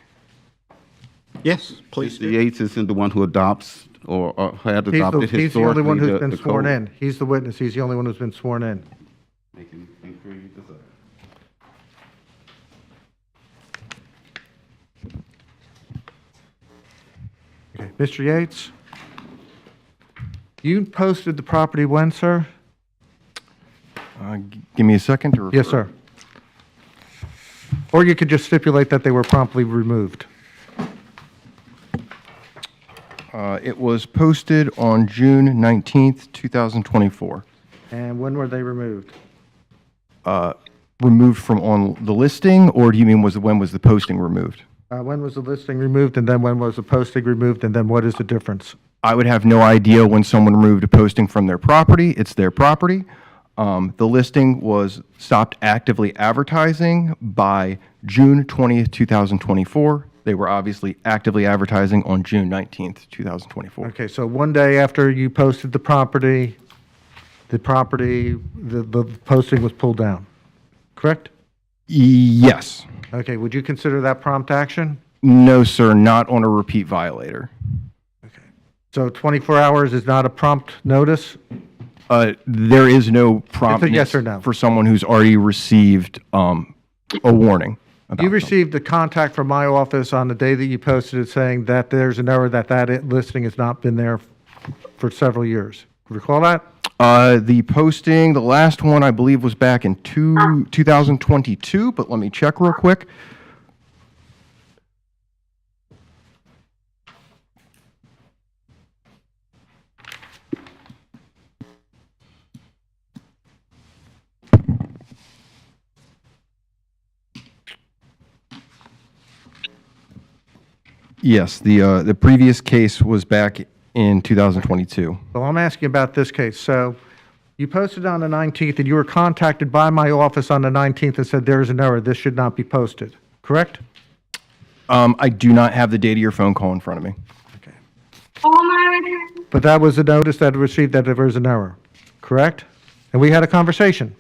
Yes, please Mr. do. Yates isn't the one who adopts or had adopted He's the only one historically who's been the sworn code. in. He's the witness. He's the only one who's been sworn in. Make any inquiry you desire. Okay, Mr. Yates? You posted the property when, sir? Give me a second to refer. Yes, sir. Or you could just stipulate that they were promptly removed. It was posted on June 19th, 2024. And when were they removed? Removed from on the listing, or do you mean when was the posting removed? When was the listing removed, and then when was the posting removed, and then what is the difference? I would have no idea when someone removed a posting from their property. It's their property. The listing was stopped actively advertising by June 20th, 2024. They were obviously actively advertising on June 19th, 2024. Okay, so one day after you posted the property, the posting was pulled down, correct? Yes. Okay, would you consider that prompt action? No, sir, not on a repeat violator. So 24 hours is not a prompt notice? There is no promptness yes or no. for someone who's already received a warning. You received a contact from my office on the day that you posted it saying that there's an error that listing has not been there for several years. Recall that? The posting, the last one I believe was back in 2022, but let me check real quick. Yes, the previous case was back in 2022. Well, I'm asking about this case. So you posted on the 19th, and you were contacted by my office on the 19th and said there is an error. This should not be posted, correct? I do not have the date of your phone call in front of me. But that was a notice that received that there was an error, correct? And we had a conversation.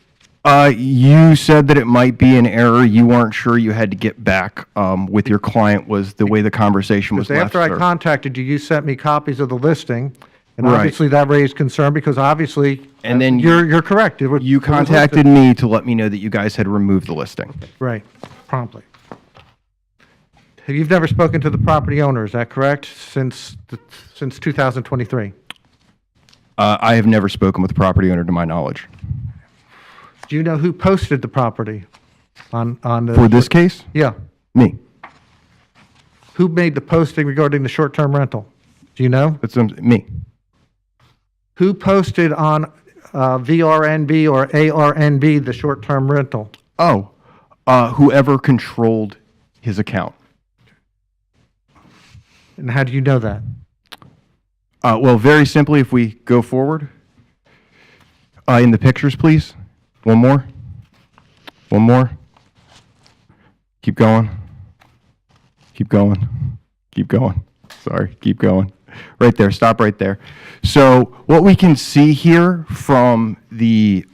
You said that it might be an error. You weren't sure you had to get back with your client was the way the conversation was Because left, after I sir. contacted you, you sent me copies of the listing, and Right. obviously that raised concern because obviously And then you're correct. It was- You it was contacted listed. me to let me know that you guys had removed the listing. Right, promptly. You've never spoken to the property owner, is that correct? Since 2023? I have never spoken with the property owner to my knowledge. Do you know who posted the property on the? For this case? Yeah. Me. Who made the posting regarding the short-term rental? Do you know? It's me. Who posted on VRNB or ARNB the short-term rental? Oh, whoever controlled his account. And how do you know that? Well, very simply, if we go forward, in the pictures, please. One more. One more. Keep going. Keep going. Keep going. Sorry, keep going. Right there, stop right there. So what we can see here from the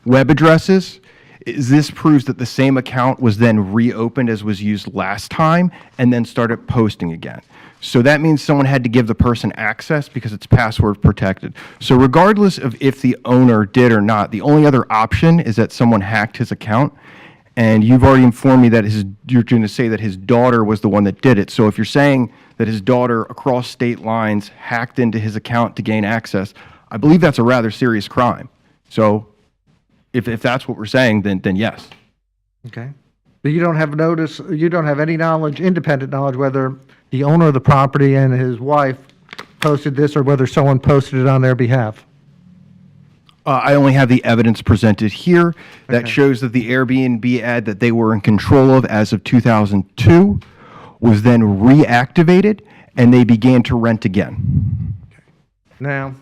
web addresses is this proves that the same account was then reopened as was used last time and then started posting again. So that means someone had to give the person access because it's password protected. So regardless of if the owner did or not, the only other option is that someone hacked his account. And you've already informed me that you're going to say that his daughter was the one that did it. So if you're saying that his daughter across state lines hacked into his account to gain access, I believe that's a rather serious crime. So if that's what we're saying, then yes. Okay. But you don't have any knowledge, independent knowledge, whether the owner of the property and his wife posted this or whether someone posted it on their behalf? I only have the evidence presented here that shows that the Airbnb ad that they were in control of as of 2002 was then reactivated, and they began to rent again, Now,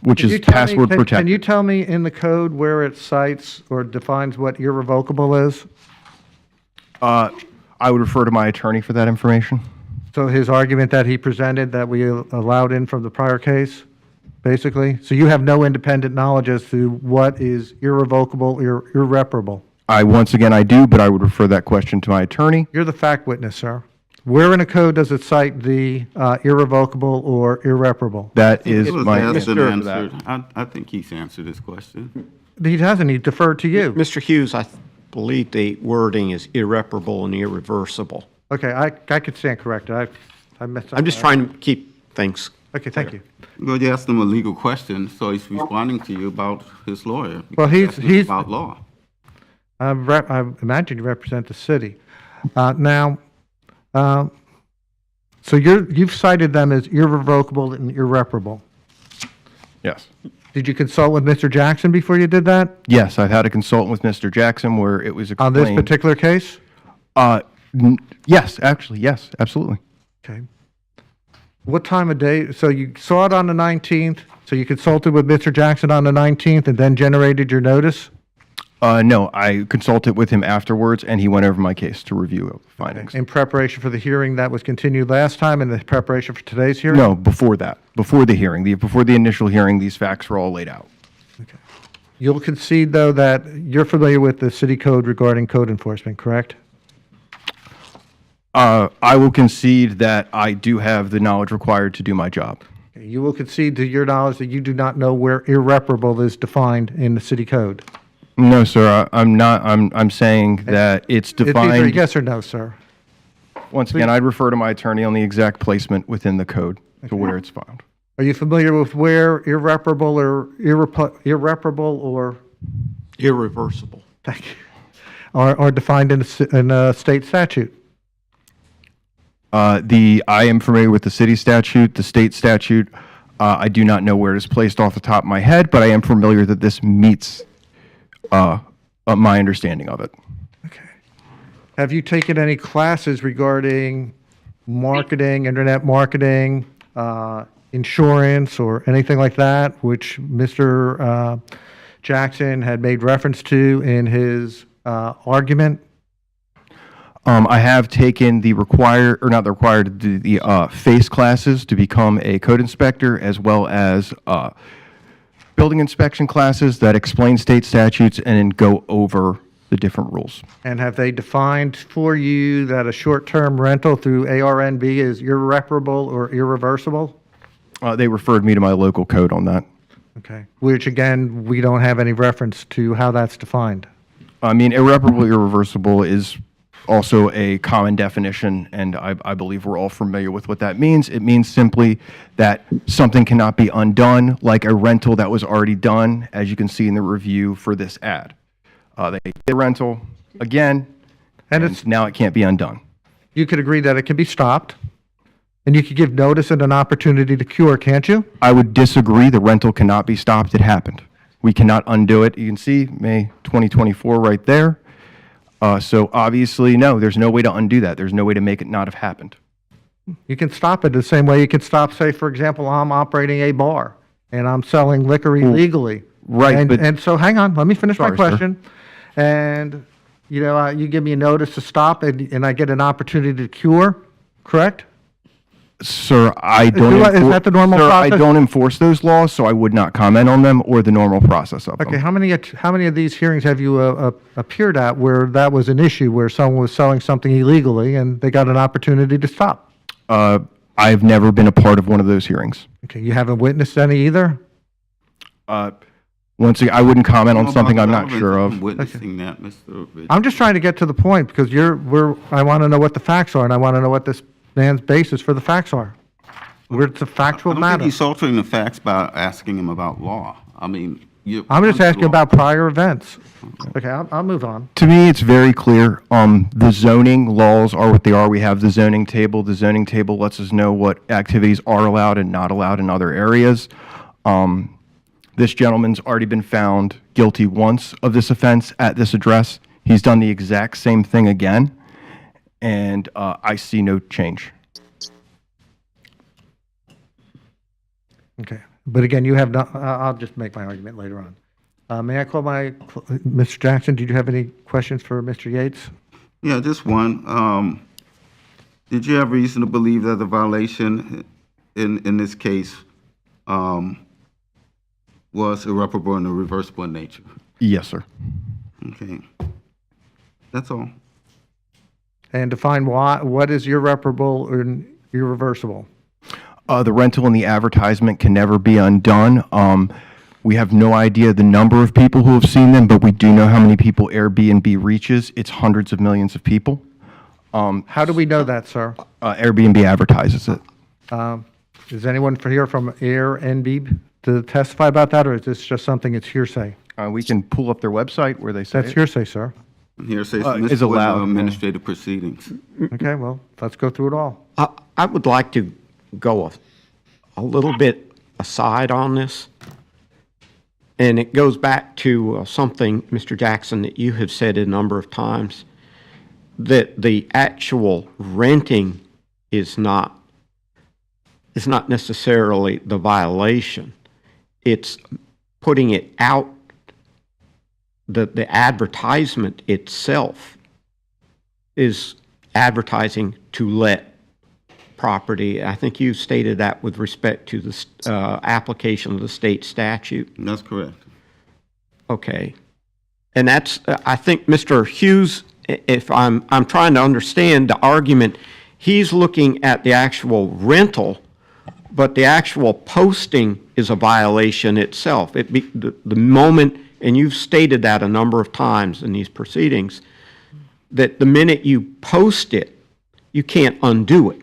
which can you is tell me- password Can protected. you tell me in the code where it cites or defines what irrevocable is? I would refer to my attorney for that information. So his argument that he presented that we allowed in from the prior case, basically? So you have no independent knowledge as to what is irrevocable or irreparable? Once again, I do, but I would refer that question to my attorney. You're the fact witness, sir. Where in a code does it cite the irrevocable or irreparable? That is It was my asked and answer to that. answered. I think he's answered this question. He hasn't, he deferred to you. Mr. Hughes, I believe the wording is irreparable and irreversible. Okay, I could stand corrected. I messed up. I'm just trying to keep things. Okay, thank you. Well, you asked him a legal question, so he's responding to you about his lawyer. Well, he's About law. I imagine you represent the city. Now, so you've cited them as irrevocable and irreparable. Yes. Did you consult with Mr. Jackson before you did that? Yes, I've had a consultant with Mr. Jackson where it was On explained. this particular case? Yes, actually, yes, absolutely. Okay. What time of day? So you saw it on the 19th, so you consulted with Mr. Jackson on the 19th and then generated your notice? No, I consulted with him afterwards, and he went over my case to review findings. In preparation for the hearing that was continued last time and the preparation for today's hearing? No, before that, before the hearing, before the initial hearing, these facts were all laid out. You'll concede, though, that you're familiar with the city code regarding code enforcement, correct? I will concede that I do have the knowledge required to do my job. You will concede to your knowledge that you do not know where irreparable is defined in the city code? No, sir, I'm not. I'm saying that it's It's either defined. yes or no, sir. Once again, I'd refer to my attorney on the exact placement within the code to where it's found. Are you familiar with where irreparable or irreparable or Irreversible. thank you, are defined in a state statute? I am familiar with the city statute, the state statute. I do not know where it is placed off the top of my head, but I am familiar that this meets my understanding of it. Have you taken any classes regarding marketing, internet marketing, insurance, or anything like that, which Mr. Jackson had made reference to in his argument? I have taken the FACE classes to become a code inspector, as well as building inspection classes that explain state statutes and then go over the different rules. And have they defined for you that a short-term rental through ARNB is irreparable or irreversible? They referred me to my local code on that. Okay. Which, again, we don't have any reference to how that's defined. I mean, irreparable, irreversible is also a common definition, and I believe we're all familiar with what that means. It means simply that something cannot be undone, like a rental that was already done, as you can see in the review for this ad. They did the rental again, and now it can't be undone. You could agree that it can be stopped, and you could give notice and an opportunity to cure, can't you? I would disagree. The rental cannot be stopped. It happened. We cannot undo it. You can see May 2024 right there. So obviously, no, there's no way to undo that. There's no way to make it not have happened. You can stop it the same way you could stop, say, for example, I'm operating a bar, and I'm selling liquor illegally. Right, And so, hang on, let me finish my Sorry, sir. question. And, you give me a notice to stop, and I get an opportunity to cure, correct? Sir, I don't. Is that the normal Sir, process? I don't enforce those laws, so I would not comment on them or the normal process of Okay, them. how many of these hearings have you appeared at where that was an issue, where someone was selling something illegally and they got an opportunity to stop? I've never been a part of one of those hearings. Okay, you haven't witnessed any either? Once again, I wouldn't comment on something I'm not sure of. Witnessing that, Mr. Ridge. I'm just trying to get to the point because I want to know what the facts are, and I want to know what this man's basis for the facts are. Where it's a factual I don't matter. think he's altering the facts by asking him about law. I mean, I'm just asking about prior events. Okay, I'll move on. To me, it's very clear. The zoning laws are what they are. We have the zoning table. The zoning table lets us know what activities are allowed and not allowed in other areas. This gentleman's already been found guilty once of this offense at this address. He's done the exact same thing again, and I see no change. Okay. But again, you have not, I'll just make my argument later on. May I call Mr. Jackson, did you have any questions for Mr. Yates? Yeah, just one. Did you have reason to believe that the violation in this case was irreparable and irreversible in nature? Yes, sir. Okay. That's all. And define what is irreparable and irreversible? The rental and the advertisement can never be undone. We have no idea the number of people who have seen them, but we do know how many people Airbnb reaches. It's hundreds of millions of people. How do we know that, sir? Airbnb advertises it. Is anyone here from Airbnb to testify about that, or is this just something that's hearsay? We can pull up their website where they say That's hearsay, sir. Hearsay is allowed. Administrative proceedings. Okay, well, let's go through it all. I would like to go a little bit aside on this. And it goes back to something, Mr. Jackson, that you have said a number of times, that the actual renting is not necessarily the violation. It's putting it out, the advertisement itself is advertising to let property. I think you stated that with respect to the application of the state statute. That's correct. Okay. And that's, I think Mr. Hughes, if I'm trying to understand the argument, he's looking at the actual rental, but the actual posting is a violation itself. The moment, and you've stated that a number of times in these proceedings, that the minute you post it, you can't undo it.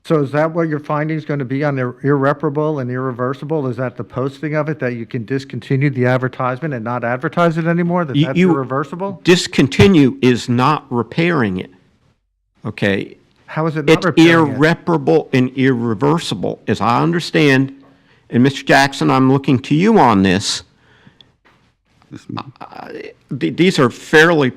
So is that what your finding is going to be on the irreparable and irreversible? Is that the posting of it, that you can discontinue the advertisement and not advertise it anymore, that's irreversible? Discontinue is not repairing it, okay? How is it not It's repairing it? irreparable and irreversible, as I understand, and Mr. Jackson, I'm looking to you on this. These are fairly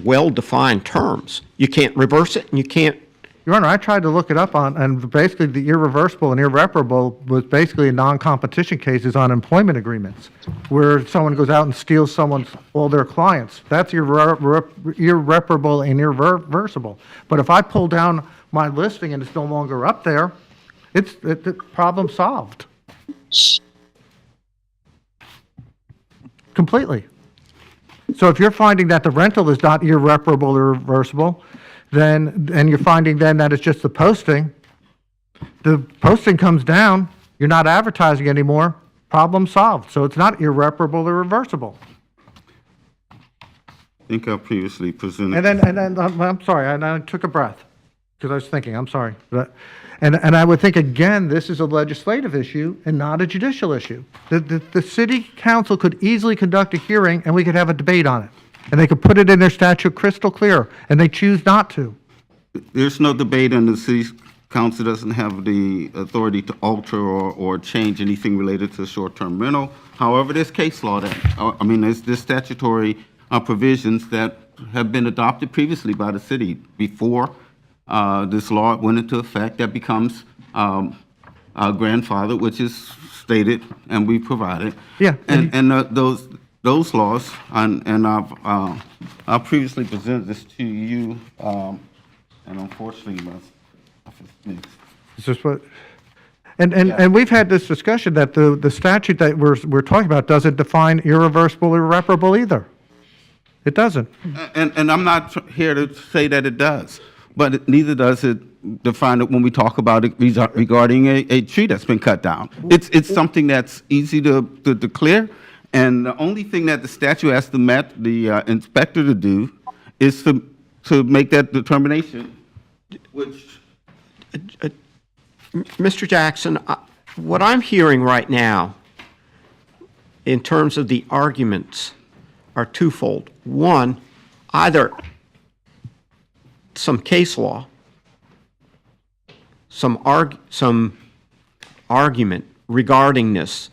well-defined terms. You can't reverse it, and you can't. Your Honor, I tried to look it up and basically the irreversible and irreparable was basically non-competition cases on employment agreements, where someone goes out and steals all their clients. That's irreparable and irreversible. But if I pull down my listing and it's no longer up there, it's the problem solved. Completely. So if you're finding that the rental is not irreparable or irreversible, and you're finding then that it's just the posting comes down, you're not advertising anymore, problem solved. So it's not irreparable or irreversible. I think I previously presented. And then I'm sorry, and I took a breath because I was thinking, I'm sorry. And I would think, again, this is a legislative issue and not a judicial issue. The city council could easily conduct a hearing and we could have a debate on it. And they could put it in their statute crystal clear, and they choose not to. There's no debate, and the city council doesn't have the authority to alter or change anything related to short-term rental. However, there's case law there's statutory provisions that have been adopted previously by the city before this law went into effect that becomes grandfather, which is stated and we provided. Yeah. And those laws, and I've previously presented this to you, and unfortunately, my office mixed. Is this what? And we've had this discussion that the statute that we're talking about doesn't define irreversible or irreparable either. It doesn't. And I'm not here to say that it does, but neither does it define it when we talk about it regarding a tree that's been cut down. It's something that's easy to declare. And the only thing that the statute asks the inspector to do is to make that determination, which... Mr. Jackson, what I'm hearing right now in terms of the arguments are twofold. One, either some case law, some argument regarding this.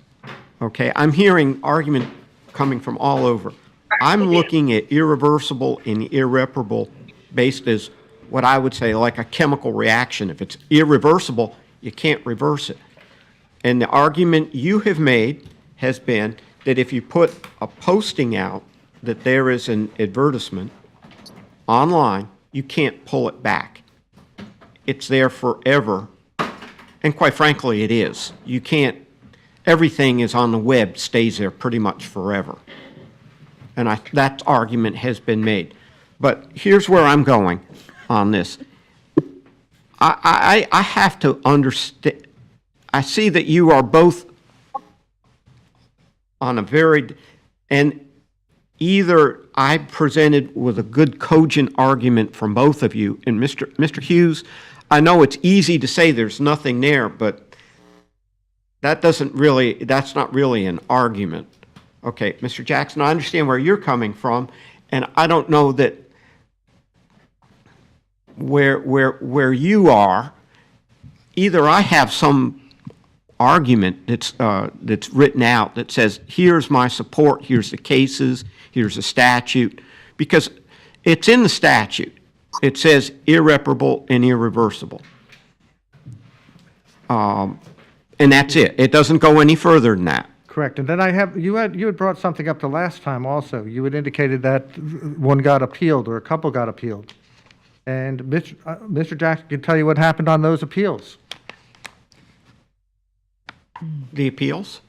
Okay, I'm hearing argument coming from all over. I'm looking at irreversible and irreparable based as what I would say like a chemical reaction. If it's irreversible, you can't reverse it. And the argument you have made has been that if you put a posting out that there is an advertisement online, you can't pull it back. It's there forever. And quite frankly, it is. You can't, everything is on the web, stays there pretty much forever. And that argument has been made. But here's where I'm going on this. I have to understand. I see that you are both on a very, and either I presented with a good cogent argument from both of you, and Mr. Hughes, I know it's easy to say there's nothing there, but that's not really an argument. Okay, Mr. Jackson, I understand where you're coming from, and I don't know that where you are, either I have some argument that's written out that says, here's my support, here's the cases, here's the statute, because it's in the statute. It says irreparable and irreversible. And that's it. It doesn't go any further than that. Correct. And then you had brought something up the last time also. You had indicated that one got appealed or a couple got appealed. And Mr. Jackson can tell you what happened on those appeals. The appeals?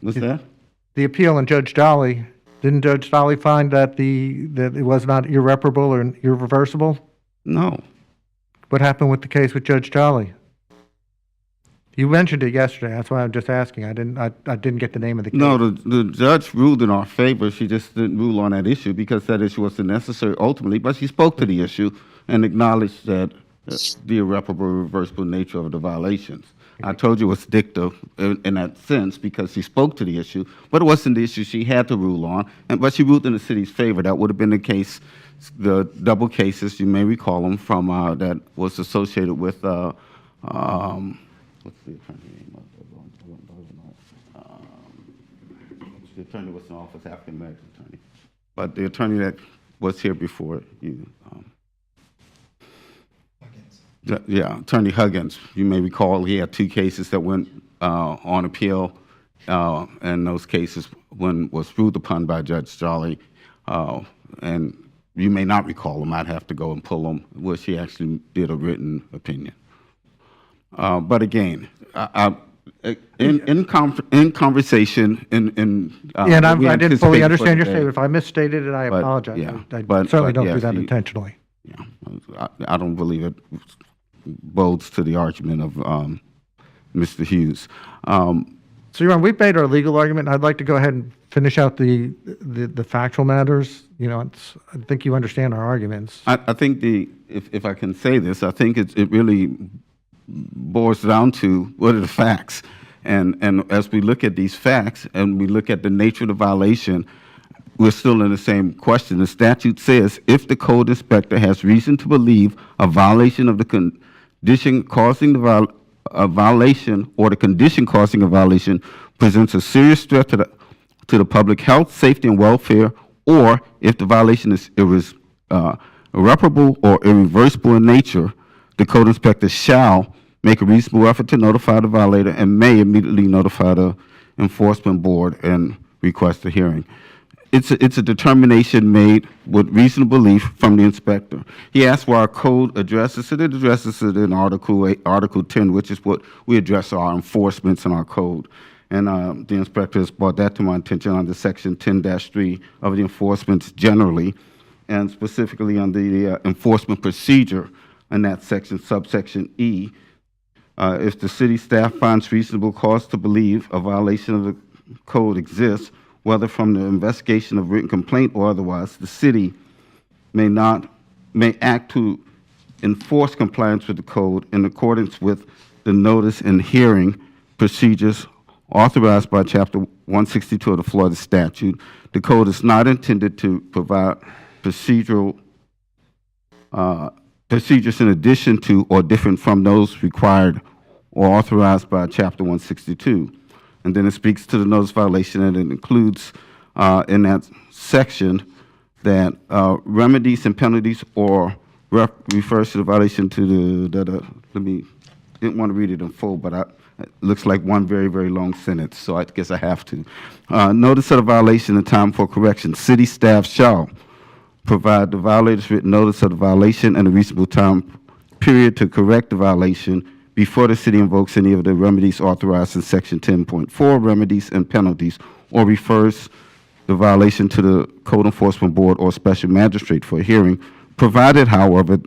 What's that? The appeal and Judge Dolly, didn't Judge Dolly find that it was not irreparable or irreversible? No. What happened with the case with Judge Dolly? You mentioned it yesterday. That's why I'm just asking. I didn't get the name of the case. No, the judge ruled in our favor. She just didn't rule on that issue because that issue wasn't necessary ultimately. But she spoke to the issue and acknowledged that the irreparable, reversible nature of the violations. I told you it's dicta in that sense because she spoke to the issue, but it wasn't the issue she had to rule on. But she ruled in the city's favor. That would have been the case, the double cases, you may recall them, from that was associated with, what's the attorney name of the attorney was in office, African American attorney. But the attorney that was here before you, yeah, Attorney Huggins, you may recall he had two cases that went on appeal, and those cases one was ruled upon by Judge Jolly, and you may not recall them. I'd have to go and pull them, where she actually did a written opinion. But again, in conversation, and I didn't fully understand your statement. If I misstated it, I apologize. Yeah, I certainly don't do that intentionally. Yeah, I don't believe it bodes to the argument of Mr. Hughes. So, Your Honor, we've made our legal argument. I'd like to go ahead and finish out the factual matters. You know, I think you understand our arguments. I think if I can say this, I think it really boils down to what are the facts. And as we look at these facts and we look at the nature of the violation, we're still in the same question. The statute says if the code inspector has reason to believe a violation of the condition causing a violation or the condition causing a violation presents a serious threat to the public health, safety, and welfare, or if the violation is irreparable or irreversible in nature, the code inspector shall make a reasonable effort to notify the violator and may immediately notify the enforcement board and request a hearing. It's a determination made with reasonable belief from the inspector. He asked why our code addresses it. It addresses it in Article 10, which is what we address our enforcements in our code. And the inspector has brought that to my attention under Section 10-3 of the enforcements generally, and specifically under the enforcement procedure in that section, subsection E. If the city staff finds reasonable cause to believe a violation of the code exists, whether from the investigation of written complaint or otherwise, the city may act to enforce compliance with the code in accordance with the notice and hearing procedures authorized by Chapter 162 of the Florida statute. The code is not intended to provide procedures in addition to or different from those required or authorized by Chapter 162. And then it speaks to the notice violation, and it includes in that section that remedies and penalties or refers to the violation to didn't want to read it in full, but it looks like one very, very long sentence, so I guess I have to. Notice of the violation and time for correction. City staff shall provide the violators written notice of the violation and a reasonable time period to correct the violation before the city invokes any of the remedies authorized in Section 10.4, remedies and penalties, or refers the violation to the Code Enforcement Board or special magistrate for a hearing, provided, however,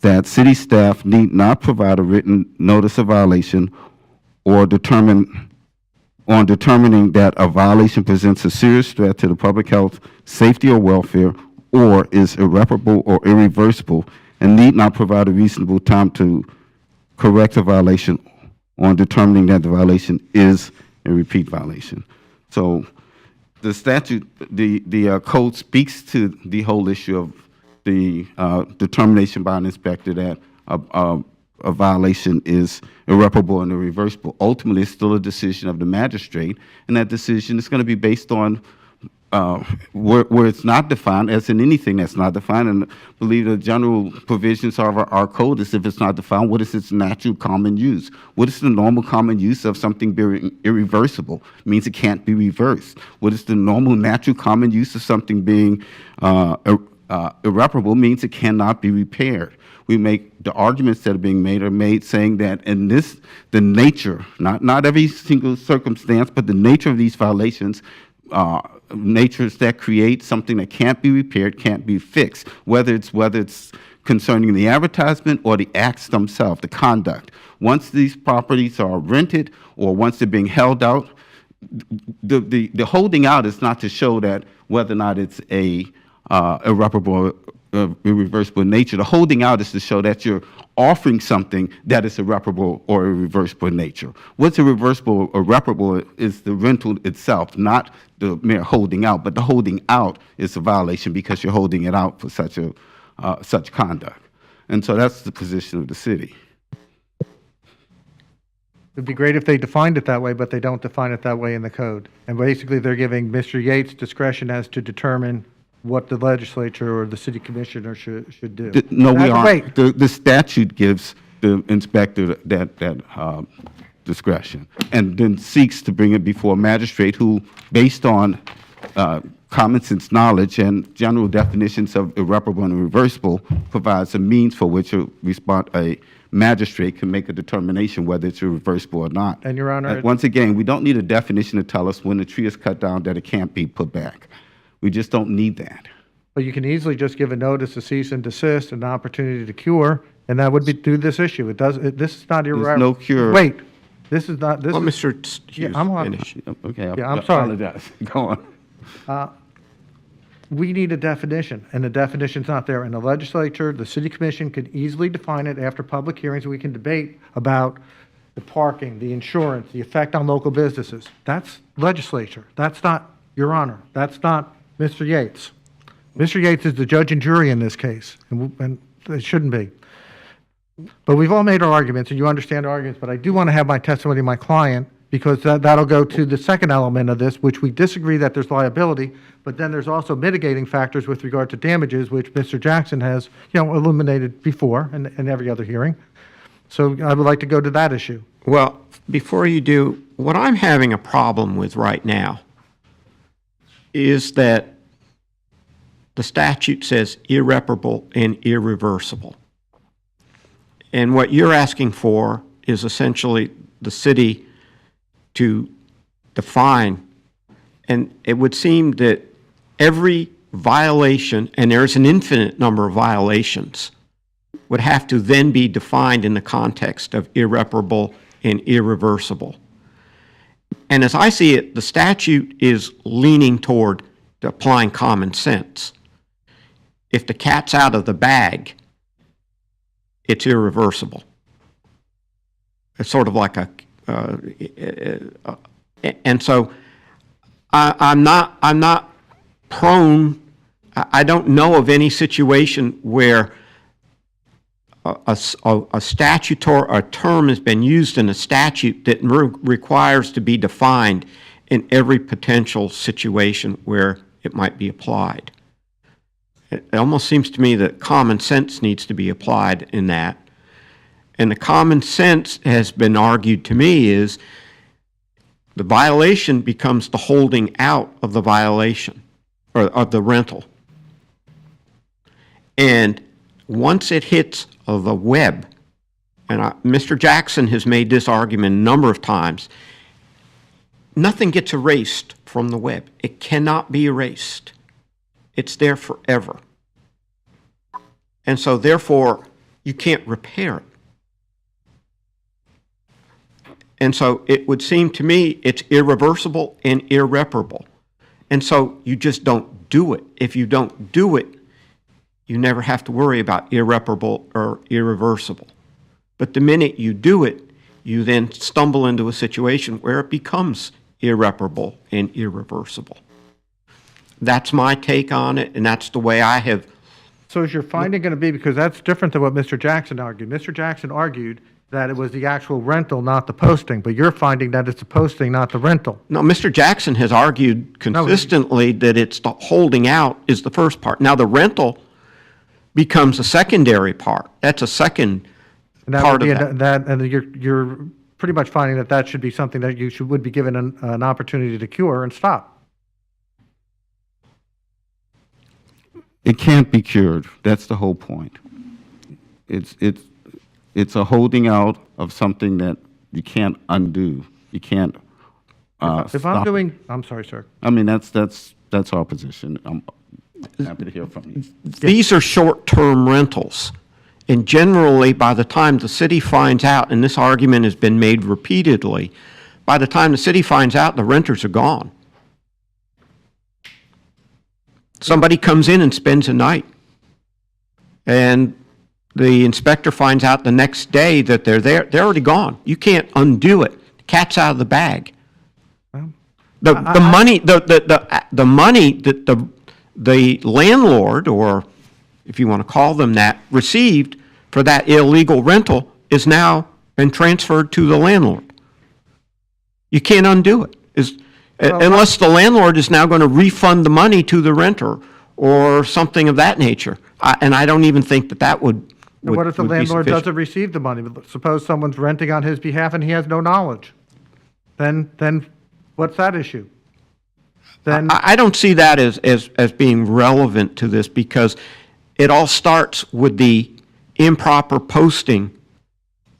that city staff need not provide a written notice of violation or determining that a violation presents a serious threat to the public health, safety, or welfare, or is irreparable or irreversible, and need not provide a reasonable time to correct a violation on determining that the violation is a repeat violation. So the statute, the code speaks to the whole issue of the determination by an inspector that a violation is irreparable and irreversible. Ultimately, it's still a decision of the magistrate, and that decision is going to be based on where it's not defined, as in anything that's not defined. And I believe the general provisions of our code is, if it's not defined, what is its natural common use? What is the normal common use of something being irreversible? It means it can't be reversed. What is the normal natural common use of something being irreparable? Means it cannot be repaired. We make the arguments that are being made are made saying that in this, the nature, not every single circumstance, but the nature of these violations, natures that create something that can't be repaired, can't be fixed, whether it's concerning the advertisement or the acts themselves, the conduct. Once these properties are rented or once they're being held out, the holding out is not to show that whether or not it's a irreparable, irreversible nature. The holding out is to show that you're offering something that is irreparable or irreversible in nature. What's irreversible or irreparable is the rental itself, not the mere holding out. But the holding out is a violation because you're holding it out for such conduct. And so that's the position of the city. It'd be great if they defined it that way, but they don't define it that way in the code. And basically, they're giving Mr. Yates discretion as to determine what the legislature or the city commissioner should do. No, we Wait. aren't. The statute gives the inspector that discretion, and then seeks to bring it before a magistrate who, based on common sense knowledge and general definitions of irreparable and irreversible, provides a means for which a magistrate can make a determination whether it's irreversible or not. And Your Honor, once again, we don't need a definition to tell us when the tree is cut down that it can't be put back. We just don't need that. but you can easily just give a notice of cease and desist, an opportunity to cure, and that would be through this issue. This is not irreparable. There's no cure. Wait, this is not, this Well, is. Mr. Hughes, I'm on. finish. Okay, Yeah, I'm sorry. apologize. Go on. We need a definition, and the definition's not there. And the legislature, the city commission could easily define it after public hearings. We can debate about the parking, the insurance, the effect on local businesses. That's legislature. That's not, Your Honor, that's not Mr. Yates. Mr. Yates is the judge and jury in this case, and it shouldn't be. But we've all made our arguments, and you understand our arguments, but I do want to have my testimony of my client, because that'll go to the second element of this, which we disagree that there's liability, but then there's also mitigating factors with regard to damages, which Mr. Jackson has, illuminated before in every other hearing. So I would like to go to that issue. Well, before you do, what I'm having a problem with right now is that the statute says irreparable and irreversible. And what you're asking for is essentially the city to define, and it would seem that every violation, and there's an infinite number of violations, would have to then be defined in the context of irreparable and irreversible. And as I see it, the statute is leaning toward applying common sense. If the cat's out of the bag, it's irreversible. It's sort of like and so I'm not prone. I don't know of any situation where a statutory, a term has been used in a statute that requires to be defined in every potential situation where it might be applied. It almost seems to me that common sense needs to be applied in that. And the common sense has been argued to me is the violation becomes the holding out of the violation or of the rental. And once it hits the web, and Mr. Jackson has made this argument a number of times, nothing gets erased from the web. It cannot be erased. It's there forever. And so therefore, you can't repair it. And so it would seem to me it's irreversible and irreparable. And so you just don't do it. If you don't do it, you never have to worry about irreparable or irreversible. But the minute you do it, you then stumble into a situation where it becomes irreparable and irreversible. That's my take on it, and that's the way I have. So is your finding going to be, because that's different than what Mr. Jackson argued. Mr. Jackson argued that it was the actual rental, not the posting, but you're finding that it's the posting, not the rental. No, Mr. Jackson has argued consistently that it's the holding out is the first part. Now, the rental becomes a secondary part. That's a second part of that. And you're pretty much finding that that should be something that you would be given an opportunity to cure and stop. It can't be cured. That's the whole point. It's a holding out of something that you can't undo. You can't If I'm doing, I'm sorry, sir. I mean, that's our position. I'm happy to hear from you. These are short-term rentals. And generally, by the time the city finds out, and this argument has been made repeatedly, by the time the city finds out, the renters are gone. Somebody comes in and spends a night. And the inspector finds out the next day that they're there. They're already gone. You can't undo it. The cat's out of the bag. The money that the landlord, or if you want to call them that, received for that illegal rental is now been transferred to the landlord. You can't undo it. Unless the landlord is now going to refund the money to the renter or something of that nature. And I don't even think that would what if the landlord doesn't receive the money? Suppose someone's renting on his behalf and he has no knowledge. Then what's that issue? Then I don't see that as being relevant to this, because it all starts with the improper posting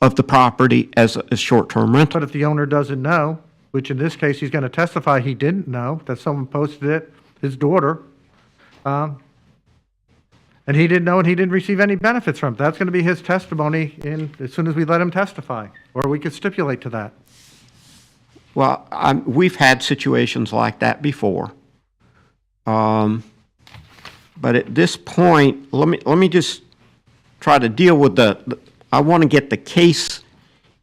of the property as a short-term rental. But if the owner doesn't know, which in this case he's going to testify he didn't know, that someone posted it, his daughter, and he didn't know and he didn't receive any benefits from it. That's going to be his testimony as soon as we let him testify, or we could stipulate to that. Well, we've had situations like that before. But at this point, let me just try to deal with I want to get the case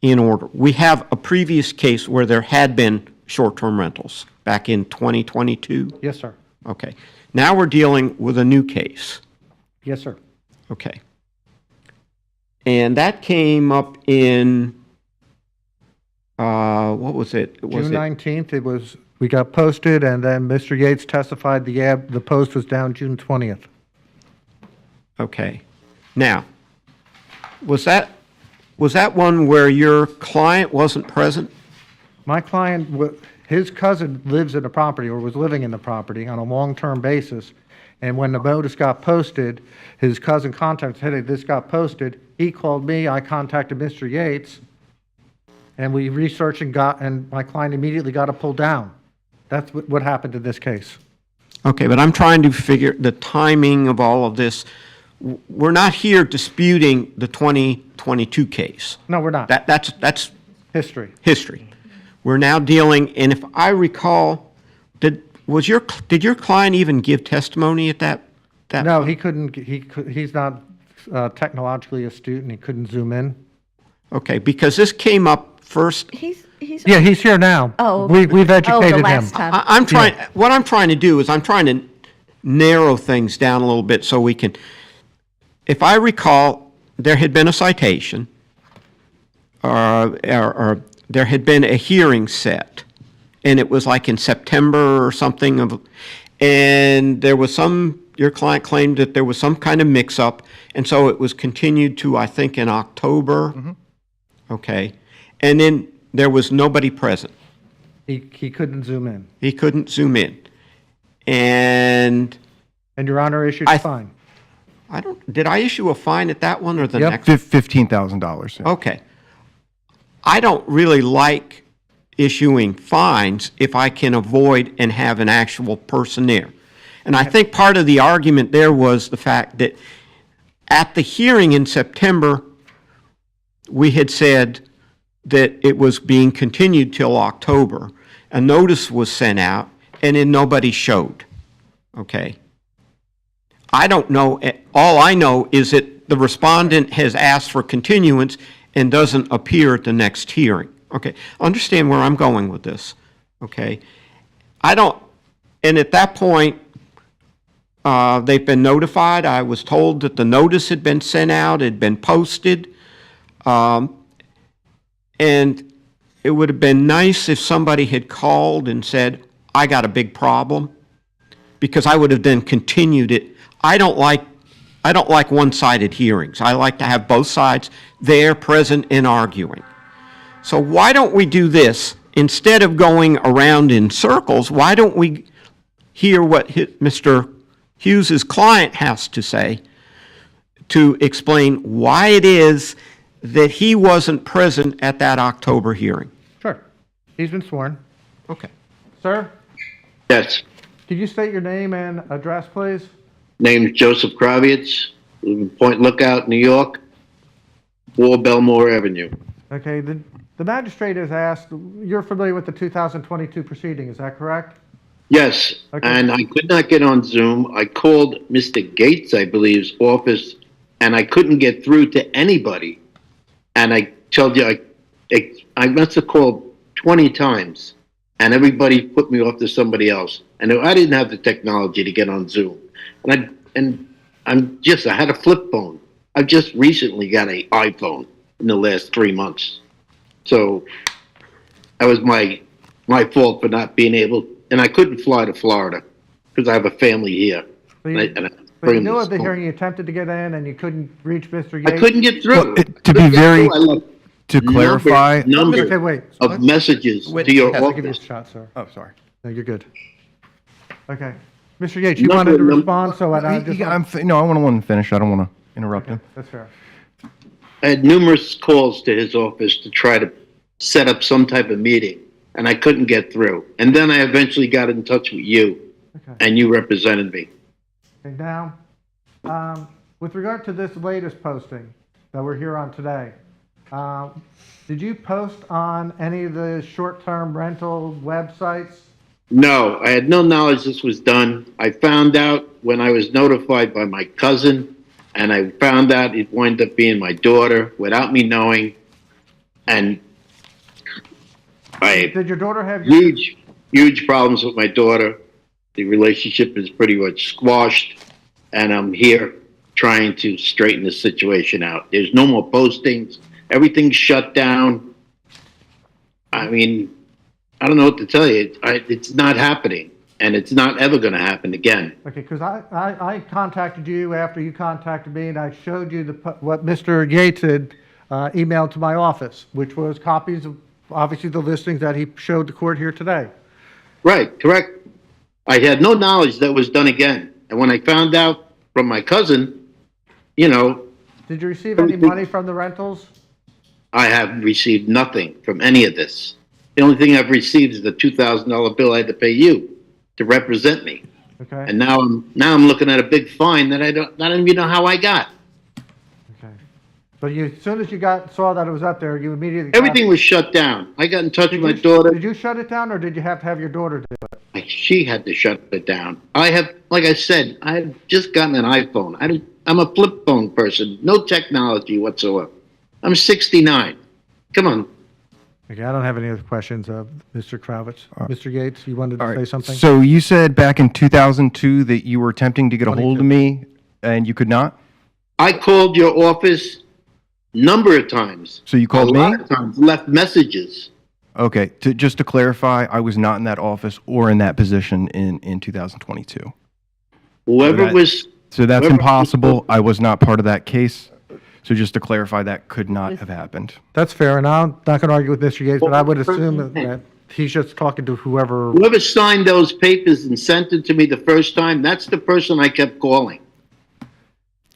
in order. We have a previous case where there had been short-term rentals back in 2022. Yes, sir. Okay. Now we're dealing with a new case. Yes, sir. Okay. And that came up in, what was it? June 19th, we got posted, and then Mr. Yates testified the post was down June 20th. Okay. Now, was that one where your client wasn't present? My client, his cousin lives in the property, or was living in the property on a long-term basis, and when the notice got posted, his cousin contacted, hey, this got posted. He called me, I contacted Mr. Yates, and we researched and my client immediately got it pulled down. That's what happened in this case. Okay, but I'm trying to figure the timing of all of this. We're not here disputing the 2022 case. No, we're not. That's history. History. We're now dealing, and if I recall, did your client even give testimony at that? No, he couldn't. He's not technologically astute, and he couldn't zoom in. Okay, because this came up first. He's here now. Oh, we've educated the last him. time. I'm trying. Yeah. What I'm trying to do is I'm trying to narrow things down a little bit so we can. If I recall, there had been a citation, or there had been a hearing set, and it was like in September or something and there was your client claimed that there was some kind of mix-up, and so it was continued to, I think, in October. Okay. And then there was nobody present. He couldn't zoom in. He couldn't zoom in. And Your Honor issued a fine. did I issue a fine at that one or the Yep, next? $15,000. Yeah. Okay. I don't really like issuing fines if I can avoid and have an actual person there. And I think part of the argument there was the fact that at the hearing in September, we had said that it was being continued till October. A notice was sent out, and then nobody showed. Okay. I don't know. All I know is that the respondent has asked for continuance and doesn't appear at the next hearing. Okay. Understand where I'm going with this. Okay. And at that point, they've been notified. I was told that the notice had been sent out, had been posted. And it would have been nice if somebody had called and said, I got a big problem, because I would have then continued it. I don't like one-sided hearings. I like to have both sides there, present, and arguing. So why don't we do this? Instead of going around in circles, why don't we hear what Mr. Hughes's client has to say to explain why it is that he wasn't present at that October hearing? Sure. He's been sworn. Okay. Sir, Yes. could you state your name and address, please? Name's Joseph Kravitz, live in Point Lookout, New York, 4 Belmore Avenue. Okay, the magistrate has asked, you're familiar with the 2022 proceeding, is that correct? Yes, Okay. and I could not get on Zoom. I called Mr. Gates, I believe's office, and I couldn't get through to anybody. And I told you, I must have called 20 times, and everybody put me off to somebody else. And I didn't have the technology to get on Zoom. I had a flip phone. I've just recently got an iPhone in the last 3 months. So that was my fault for not being able, and I couldn't fly to Florida because I have a family here. But you knew of the hearing, you attempted to get in, and you couldn't reach Mr. Yates? I couldn't get through. To clarify, Number Okay, wait. of messages to your I'll give you a office. shot, sir. oh, sorry. No, you're good. Okay. Mr. Yates, you wanted to respond, so I just... No, I want to finish. I don't want to interrupt him. That's fair. I had numerous calls to his office to try to set up some type of meeting, and I couldn't get through. And then I eventually got in touch with you, and you represented me. Okay, now, with regard to this latest posting that we're here on today, did you post on any of the short-term rental websites? No, I had no knowledge this was done. I found out when I was notified by my cousin, and I found out it wound up being my daughter without me knowing. And Did your daughter have your... huge problems with my daughter. The relationship is pretty much squashed, and I'm here trying to straighten the situation out. There's no more postings. Everything's shut down. I mean, I don't know what to tell you. It's not happening, and it's not ever going to happen again. Okay, because I contacted you after you contacted me, and I showed you what Mr. Yates had emailed to my office, which was copies of, obviously, the listings that he showed the court here today. Right, correct. I had no knowledge that was done again. And when I found out from my cousin, you know... Did you receive any money from the rentals? I have received nothing from any of this. The only thing I've received is the $2,000 bill I had to pay you to represent me. Okay. And now I'm looking at a big fine that I don't even know how I got. Okay. But as soon as you saw that it was up there, you immediately... Everything was shut down. I got in touch with my daughter. Did you shut it down, or did you have to have your daughter do it? She had to shut it down. Like I said, I had just gotten an iPhone. I'm a flip phone person. No technology whatsoever. I'm 69. Come on. Okay, I don't have any other questions of Mr. Kravitz. Mr. Yates, you wanted to say something? So you said back in 2002 that you were attempting to get a hold of me and you could not? I called your office number of times. So you called a me? lot of times, left messages. Okay, just to clarify, I was not in that office or in that position in 2022. Whoever was. So that's whoever- impossible. I was not part of that case. So just to clarify, that could not have happened. That's fair, and I'm not going to argue with Mr. Yates, but I would assume that he's just talking to whoever. Whoever signed those papers and sent it to me the first time, that's the person I kept calling.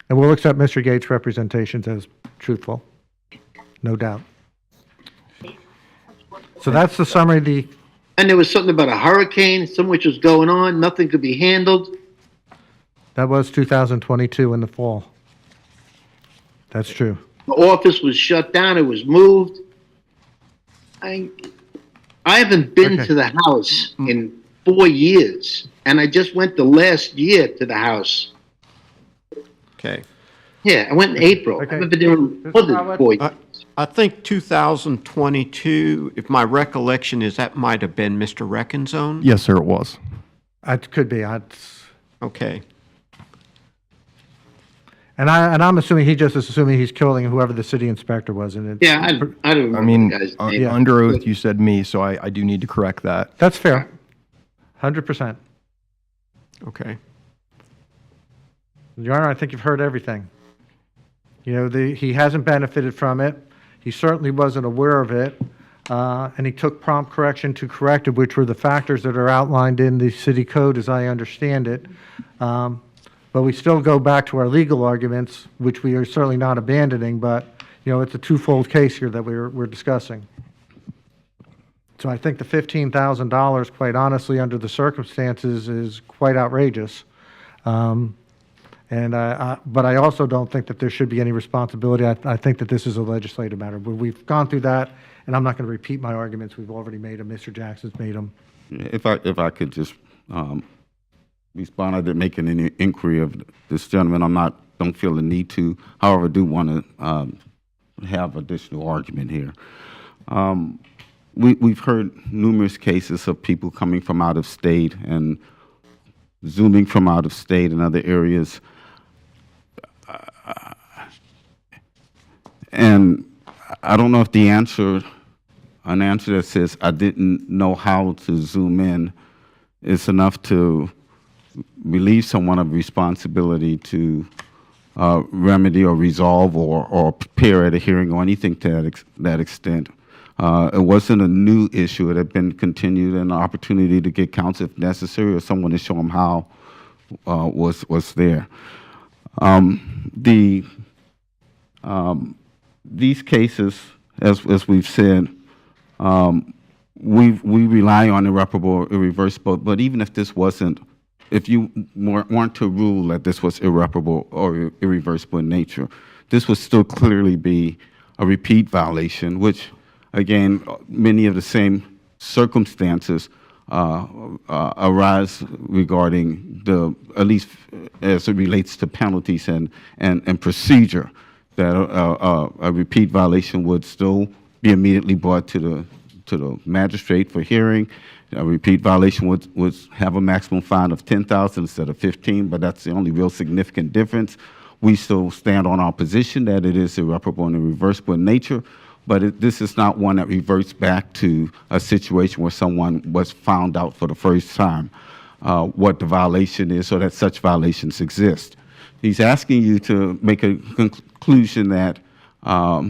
And we'll accept Mr. Gates' representations as truthful, no doubt. So that's the summary. And there was something about a hurricane, something which was going on, nothing could be handled. That was 2022 in the fall. That's true. The office was shut down, it was moved. I haven't been to the house in 4 years, and I just went the last year to the house. Okay. Yeah, I went in April. I haven't been there more than 4 years. I think 2022, if my recollection is, that might have been Mr. Reckenzone? Yes, sir, it was. It could be. Okay. And I'm assuming he's killing whoever the city inspector was. And Yeah, I don't remember I mean, the guy's name. under oath, you said me, so I do need to correct that. That's fair. 100%. Okay. Your Honor, I think you've heard everything. You know, he hasn't benefited from it. He certainly wasn't aware of it. And he took prompt correction to correct it, which were the factors that are outlined in the city code as I understand it. But we still go back to our legal arguments, which we are certainly not abandoning, but, you know, it's a twofold case here that we're discussing. So I think the $15,000, quite honestly, under the circumstances, is quite outrageous. But I also don't think that there should be any responsibility. I think that this is a legislative matter. We've gone through that, and I'm not going to repeat my arguments. We've already made them. Mr. Jackson's made them. If I could just respond, I didn't make any inquiry of this gentleman. Don't feel the need to. However, I do want to have additional argument here. We've heard numerous cases of people coming from out of state and zooming from out of state and other areas. And I don't know if an answer that says I didn't know how to zoom in is enough to relieve someone of responsibility to remedy or resolve or prepare at a hearing or anything to that extent. It wasn't a new issue. It had been continued, and an opportunity to get counsel if necessary or someone to show them how was there. These cases, as we've said, we rely on irreparable, irreversible. But even if this wasn't, if you weren't to rule that this was irreparable or irreversible in nature, this would still clearly be a repeat violation, which, again, many of the same circumstances arise regarding at least as it relates to penalties and procedure, that a repeat violation would still be immediately brought to the magistrate for hearing. A repeat violation would have a maximum fine of $10,000 instead of $15,000, but that's the only real significant difference. We still stand on our position that it is irreparable and irreversible in nature, but this is not one that reverts back to a situation where someone was found out for the first time what the violation is or that such violations exist. He's asking you to make a conclusion that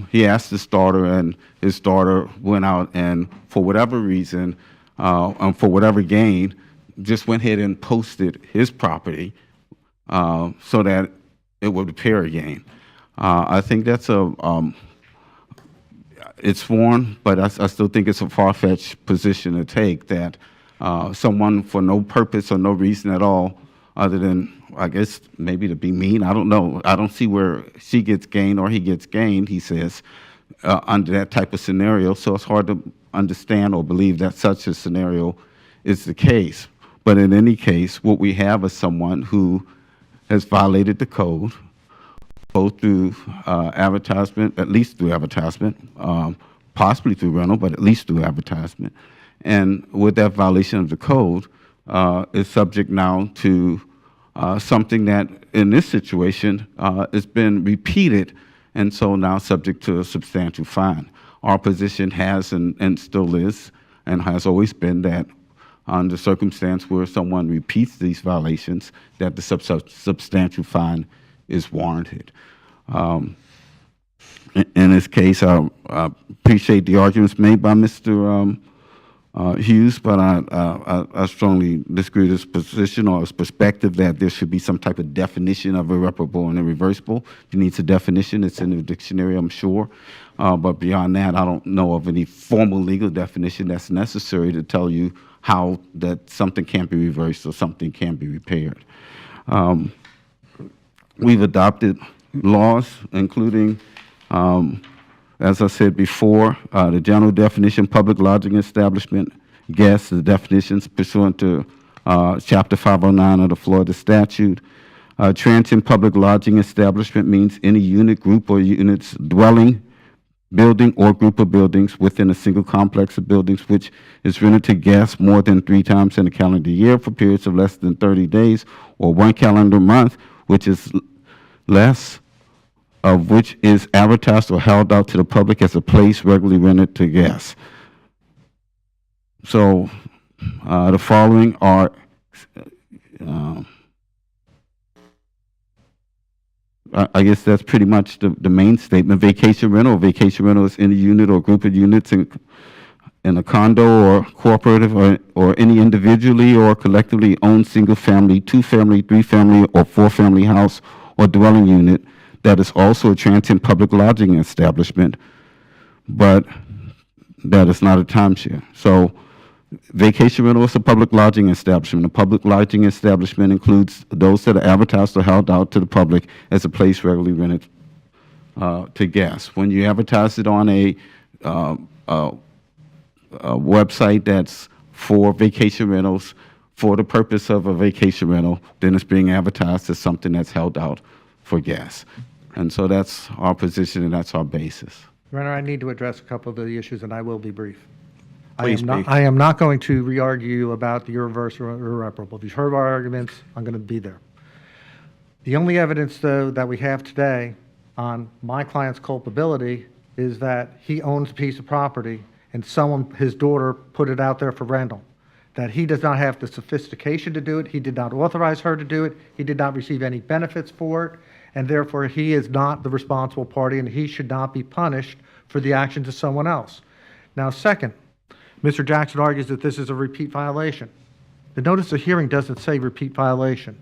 he asked his daughter, and his daughter went out and, for whatever reason, and for whatever gain, just went ahead and posted his property so that it would appear again. I think that's it's sworn, but I still think it's a far-fetched position to take that someone for no purpose or no reason at all, other than, I guess, maybe to be mean, I don't know. I don't see where she gets gain or he gets gain, he says, under that type of scenario. So it's hard to understand or believe that such a scenario is the case. But in any case, what we have is someone who has violated the code, both through advertisement, at least through advertisement, possibly through rental, but at least through advertisement. And with that violation of the code, is subject now to something that, in this situation, has been repeated and so now subject to a substantial fine. Our position has and still is and has always been that under circumstance where someone repeats these violations, that the substantial fine is warranted. In this case, I appreciate the arguments made by Mr. Hughes, but I strongly disagree with his position or his perspective that there should be some type of definition of irreparable and irreversible. He needs a definition. It's in the dictionary, I'm sure. But beyond that, I don't know of any formal legal definition that's necessary to tell you how that something can't be reversed or something can be repaired. We've adopted laws, including, as I said before, the general definition, public lodging establishment, guests, the definitions pursuant to Chapter 509 of the Florida statute. Transient public lodging establishment means any unit, group, or units dwelling, building, or group of buildings within a single complex of buildings which is rented to guests more than 3 times in a calendar year for periods of less than 30 days, or 1 calendar month, which is less of which is advertised or held out to the public as a place regularly rented to guests. So the following are I guess that's pretty much the main statement. Vacation rental. Vacation rental is any unit or group of units in a condo or cooperative or any individually or collectively owned single-family, 2-family, 3-family, or 4-family house or dwelling unit that is also a transient public lodging establishment, but that is not a timeshare. So vacation rental is a public lodging establishment. A public lodging establishment includes those that are advertised or held out to the public as a place regularly rented to guests. When you advertise it on a website that's for vacation rentals for the purpose of a vacation rental, then it's being advertised as something that's held out for guests. And so that's our position and that's our basis. Your Honor, I need to address a couple of the issues, and I will be brief. Please be. I am not going to re-argue about the irreversible or irreparable. If you've heard our arguments, I'm going to be there. The only evidence, though, that we have today on my client's culpability is that he owns a piece of property and someone, his daughter, put it out there for rental. That he does not have the sophistication to do it. He did not authorize her to do it. He did not receive any benefits for it. And therefore, he is not the responsible party, and he should not be punished for the actions of someone else. Now, second, Mr. Jackson argues that this is a repeat violation. The notice of hearing doesn't say repeat violation.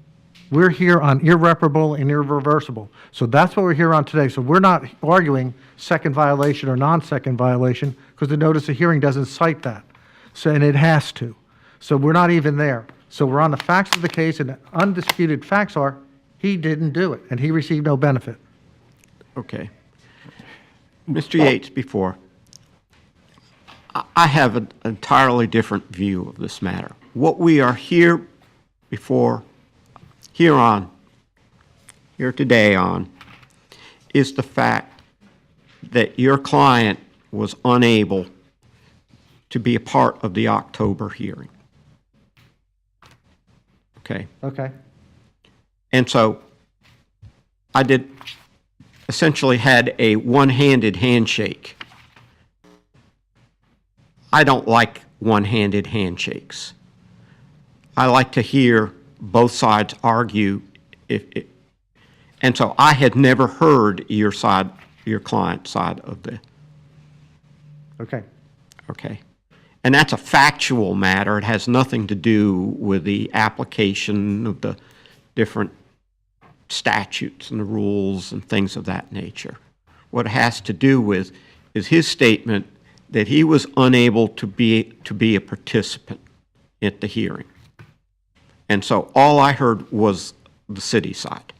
We're here on irreparable and irreversible. So that's what we're here on today. So we're not arguing second violation or non-second violation because the notice of hearing doesn't cite that. So, and it has to. So we're not even there. So we're on the facts of the case, and the undisputed facts are he didn't do it, and he received no benefit. Okay. Mr. Yates, before. I have an entirely different view of this matter. What we are here today on, is the fact that your client was unable to be a part of the October hearing. Okay. Okay. And so I essentially had a one-handed handshake. I don't like one-handed handshakes. I like to hear both sides argue. And so I had never heard your client's side of the. Okay. Okay. And that's a factual matter. It has nothing to do with the application of the different statutes and the rules and things of that nature. What it has to do with is his statement that he was unable to be a participant at the hearing. And so all I heard was the city side.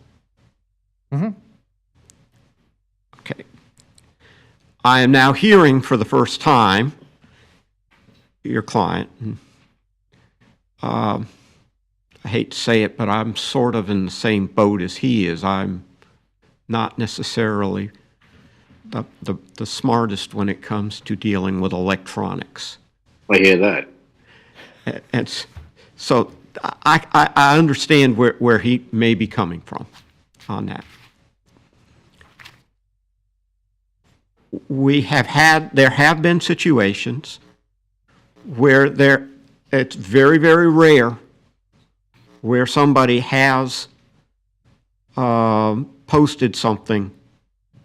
Mm-hmm. Okay. I am now hearing for the first time your client. I hate to say it, but I'm sort of in the same boat as he is. I'm not necessarily the smartest when it comes to dealing with electronics. I hear that. And so I understand where he may be coming from on that. there have been situations where it's very, very rare where somebody has posted something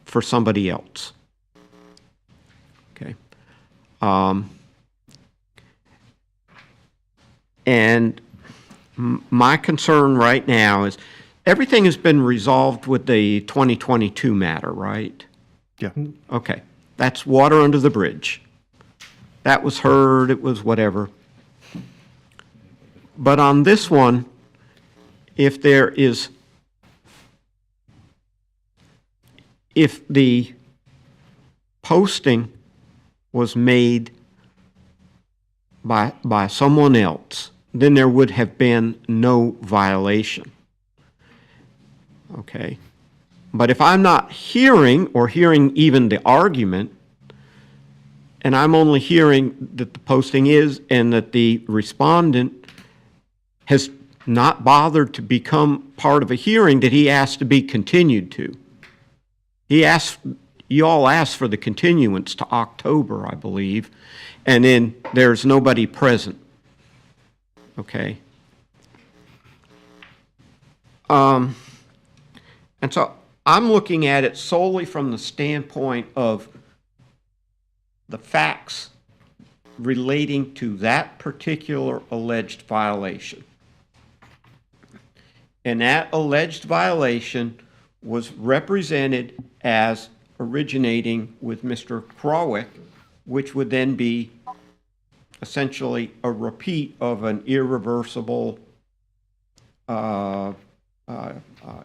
for somebody else. Okay. And my concern right now is everything has been resolved with the 2022 matter, right? Yeah. Okay. That's water under the bridge. That was heard, it was whatever. But on this one, if the posting was made by someone else, then there would have been no violation. Okay. But if I'm not hearing or hearing even the argument, and I'm only hearing that the posting is and that the respondent has not bothered to become part of a hearing that he asked to be continued to. You all asked for the continuance to October, I believe, and then there's nobody present. Okay. And so I'm looking at it solely from the standpoint of the facts relating to that particular alleged violation. And that alleged violation was represented as originating with Mr. Krawick, which would then be essentially a repeat of an irreversible,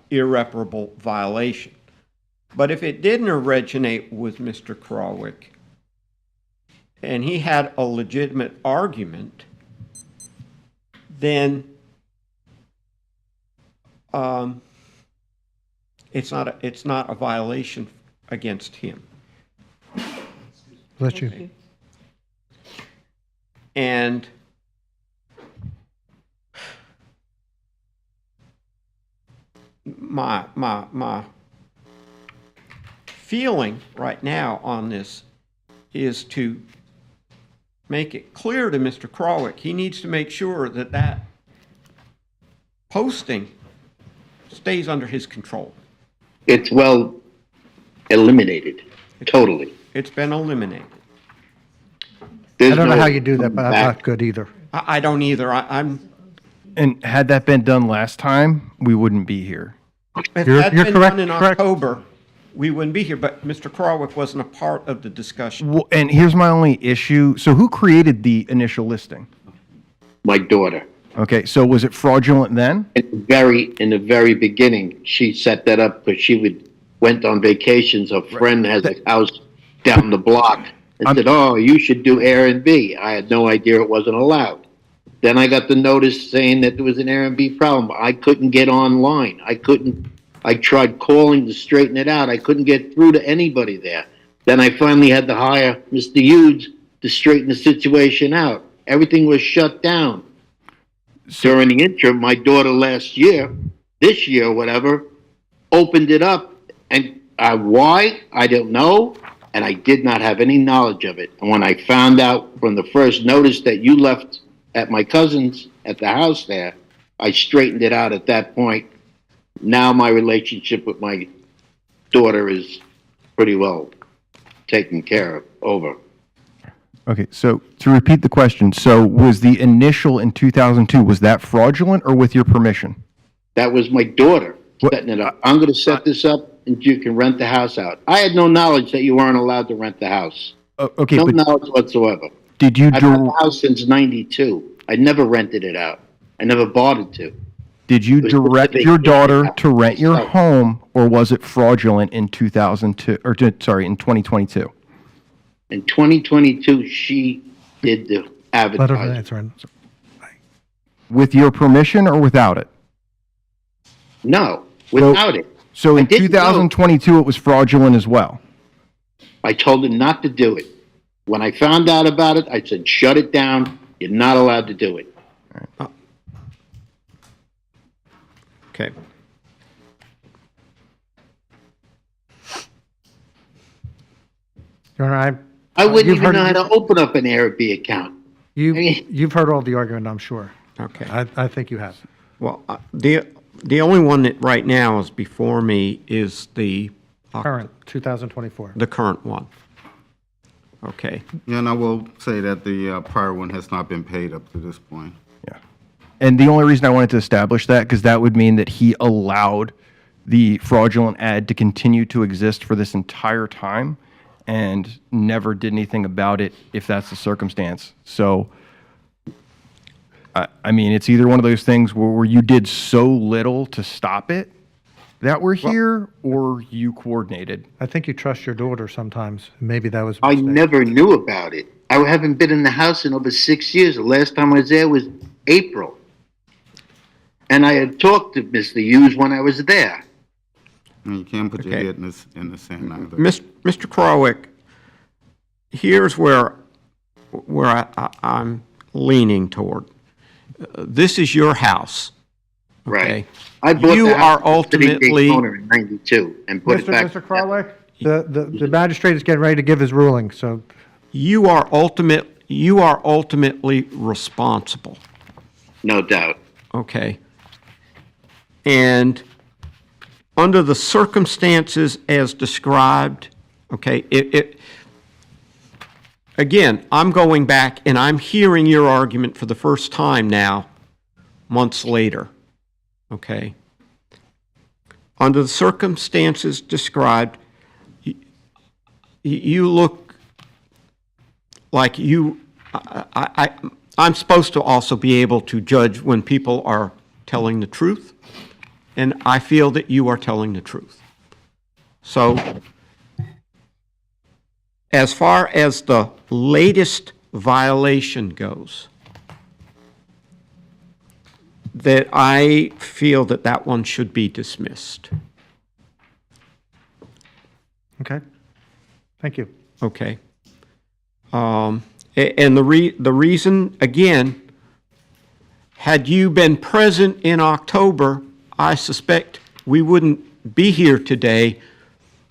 irreparable violation. But if it didn't originate with Mr. Krawick, and he had a legitimate argument, then it's not a violation against him. Bless you. And my feeling right now on this is to make it clear to Mr. Krawick, he needs to make sure that that posting stays under his control. It's well eliminated, totally. It's been eliminated. I don't know how you do that, but that's not good either. I don't either. I'm. And had that been done last time, we wouldn't be here. If You're that had been correct, done in correct. October, we wouldn't be here, but Mr. Krawick wasn't a part of the discussion. Well, and here's my only issue. So who created the initial listing? My daughter. Okay, so was it fraudulent then? In the very beginning, she set that up because she went on vacations. A friend has a house down the block and said, "Oh, you should do Airbnb." I had no idea it wasn't allowed. Then I got the notice saying that there was an Airbnb problem. I couldn't get online. I tried calling to straighten it out. I couldn't get through to anybody there. Then I finally had to hire Mr. Hughes to straighten the situation out. Everything was shut down. During the interim, my daughter this year, whatever, opened it up. And why? I don't know. And I did not have any knowledge of it. And when I found out from the first notice that you left at my cousin's at the house there, I straightened it out at that point. Now my relationship with my daughter is pretty well taken care of, over. Okay, so to repeat the question, so was the initial in 2002, was that fraudulent or with your permission? That was my daughter setting it up. I'm going to set this up and you can rent the house out. I had no knowledge that you weren't allowed to rent the house. Okay, No but knowledge whatsoever. did you I've had the house since '92. I never rented it out. I never bought it to. did you it was direct just a your big daughter house. to rent your So- home, or was it fraudulent in 2002, or in 2022? In 2022, she did the Let her advertising. answer. With your permission or without it? No, without it. So I in didn't know. 2022, it was fraudulent as well? I told her not to do it. When I found out about it, I said, shut it down. You're not allowed to do it. Okay. Your Honor, I wouldn't you've even heard- know how to open up an Airbnb account. You've heard all the argument, I'm sure. Okay. I think you have. Well, the only one that right now is before me is the Current, 2024. the current one. Okay. Yeah, and I will say that the prior one has not been paid up to this point. Yeah. And the only reason I wanted to establish that, because that would mean that he allowed the fraudulent ad to continue to exist for this entire time and never did anything about it if that's the circumstance. So, I mean, it's either one of those things where you did so little to stop it that we're here, or you coordinated. I think you trust your daughter sometimes. Maybe that was a I mistake. never knew about it. I haven't been in the house in over 6 years. The last time I was there was April. And I had talked to Mr. Hughes when I was there. And you can't put your Okay. head in the sand either. Mr. Krawick, here's where I'm leaning toward. This is your house. Right. Okay? I bought You the house are in the city of ultimately Daytona in 92 and put it back. Mr. Krawick, the magistrate is getting ready to give his ruling, so you are ultimately responsible. No doubt. Okay. And under the circumstances as described, okay, again, I'm going back and I'm hearing your argument for the first time now, months later, okay? Under the circumstances described, you look like I'm supposed to also be able to judge when people are telling the truth, and I feel that you are telling the truth. So, as far as the latest violation goes, that I feel that that one should be dismissed. okay. Thank you. Okay. And the reason, again, had you been present in October, I suspect we wouldn't be here today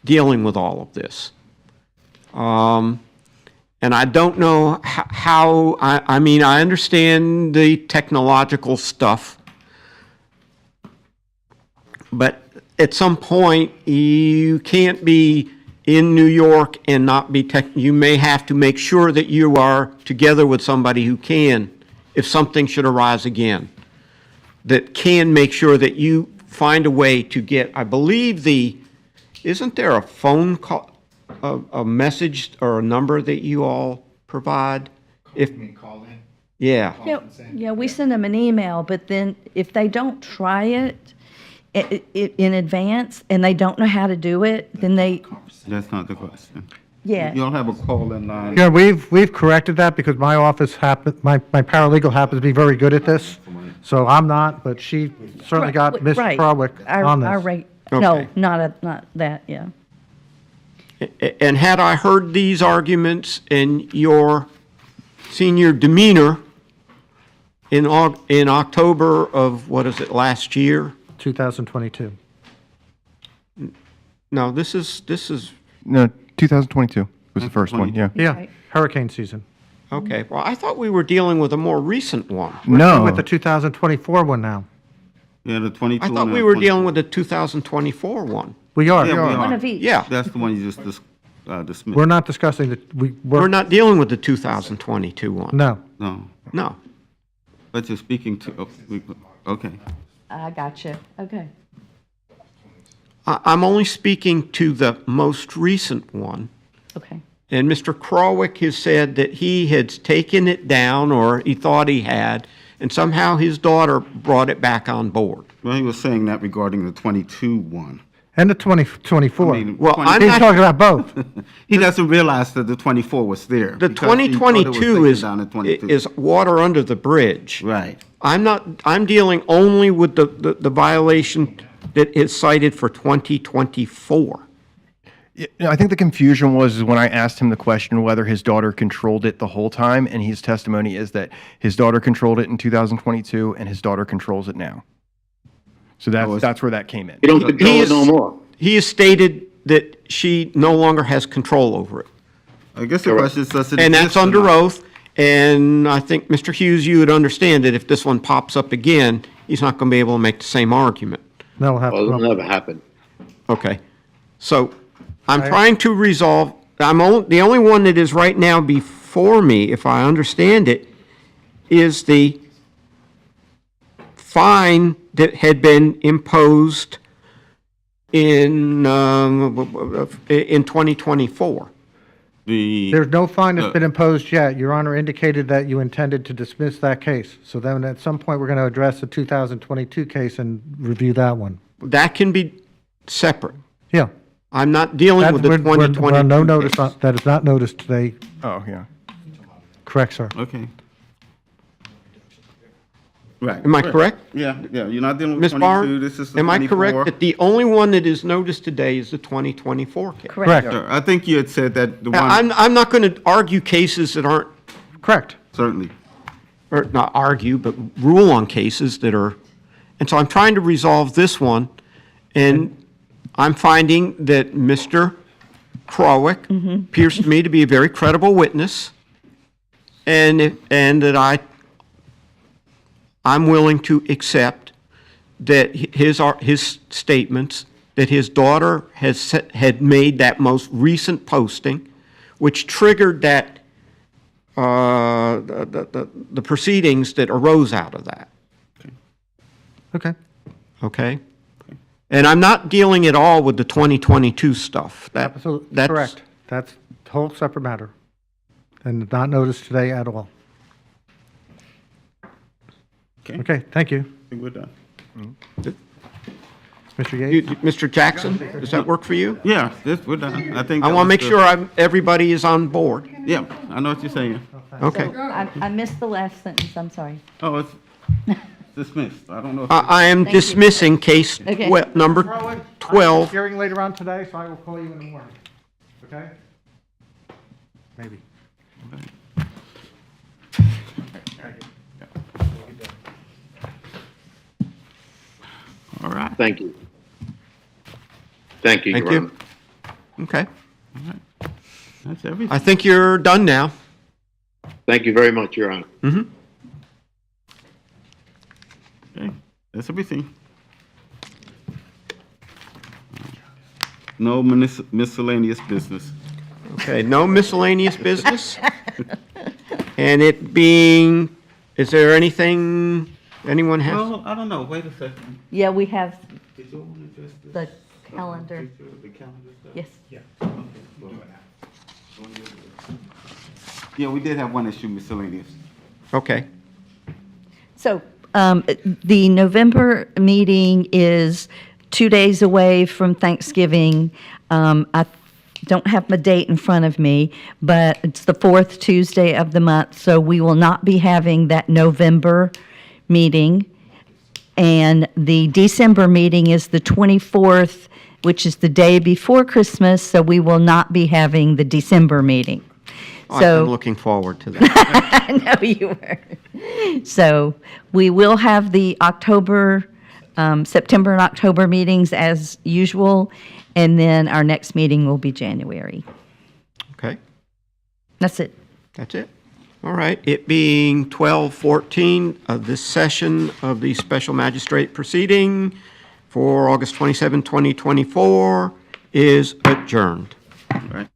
dealing with all of this. And I don't know how, I mean, I understand the technological stuff, but at some point, you can't be in New York and not be you may have to make sure that you are together with somebody who can, if something should arise again, that can make sure that you find a way to get, I believe isn't there a phone call, a message or a number that you all provide? If call in? Yeah. Yeah, we send them an email, but then if they don't try it in advance and they don't know how to do it, then That's not the question. yeah. You don't have a call-in line. Yeah, we've corrected that because my office my paralegal happens to be very good at this. So I'm not, but she certainly got Mr. Right. Krawick on this. No, Okay. not that, yeah. And had I heard these arguments and your senior demeanor in October of, what is it, last year? 2022. No, this is, No, 2022 was the first one, yeah. Yeah, hurricane season. okay. Well, I thought we were dealing with a more recent one. No. With the 2024 one now. Yeah, the 22. I thought we were dealing with the 2024 one. We are. Yeah, we are. One of each. Yeah. That's the one you just dismissed. We're not discussing that, We're not dealing with the 2022 one. no. No, No. but you're speaking to, okay. I got you, okay. I'm only speaking to the most recent one. Okay. And Mr. Krawick has said that he had taken it down, or he thought he had, and somehow his daughter brought it back on board. Well, he was saying that regarding the 22 one. And the 2024. I mean, Well, 20 I'm He's not, talking about both. He doesn't realize that the 24 was there. the because he thought it was 2022 taken is, down to 22. is water under the bridge. Right. I'm dealing only with the violation that is cited for 2024. Yeah, I think the confusion was when I asked him the question whether his daughter controlled it the whole time, and his testimony is that his daughter controlled it in 2022, and his daughter controls it now. So that's where that came in. You don't control it no more. He has stated that she no longer has control over it. I guess the Correct. question is, does it And that's exist or under not? oath, and I think, Mr. Hughes, you would understand that if this one pops up again, he's not going to be able to make the same argument. That'll have Well, to it'll come up. never happen. Okay. So I'm I- trying to resolve, the only one that is right now before me, if I understand it, is the fine that had been imposed in 2024. There's no fine that's been imposed yet. Your Honor indicated that you intended to dismiss that case. So then at some point, we're going to address the 2022 case and review that one. That can be separate. Yeah. I'm not dealing with the We're 2022 on no notice, case. that is not noticed today. Oh, yeah. Correct, sir. Okay. Right. Am I correct? Yeah, you're not dealing with Ms. Barr, 22, this is the am I 24. correct that the only one that is noticed today is the 2024 case? Correct. Sir, I think you had said that the one, I'm not going to argue cases that aren't, Correct. certainly. or not argue, but rule on cases that are, and so I'm trying to resolve this one, and I'm finding that Mr. Krawick appears to me to be a very credible witness, and that I'm willing to accept that his statements, that his daughter had made that most recent posting, which triggered that, the proceedings that arose out of that, Okay. okay? And I'm not dealing at all with the 2022 stuff. Absolutely, That's correct. That's a whole separate matter. And not noticed today at all. Okay, thank you. I think we're done. Mr. Yates? Mr. Jackson, does that work for you? Yeah, we're done. I think. I that want to was make the- sure everybody is on board. Yeah, I know what you're saying. Okay. I missed the last sentence, I'm sorry. Oh, it's dismissed. I don't know. I am Thank you. dismissing case Okay. number I'm 12. hearing later on today, so I will call you in the morning. Okay? Maybe. All right. Thank you. Thank you, Thank Your Honor. you. Okay. That's everything. I think you're done now. Thank you very much, Your Honor. Mm-hmm. Okay, that's everything. No miscellaneous business. Okay, no miscellaneous business. And it being, is there anything anyone has? Well, I don't know. Wait a second. Yeah, we have Did you want to address this? the calendar. The calendar stuff? Yes. Yeah, we did have one issue, miscellaneous. Okay. So the November meeting is 2 days away from Thanksgiving. I don't have my date in front of me, but it's the fourth Tuesday of the month, so we will not be having that November meeting. And the December meeting is the 24th, which is the day before Christmas, so we will not be having the December meeting. I've So been looking forward to that. I know you were. So we will have the September and October meetings as usual, and then our next meeting will be January. Okay, That's it. that's it. All right, it being 12:14, this session of the special magistrate proceeding for August 27, 2024 is adjourned. All right.